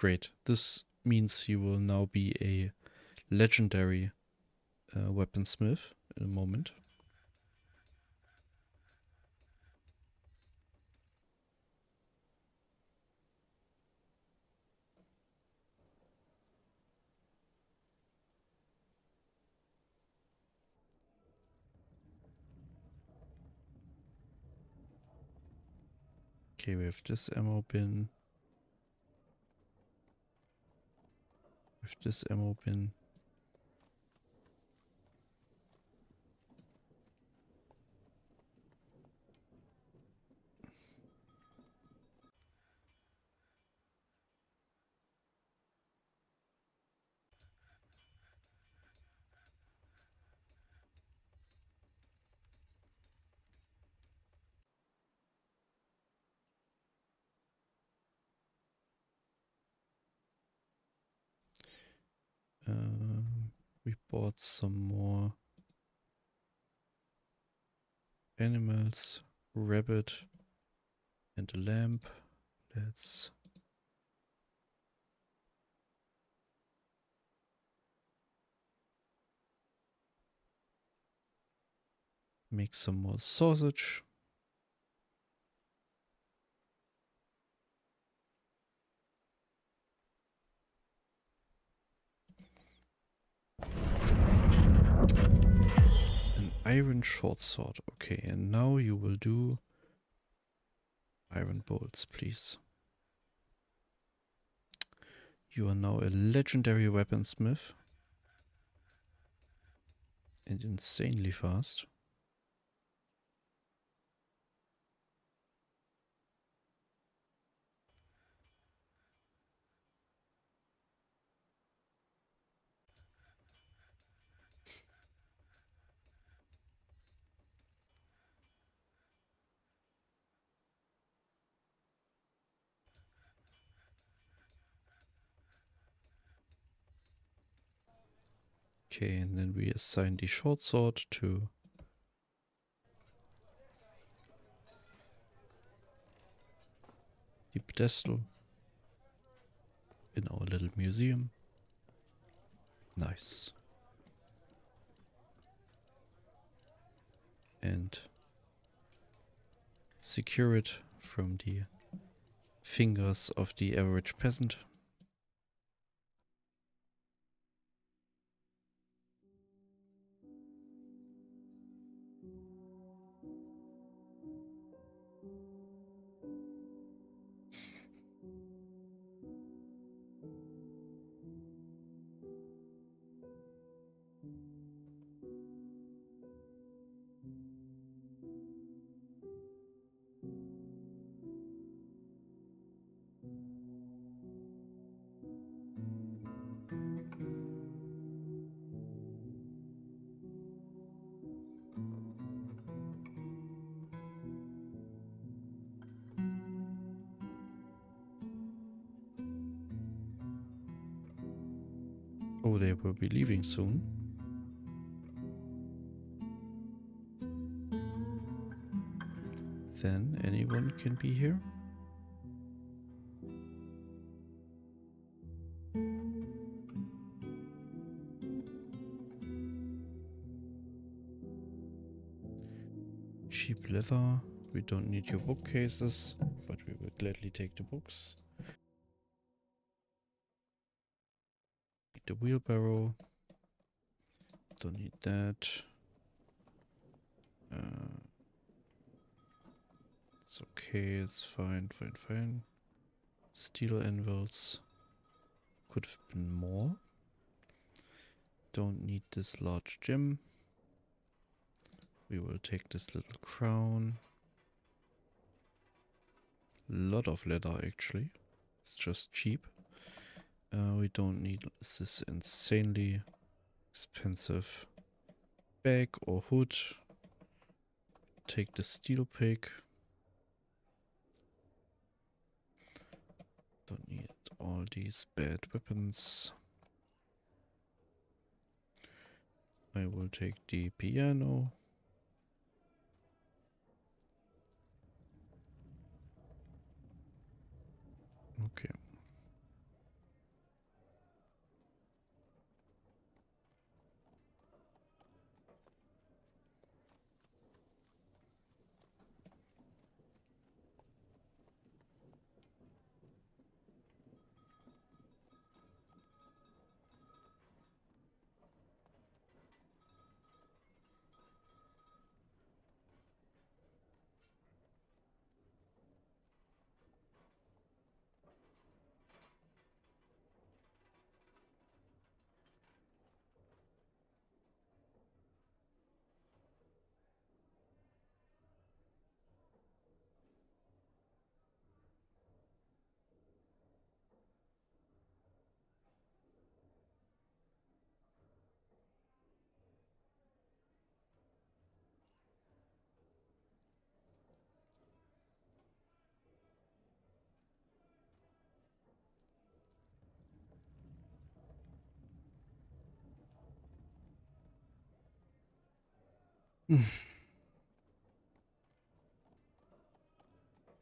Great. This means you will now be a legendary weaponsmith in a moment. Okay, we have this ammo bin. With this ammo bin. We bought some more animals, rabbit and a lamp. Let's make some more sausage. An iron short sword. Okay, and now you will do iron bolts, please. You are now a legendary weaponsmith. And insanely fast. Okay, and then we assign the short sword to the pedestal in our little museum. Nice. And secure it from the fingers of the average peasant. Oh, they will be leaving soon. Then anyone can be here. Cheap leather. We don't need your bookcases, but we will gladly take the books. Need the wheelbarrow. Don't need that. It's okay, it's fine, fine. Steel anvils. Could have been more. Don't need this large gem. We will take this little crown. Lot of leather actually. It's just cheap. We don't need this insanely expensive bag or hood. Take the steel pick. Don't need all these bad weapons. I will take the piano. Okay.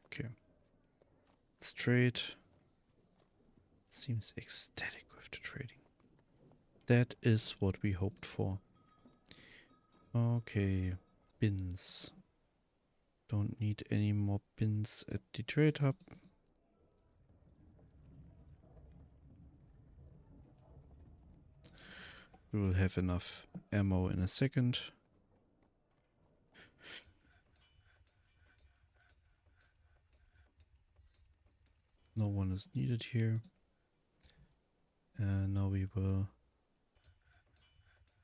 Okay. Let's trade. Seems ecstatic with the trading. That is what we hoped for. Okay. Bins. Don't need any more bins at the trade hub. We will have enough ammo in a second. No one is needed here. And now we will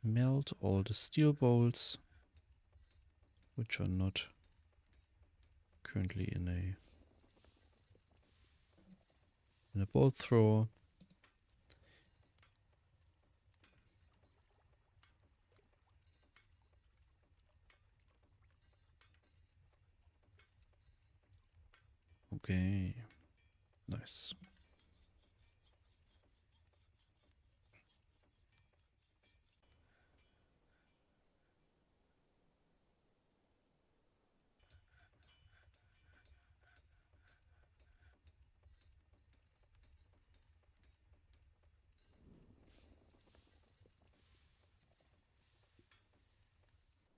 melt all the steel bolts, which are not currently in a bolt thrower. Okay, nice.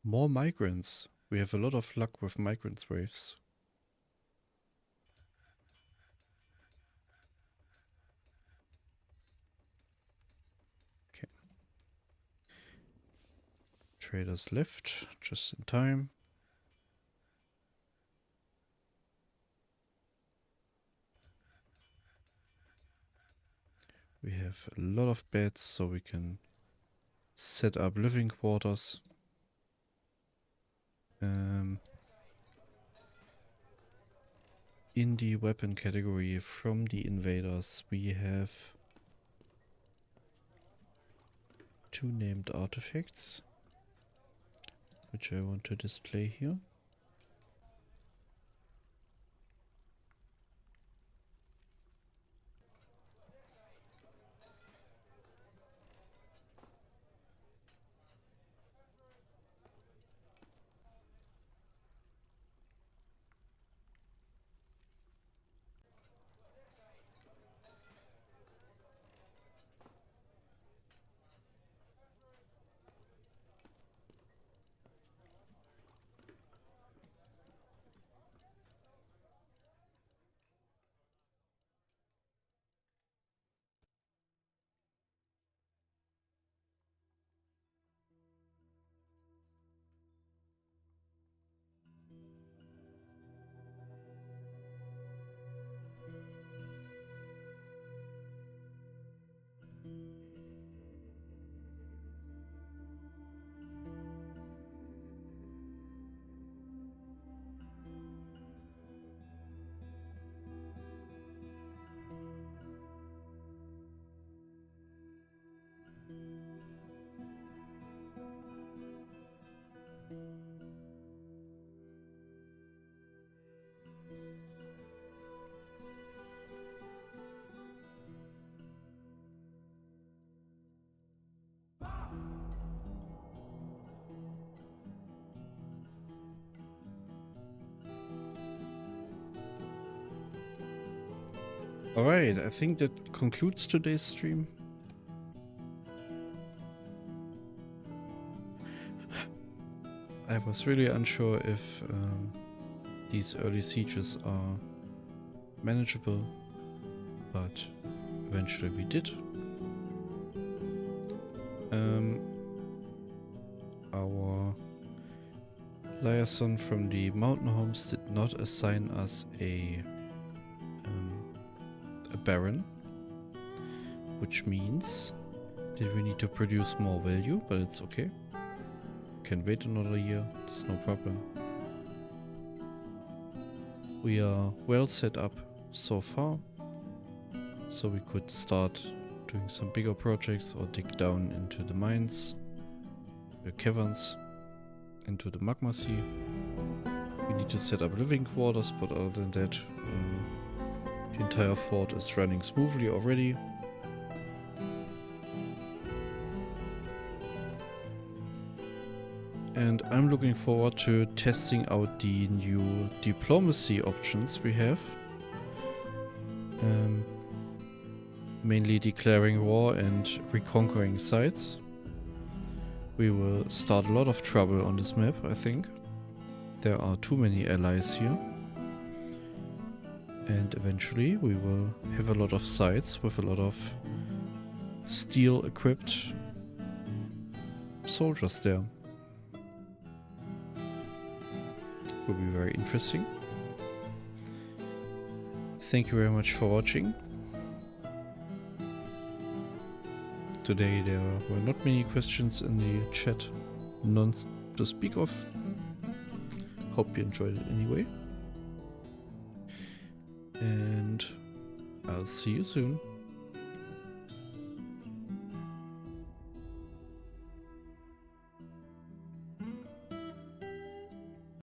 More migrants. We have a lot of luck with migrant waves. Okay. Traders left just in time. We have a lot of beds, so we can set up living quarters. In the weapon category from the invaders, we have 2 named artifacts, which I want to display here. Alright, I think that concludes today's stream. I was really unsure if these early sieges are manageable, but eventually we did. Our liaison from the Mountainhomes did not assign us a baron, which means that we need to produce more value, but it's okay. Can wait another year, it's no problem. We are well set up so far, so we could start doing some bigger projects or dig down into the mines, the caverns, into the magma sea. We need to set up living quarters, but other than that, the entire fort is running smoothly already. And I'm looking forward to testing out the new diplomacy options we have. Mainly declaring war and reconquering sites. We will start a lot of trouble on this map, I think. There are too many allies here. And eventually we will have a lot of sites with a lot of steel equipped soldiers there. Will be very interesting. Thank you very much for watching. Today there were not many questions in the chat, none to speak of. Hope you enjoyed it anyway. And I'll see you soon.